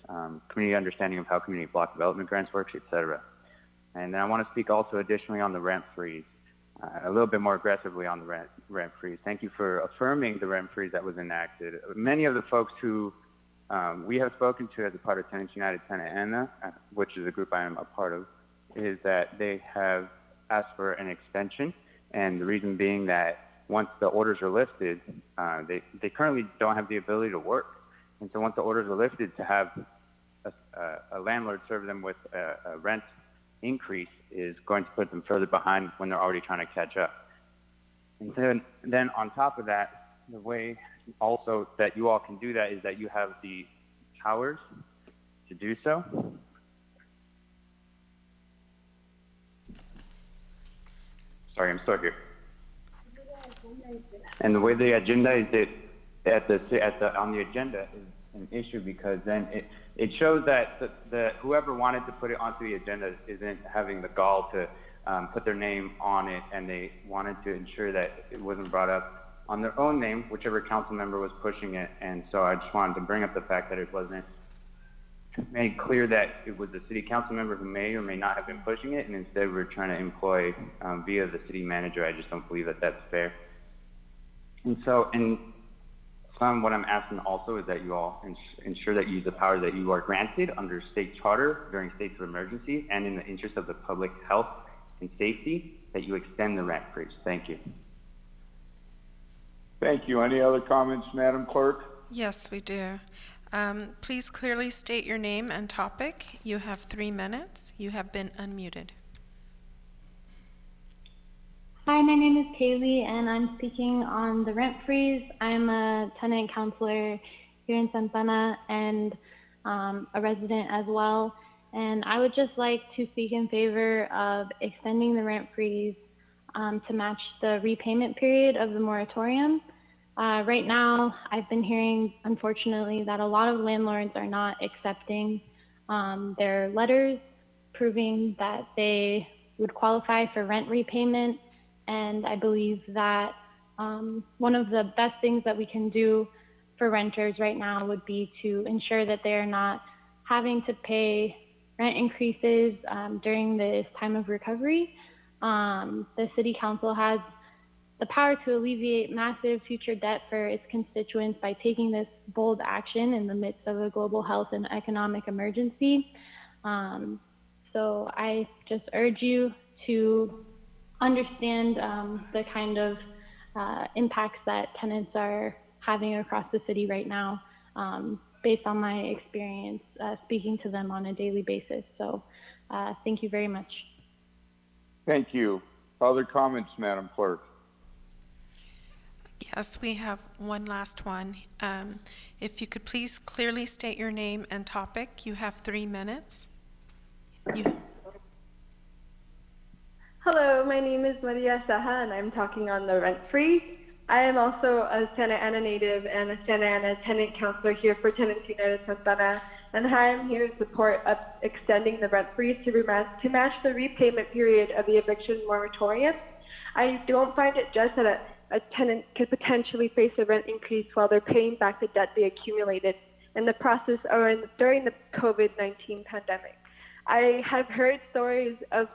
community understanding of how community block development grants works, et cetera. And then I want to speak also additionally on the rent freeze, a little bit more aggressively on the rent freeze. Thank you for affirming the rent freeze that was enacted. Many of the folks who we have spoken to as a part of Tenants United Santa Ana, which is a group I am a part of, is that they have asked for an extension, and the reason being that once the orders are lifted, they currently don't have the ability to work. And so once the orders are lifted, to have a landlord serve them with a rent increase is going to put them further behind when they're already trying to catch up. And then on top of that, the way also that you all can do that is that you have the powers to do so. Sorry, I'm still here. And the way the agenda is on the agenda is an issue, because then it shows that whoever wanted to put it onto the agenda isn't having the gall to put their name on it, and they wanted to ensure that it wasn't brought up on their own name, whichever council member was pushing it. And so I just wanted to bring up the fact that it wasn't made clear that it was the city council member who may or may not have been pushing it, and instead we're trying to employ via the city manager. I just don't believe that that's fair. And so, what I'm asking also is that you all ensure that you use the powers that you are granted under state charter during states of emergency, and in the interest of the public health and safety, that you extend the rent freeze. Thank you. Thank you. Any other comments, Madam Clerk? Yes, we do. Please clearly state your name and topic. You have 3 minutes. You have been unmuted. Hi, my name is Kaylee, and I'm speaking on the rent freeze. I'm a tenant counselor here in Santana and a resident as well. And I would just like to speak in favor of extending the rent freeze to match the repayment period of the moratorium. Right now, I've been hearing, unfortunately, that a lot of landlords are not accepting their letters proving that they would qualify for rent repayment. And I believe that one of the best things that we can do for renters right now would be to ensure that they are not having to pay rent increases during this time of recovery. The City Council has the power to alleviate massive future debt for its constituents by taking this bold action in the midst of a global health and economic emergency. So I just urge you to understand the kind of impacts that tenants are having across the city right now, based on my experience speaking to them on a daily basis. So thank you very much. Thank you. Other comments, Madam Clerk? Yes, we have one last one. If you could please clearly state your name and topic. You have 3 minutes. Hello, my name is Maria Saha, and I'm talking on the rent freeze. I am also a Santa Ana native and a Santa Ana tenant counselor here for Tenants United Santa Ana, and I am here in support of extending the rent freeze to match the repayment period of the eviction moratorium. I don't find it just that a tenant could potentially face a rent increase while they're paying back the debt they accumulated in the process or during the COVID-19 pandemic. I have heard stories of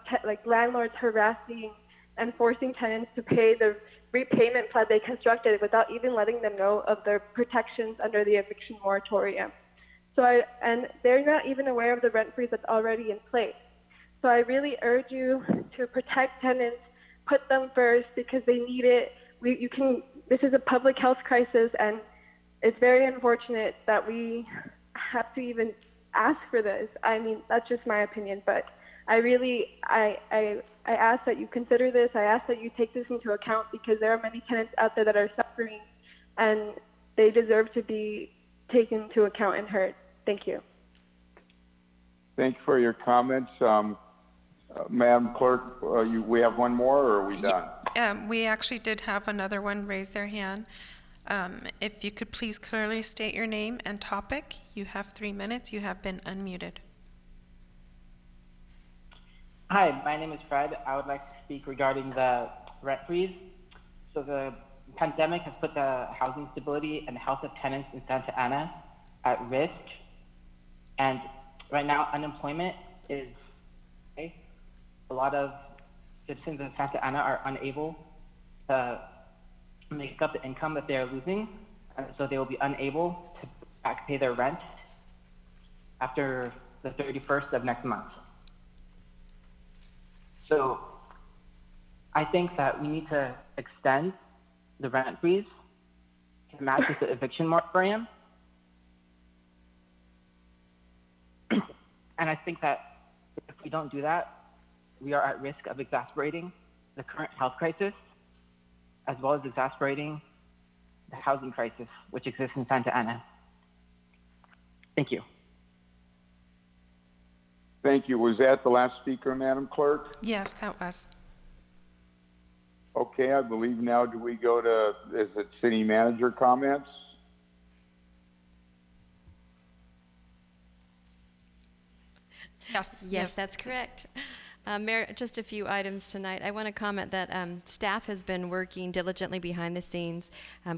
landlords harassing and forcing tenants to pay the repayment plan they constructed without even letting them know of their protections under the eviction moratorium. And they're not even aware of the rent freeze that's already in place. So I really urge you to protect tenants, put them first because they need it. This is a public health crisis, and it's very unfortunate that we have to even ask for this. I mean, that's just my opinion, but I ask that you consider this. I ask that you take this into account because there are many tenants out there that are suffering, and they deserve to be taken into account and heard. Thank you. Thank you for your comments. Madam Clerk, we have one more, or are we done? We actually did have another one raise their hand. If you could please clearly state your name and topic. You have 3 minutes. You have been unmuted. Hi, my name is Fred. I would like to speak regarding the rent freeze. So the pandemic has put the housing stability and health of tenants in Santa Ana at risk. And right now, unemployment is high. A lot of citizens in Santa Ana are unable to make up the income that they are losing, and so they will be unable to back pay their rent after the 31st of next month. So I think that we need to extend the rent freeze to match with the eviction moratorium. And I think that if we don't do that, we are at risk of exacerbating the current health crisis, as well as exacerbating the housing crisis which exists in Santa Ana. Thank you. Thank you. Was that the last speaker, Madam Clerk? Yes, that was. Okay, I believe now do we go to, is it city manager comments? Yes. That's correct. Mayor, just a few items tonight. I want to comment that staff has been working diligently behind the scenes.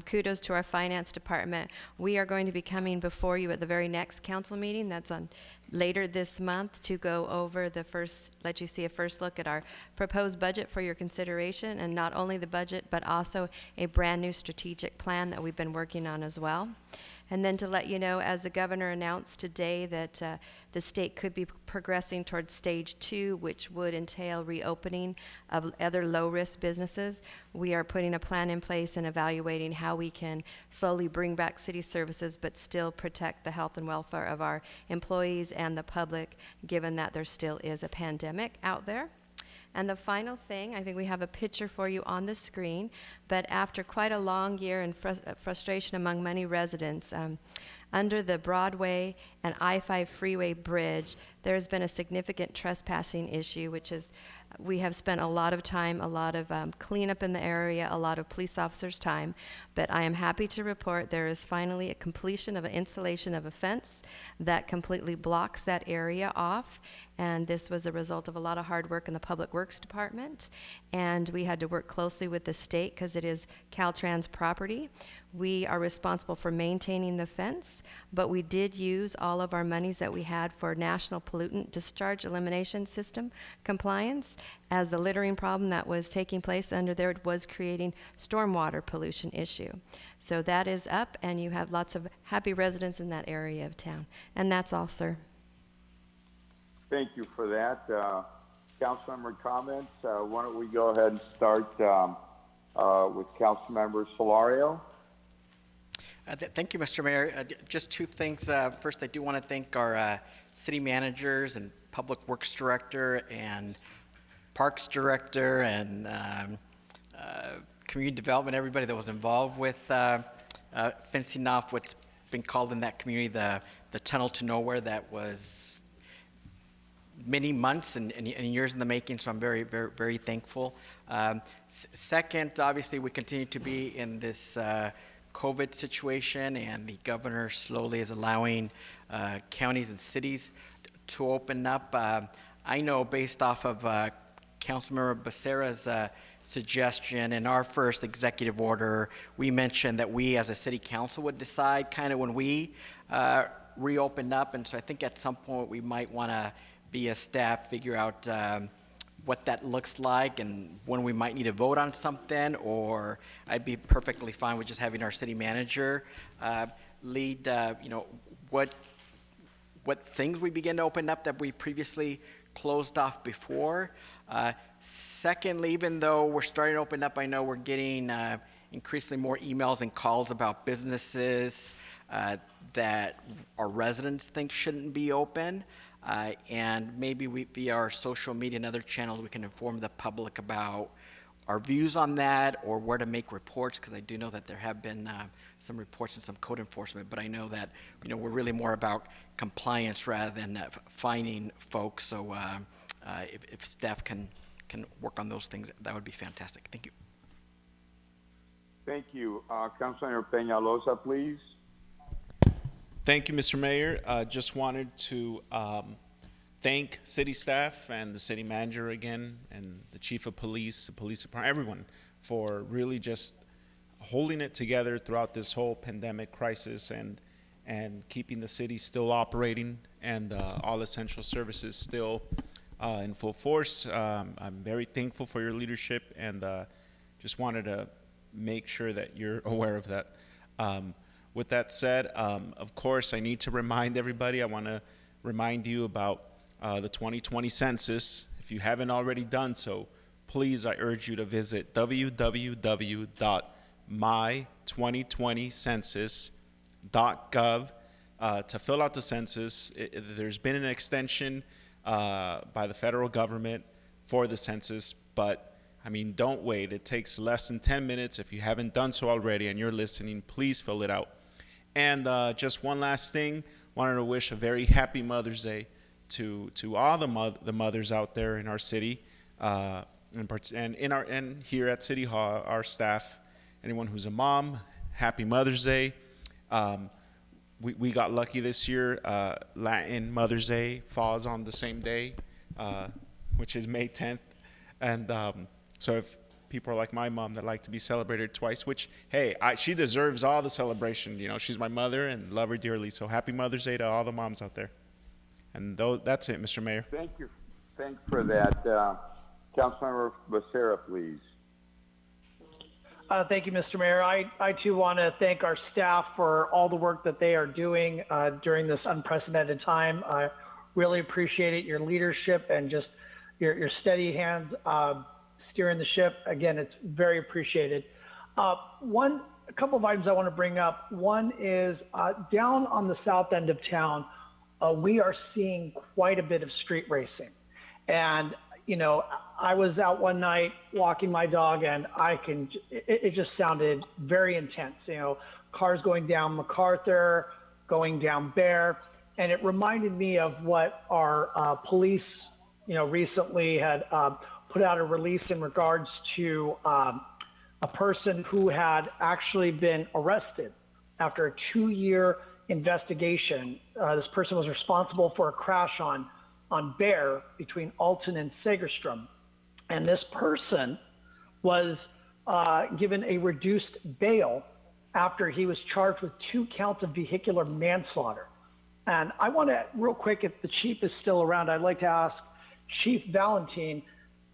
Kudos to our finance department. We are going to be coming before you at the very next council meeting. That's on later this month to go over let you see a first look at our proposed budget for your consideration, and not only the budget, but also a brand new strategic plan that we've been working on as well. And then to let you know, as the governor announced today, that the state could be progressing towards stage 2, which would entail reopening of other low-risk businesses. We are putting a plan in place and evaluating how we can slowly bring back city services, but still protect the health and welfare of our employees and the public, given that there still is a pandemic out there. And the final thing, I think we have a picture for you on the screen, but after quite a long year and frustration among many residents, under the Broadway and I-5 freeway bridge, there's been a significant trespassing issue, which is we have spent a lot of time, a lot of cleanup in the area, a lot of police officers' time, but I am happy to report there is finally a completion of an installation of a fence that completely blocks that area off, and this was a result of a lot of hard work in the Public Works Department, and we had to work closely with the state because it is Caltrans property. We are responsible for maintaining the fence, but we did use all of our monies that we had for National Pollutant Discharge Elimination System compliance, as the littering problem that was taking place under there was creating stormwater pollution issue. So that is up, and you have lots of happy residents in that area of town. And that's all, sir. Thank you for that. Councilmember comments. Why don't we go ahead and start with Councilmember Solario? Thank you, Mr. Mayor. Just two things. First, I do want to thank our city managers and Public Works Director and Parks Director and Community Development, everybody that was involved with fencing off what's been called in that community the tunnel to nowhere that was many months and years in the making, so I'm very, very, very thankful. Second, obviously, we continue to be in this COVID situation, and the governor slowly is allowing counties and cities to open up. I know based off of Councilmember Becerra's suggestion in our first executive order, we mentioned that we as a city council would decide kind of when we reopen up, and so I think at some point we might want to be a staff figure out what that looks like and when we might need to vote on something, or I'd be perfectly fine with just having our city manager lead, what things we begin to open up that we previously closed off before. Secondly, even though we're starting to open up, I know we're getting increasingly more emails and calls about businesses that our residents think shouldn't be open. And maybe via our social media and other channels, we can inform the public about our views on that or where to make reports, because I do know that there have been some reports and some code enforcement, but I know that we're really more about compliance rather than fining folks. So if staff can work on those things, that would be fantastic. Thank you. Thank you. Councilmember Peñalosa, please. Thank you, Mr. Mayor. Just wanted to thank city staff and the city manager again, and the chief of police, the police department, everyone, for really just holding it together throughout this whole pandemic crisis and keeping the city still operating and all essential services still in full force. I'm very thankful for your leadership, and just wanted to make sure that you're aware of that. With that said, of course, I need to remind everybody, I want to remind you about the 2020 census. If you haven't already done so, please, I urge you to visit www.my2020census.gov to fill out the census. There's been an extension by the federal government for the census, but I mean, don't wait. It takes less than 10 minutes. If you haven't done so already and you're listening, please fill it out. And just one last thing, wanted to wish a very happy Mother's Day to all the mothers out there in our city, and here at City Hall, our staff, anyone who's a mom, happy Mother's Day. We got lucky this year. Latin Mother's Day falls on the same day, which is May 10th, and so if people are like my mom that like to be celebrated twice, which, hey, she deserves all the celebration. She's my mother and love her dearly. So happy Mother's Day to all the moms out there. And that's it, Mr. Mayor. Thank you. Thanks for that. Councilmember Becerra, please. Thank you, Mr. Mayor. I too want to thank our staff for all the work that they are doing during this unprecedented time. I really appreciate it, your leadership and just your steady hands steering the ship. Again, it's very appreciated. A couple of items I want to bring up. One is down on the south end of town, we are seeing quite a bit of street racing. And, I was out one night walking my dog, and it just sounded very intense. Cars going down MacArthur, going down Bear. And it reminded me of what our police, recently had put out a release in regards to a person who had actually been arrested after a 2-year investigation. This person was responsible for a crash on Bear between Alton and Segerstrom. And this person was given a reduced bail after he was charged with 2 counts of vehicular manslaughter. And I want to, real quick, if the chief is still around, I'd like to ask Chief Valentine,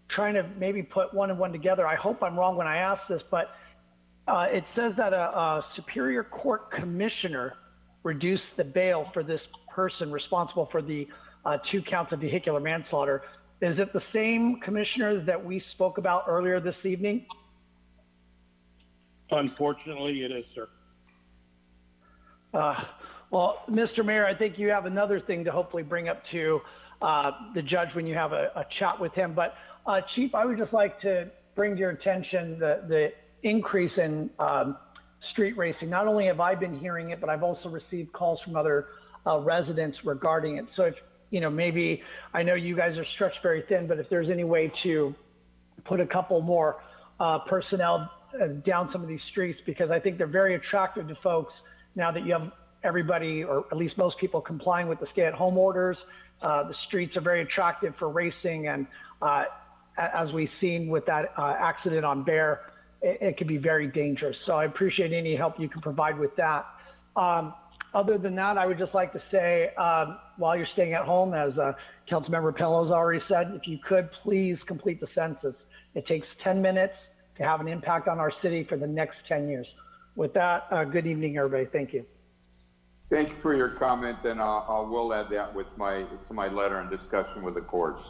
trying to maybe put one and one together. I hope I'm wrong when I ask this, but it says that a Superior Court commissioner reduced the bail for this person responsible for the 2 counts of vehicular manslaughter. Is it the same commissioner that we spoke about earlier this evening? Unfortunately, it is, sir. Well, Mr. Mayor, I think you have another thing to hopefully bring up to the judge when you have a chat with him. But Chief, I would just like to bring to your attention the increase in street racing. Not only have I been hearing it, but I've also received calls from other residents regarding it. So if, maybe, I know you guys are stretched very thin, but if there's any way to put a couple more personnel down some of these streets, because I think they're very attractive to folks now that you have everybody, or at least most people, complying with the stay-at-home orders. The streets are very attractive for racing, and as we've seen with that accident on Bear, it can be very dangerous. So I appreciate any help you can provide with that. Other than that, I would just like to say, while you're staying at home, as Councilmember Penaloza already said, if you could please complete the census. It takes 10 minutes to have an impact on our city for the next 10 years. With that, good evening, everybody. Thank you. Thank you for your comment, and I will add that to my letter and discussion with the courts.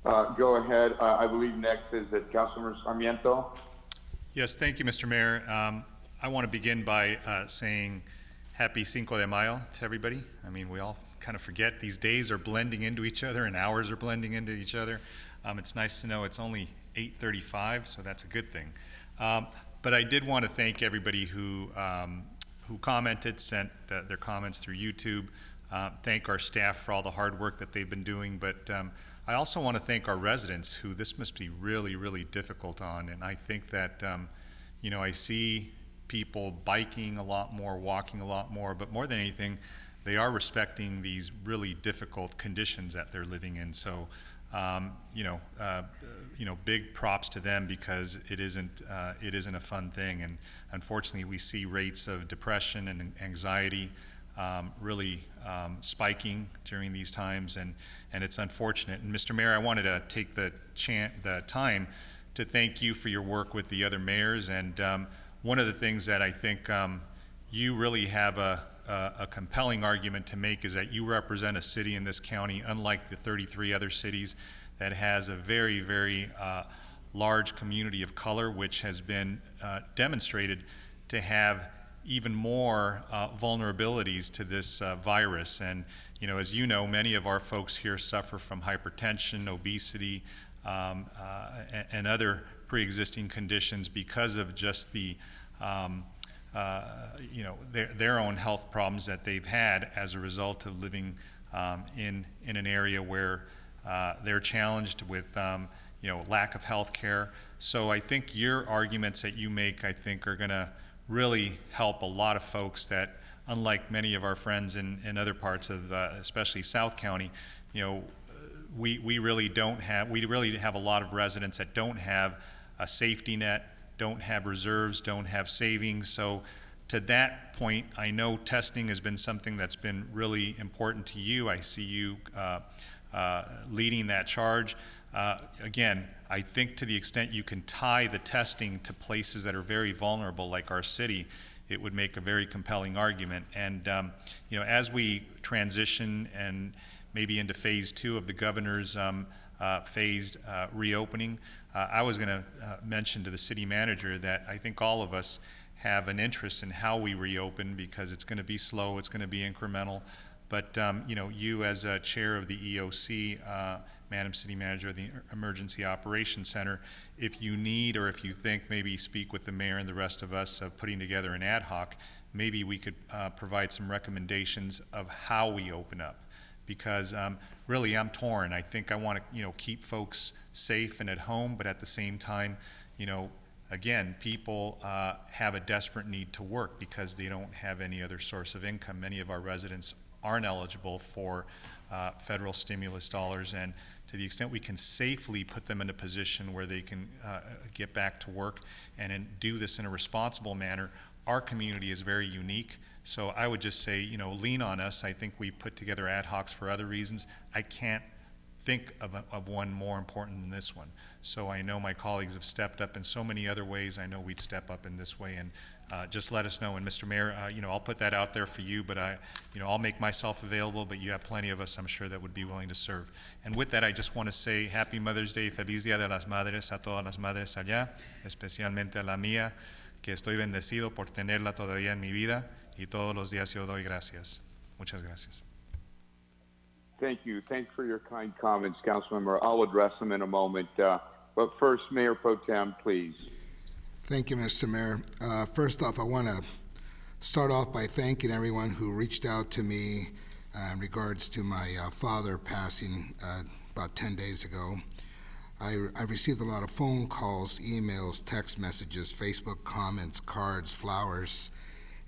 Go ahead. I believe next is Councilmember Sarmiento. Yes, thank you, Mr. Mayor. I want to begin by saying happy Cinco de Mayo to everybody. I mean, we all kind of forget these days are blending into each other and hours are blending into each other. It's nice to know it's only 8:35, so that's a good thing. But I did want to thank everybody who commented, sent their comments through YouTube. Thank our staff for all the hard work that they've been doing. But I also want to thank our residents, who this must be really, really difficult on. And I think that, I see people biking a lot more, walking a lot more, but more than anything, they are respecting these really difficult conditions that they're living in. So, big props to them, because it isn't a fun thing. And unfortunately, we see rates of depression and anxiety really spiking during these times, and it's unfortunate. And Mr. Mayor, I wanted to take the time to thank you for your work with the other mayors. And one of the things that I think you really have a compelling argument to make is that you represent a city in this county, unlike the 33 other cities, that has a very, very large community of color, which has been demonstrated to have even more vulnerabilities to this virus. And, as you know, many of our folks here suffer from hypertension, obesity, and other pre-existing conditions because of just the their own health problems that they've had as a result of living in an area where they're challenged with lack of health care. So I think your arguments that you make, I think, are going to really help a lot of folks that, unlike many of our friends in other parts of especially South County, we really have a lot of residents that don't have a safety net, don't have reserves, don't have savings. So to that point, I know testing has been something that's been really important to you. I see you leading that charge. Again, I think to the extent you can tie the testing to places that are very vulnerable, like our city, it would make a very compelling argument. And as we transition and maybe into phase 2 of the governor's phased reopening, I was going to mention to the city manager that I think all of us have an interest in how we reopen, because it's going to be slow, it's going to be incremental. But you as a chair of the EOC, Madam City Manager of the Emergency Operations Center, if you need, or if you think, maybe speak with the mayor and the rest of us of putting together an ad hoc maybe we could provide some recommendations of how we open up. Because really, I'm torn. I think I want to, keep folks safe and at home, but at the same time, again, people have a desperate need to work because they don't have any other source of income. Many of our residents aren't eligible for federal stimulus dollars, and to the extent we can safely put them in a position where they can get back to work and do this in a responsible manner, our community is very unique. So I would just say, lean on us. I think we put together ad hocs for other reasons. I can't think of one more important than this one. So I know my colleagues have stepped up in so many other ways. I know we'd step up in this way, and just let us know. And Mr. Mayor, I'll put that out there for you, but I'll make myself available, but you have plenty of us, I'm sure, that would be willing to serve. And with that, I just want to say Happy Mother's Day, Feliz Día de las Madres a todas las madres allá, especialmente a la mía, que estoy bendecido por tenerla todavía en mi vida, y todos los días yo doy gracias. Muchas gracias. Thank you. Thanks for your kind comments, Councilmember. I'll address them in a moment. But first, Mayor Pro Tem, please. Thank you, Mr. Mayor. First off, I want to start off by thanking everyone who reached out to me in regards to my father passing about 10 days ago. I received a lot of phone calls, emails, text messages, Facebook comments, cards, flowers,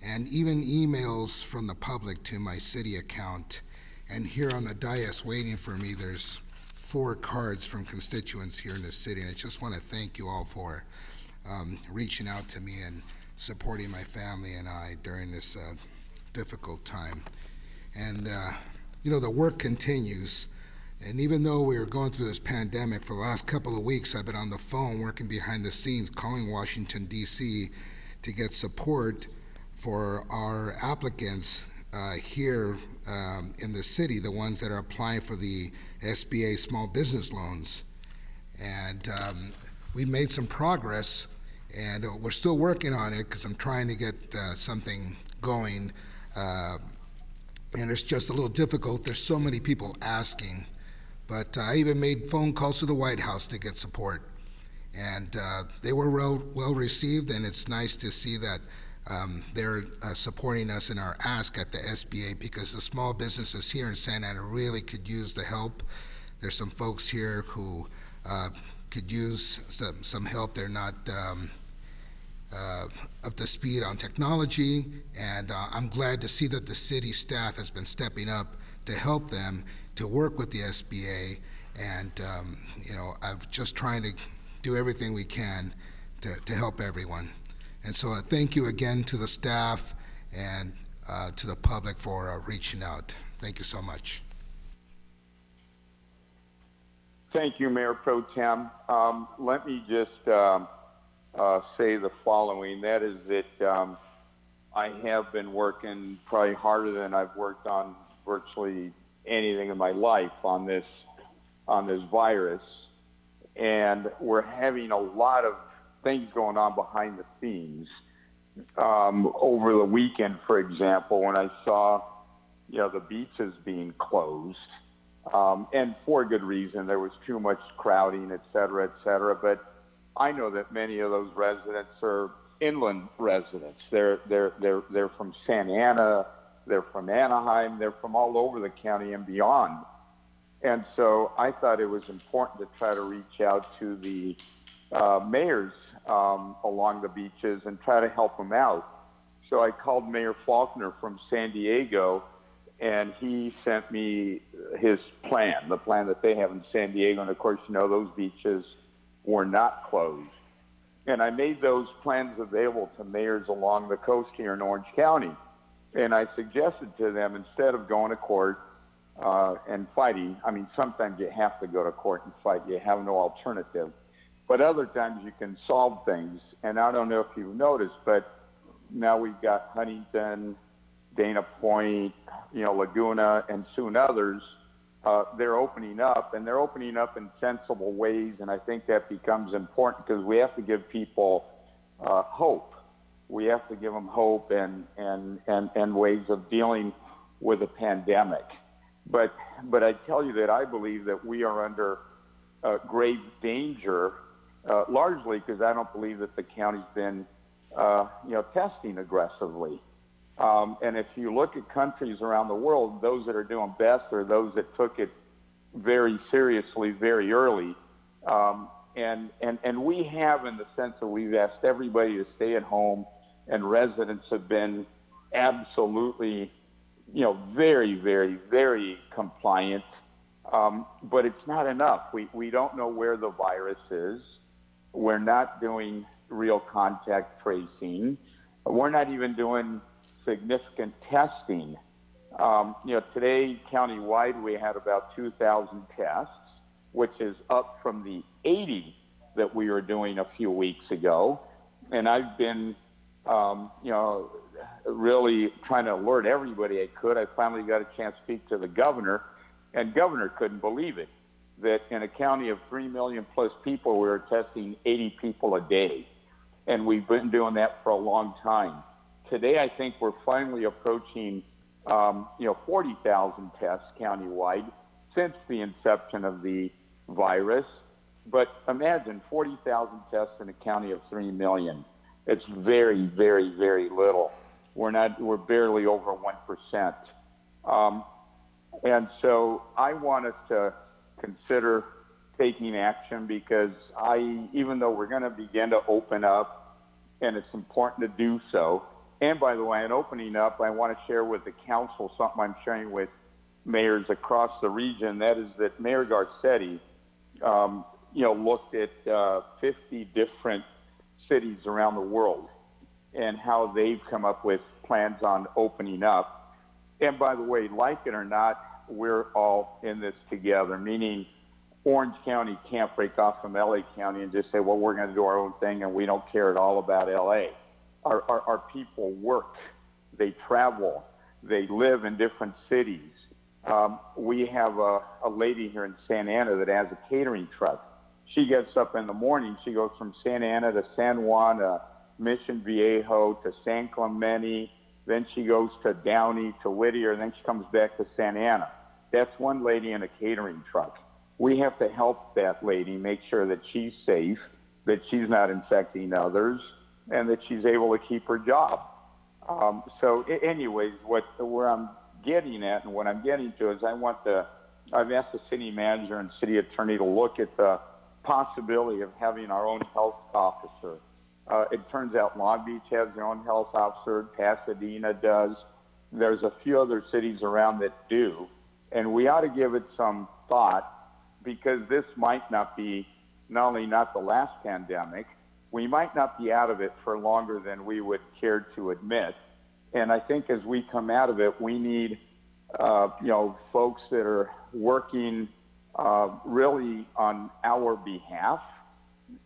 and even emails from the public to my city account. And here on the dais waiting for me, there's 4 cards from constituents here in the city, and I just want to thank you all for reaching out to me and supporting my family and I during this difficult time. And, the work continues. And even though we were going through this pandemic, for the last couple of weeks, I've been on the phone working behind the scenes, calling Washington, D.C. to get support for our applicants here in the city, the ones that are applying for the SBA small business loans. And we made some progress, and we're still working on it because I'm trying to get something going. And it's just a little difficult. There's so many people asking. But I even made phone calls to the White House to get support. And they were well received, and it's nice to see that they're supporting us in our ask at the SBA, because the small businesses here in Santa Ana really could use the help. There's some folks here who could use some help. They're not up to speed on technology, and I'm glad to see that the city staff has been stepping up to help them to work with the SBA, and I'm just trying to do everything we can to help everyone. And so thank you again to the staff and to the public for reaching out. Thank you so much. Thank you, Mayor Pro Tem. Let me just say the following. That is that I have been working probably harder than I've worked on virtually anything in my life on this virus, and we're having a lot of things going on behind the scenes. Over the weekend, for example, when I saw the beaches being closed, and for good reason, there was too much crowding, et cetera, but I know that many of those residents are inland residents. They're from Santa Ana, they're from Anaheim, they're from all over the county and beyond. And so I thought it was important to try to reach out to the mayors along the beaches and try to help them out. So I called Mayor Faulkner from San Diego, and he sent me his plan, the plan that they have in San Diego. And of course, those beaches were not closed. And I made those plans available to mayors along the coast here in Orange County. And I suggested to them, instead of going to court and fighting, I mean, sometimes you have to go to court and fight. You have no alternative. But other times you can solve things. And I don't know if you've noticed, but now we've got Huntington, Dana Point, Laguna, and soon others. They're opening up, and they're opening up in sensible ways. And I think that becomes important because we have to give people hope. We have to give them hope and ways of dealing with a pandemic. But I tell you that I believe that we are under grave danger, largely because I don't believe that the county's been testing aggressively. And if you look at countries around the world, those that are doing best are those that took it very seriously very early. And we have, in the sense that we've asked everybody to stay at home, and residents have been absolutely, very, very, very compliant. But it's not enough. We don't know where the virus is. We're not doing real contact tracing. We're not even doing significant testing. Today, countywide, we had about 2,000 tests, which is up from the 80 that we were doing a few weeks ago. And I've been, really trying to alert everybody I could. I finally got a chance to speak to the governor, and governor couldn't believe it, that in a county of 3 million plus people, we were testing 80 people a day. And we've been doing that for a long time. Today, I think we're finally approaching, 40,000 tests countywide since the inception of the virus. But imagine 40,000 tests in a county of 3 million. It's very, very, very little. We're barely over 1%. And so I want us to consider taking action, because even though we're going to begin to open up, and it's important to do so. And by the way, in opening up, I want to share with the council something I'm sharing with mayors across the region. That is that Mayor Garcetti, looked at 50 different cities around the world and how they've come up with plans on opening up. And by the way, like it or not, we're all in this together, meaning Orange County can't break off from LA County and just say, well, we're going to do our own thing and we don't care at all about LA. Our people work, they travel, they live in different cities. We have a lady here in Santa Ana that has a catering truck. She gets up in the morning, she goes from Santa Ana to San Juan, to Mission Viejo, to San Clemente, then she goes to Downey, to Whittier, and then she comes back to Santa Ana. That's one lady in a catering truck. We have to help that lady make sure that she's safe, that she's not infecting others, and that she's able to keep her job. Anyways, where I'm getting at and what I'm getting to is I've asked the city manager and city attorney to look at the possibility of having our own health officer. It turns out Long Beach has their own health officer, Pasadena does. There's a few other cities around that do, and we ought to give it some thought, because this might not be not only not the last pandemic, we might not be out of it for longer than we would care to admit. And I think as we come out of it, we need, folks that are working really on our behalf,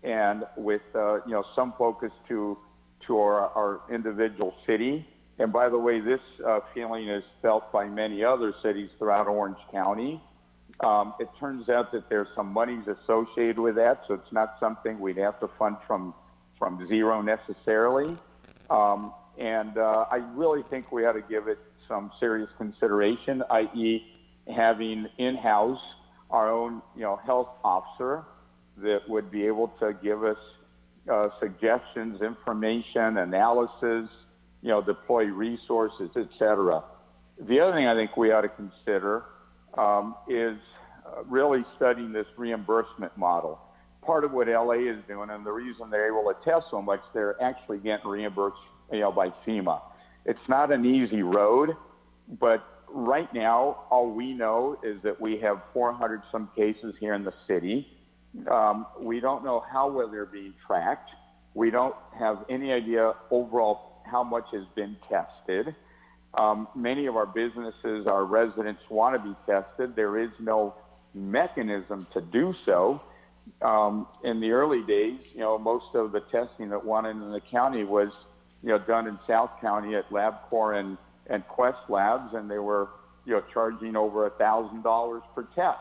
and with, some focus to our individual city. And by the way, this feeling is felt by many other cities throughout Orange County. It turns out that there's some monies associated with that, so it's not something we'd have to fund from zero necessarily. I really think we ought to give it some serious consideration, i.e. having in-house our own, health officer that would be able to give us suggestions, information, analysis, deploy resources, etc. The other thing I think we ought to consider is really studying this reimbursement model. Part of what LA is doing, and the reason they're able to test so much, they're actually getting reimbursed, by FEMA. It's not an easy road, but right now, all we know is that we have 400 some cases here in the city. We don't know how well they're being tracked. We don't have any idea overall how much has been tested. Many of our businesses, our residents want to be tested. There is no mechanism to do so. In the early days, most of the testing that went in the county was, done in South County at LabCorp and Quest Labs, and they were, charging over $1,000 per test.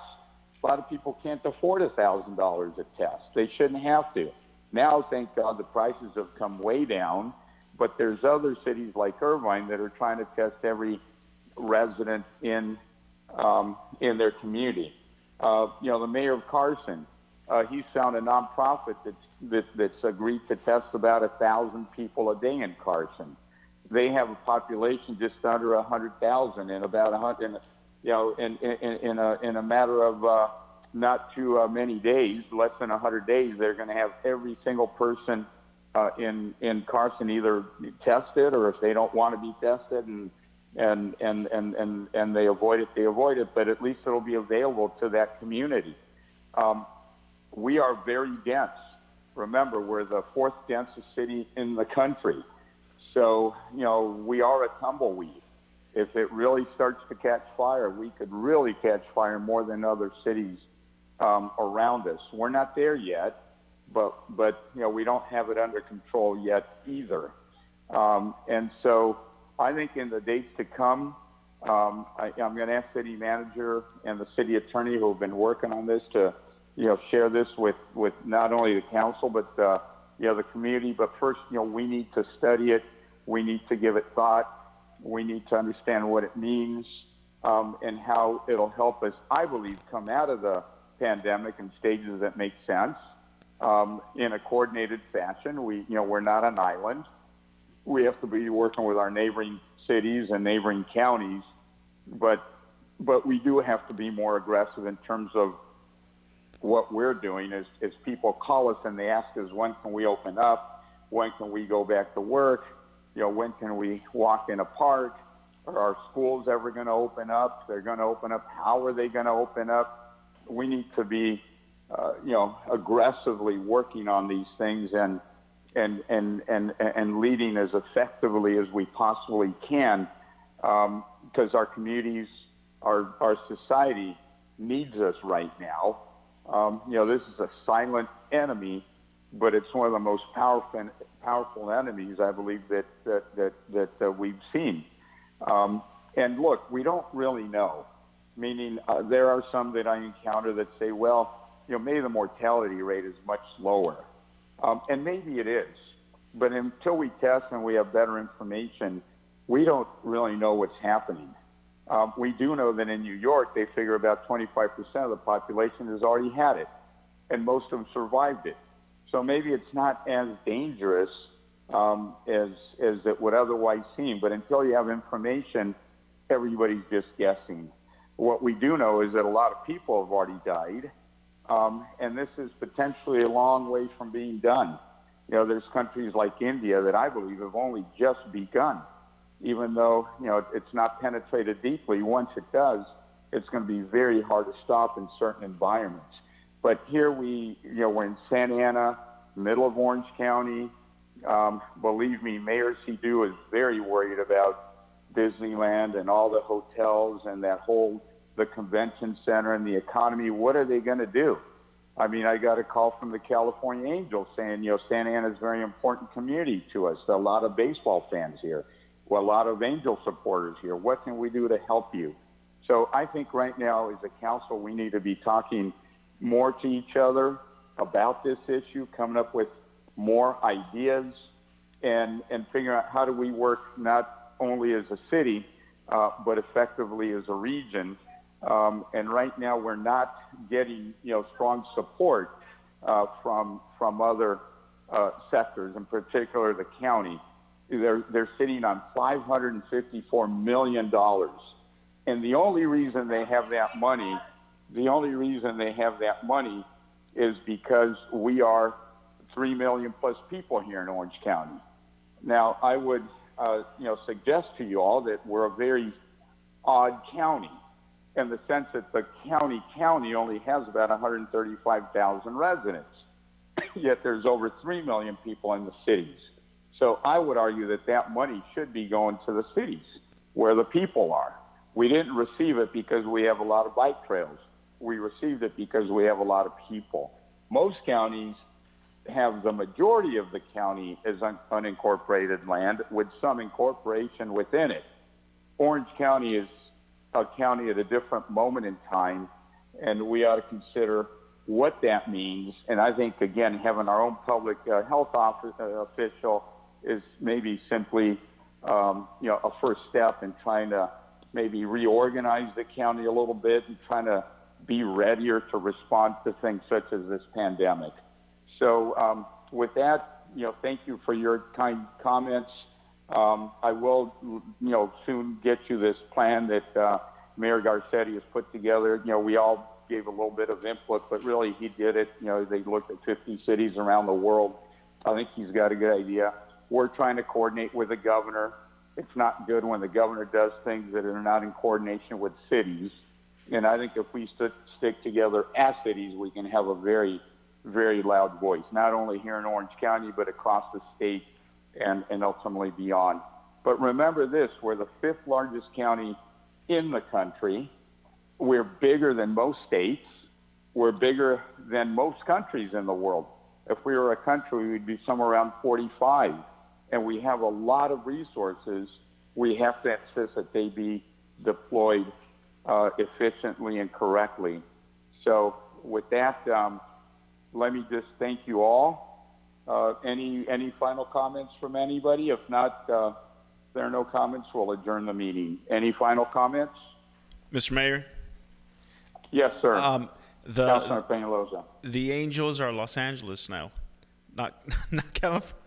A lot of people can't afford $1,000 a test. They shouldn't have to. Now, thank God, the prices have come way down, but there's other cities like Irvine that are trying to test every resident in their community. The mayor of Carson, he's found a nonprofit that's agreed to test about 1,000 people a day in Carson. they have a population just under 100,000 in about 100, in a matter of not too many days, less than 100 days, they're going to have every single person in Carson either tested, or if they don't want to be tested and they avoid it, but at least it'll be available to that community. We are very dense. Remember, we're the fourth densest city in the country. So, we are a tumbleweed. If it really starts to catch fire, we could really catch fire more than other cities around us. We're not there yet, but we don't have it under control yet either. And so I think in the days to come, I'm going to ask city manager and the city attorney who have been working on this to, share this with not only the council, but, the community. But first, we need to study it. We need to give it thought. We need to understand what it means, and how it'll help us, I believe, come out of the pandemic in stages that make sense, in a coordinated fashion. We're not an island. We have to be working with our neighboring cities and neighboring counties, but we do have to be more aggressive in terms of what we're doing. As people call us and they ask us, when can we open up? When can we go back to work? When can we walk in a park? Are our schools ever going to open up? If they're going to open up, how are they going to open up? We need to be, aggressively working on these things and leading as effectively as we possibly can, because our communities, our society needs us right now. This is a silent enemy, but it's one of the most powerful enemies, I believe, that we've seen. And look, we don't really know. Meaning, there are some that I encounter that say, well, maybe the mortality rate is much lower. And maybe it is. But until we test and we have better information, we don't really know what's happening. We do know that in New York, they figure about 25% of the population has already had it, and most of them survived it. So maybe it's not as dangerous as it would otherwise seem. But until you have information, everybody's just guessing. What we do know is that a lot of people have already died, and this is potentially a long way from being done. There's countries like India that I believe have only just begun. Even though, it's not penetrated deeply, once it does, it's going to be very hard to stop in certain environments. But here we're in Santa Ana, middle of Orange County. Believe me, Mayor Sidhu is very worried about Disneyland and all the hotels and the convention center and the economy. What are they going to do? I mean, I got a call from the California Angels saying, Santa Ana is a very important community to us. There are a lot of baseball fans here. Well, a lot of Angel supporters here. What can we do to help you? So I think right now as a council, we need to be talking more to each other about this issue, coming up with more ideas, and figuring out how do we work not only as a city, but effectively as a region. And right now we're not getting, strong support from other sectors, in particular the county. They're sitting on $554 million. And the only reason they have that money, is because we are 3 million plus people here in Orange County. Now, I would, suggest to you all that we're a very odd county in the sense that the county only has about 135,000 residents, yet there's over 3 million people in the cities. So I would argue that money should be going to the cities where the people are. We didn't receive it because we have a lot of bike trails. We received it because we have a lot of people. Most counties have the majority of the county as unincorporated land with some incorporation within it. Orange County is a county at a different moment in time, and we ought to consider what that means. And I think, again, having our own public health official is maybe simply, a first step in trying to maybe reorganize the county a little bit and trying to be readier to respond to things such as this pandemic. So with that, thank you for your kind comments. I will, soon get you this plan that Mayor Garcetti has put together. We all gave a little bit of input, but really he did it. They looked at 50 cities around the world. I think he's got a good idea. We're trying to coordinate with the governor. It's not good when the governor does things that are not in coordination with cities. And I think if we stick together as cities, we can have a very, very loud voice, not only here in Orange County, but across the state and ultimately beyond. But remember this, we're the 5th largest county in the country. We're bigger than most states. We're bigger than most countries in the world. If we were a country, we'd be somewhere around 45. And we have a lot of resources. We have to insist that they be deployed efficiently and correctly. So with that, let me just thank you all. Any final comments from anybody? If not, if there are no comments, we'll adjourn the meeting. Any final comments? Mr. Mayor? Yes, sir. Councilman The Peñalosa. the Angels are Los Angeles now, not California.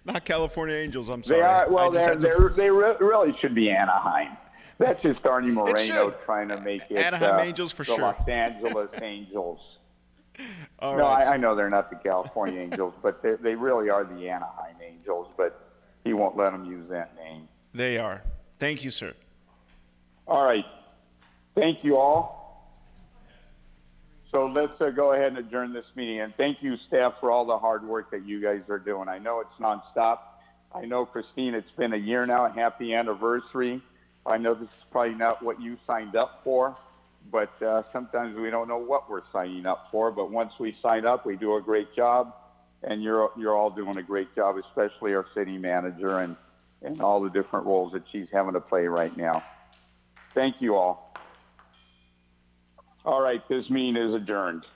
Not California Angels. I'm sorry. They are, well, I just had to- really should be Anaheim. That's just Arnie Moreno trying to make it Anaheim Angels for the sure. Los Angeles Angels. All No, right. I know they're not the California Angels, but they really are the Anaheim Angels, but he won't let them use that name. They are. Thank you, sir. All right. Thank you all. So let's go ahead and adjourn this meeting. And thank you, staff, for all the hard work that you guys are doing. I know it's nonstop. I know, Christine, it's been a year now. Happy anniversary. I know this is probably not what you signed up for, but sometimes we don't know what we're signing up for. But once we sign up, we do a great job. And you're all doing a great job, especially our city manager and all the different roles that she's having to play right now. Thank you all. All right, this meeting is adjourned.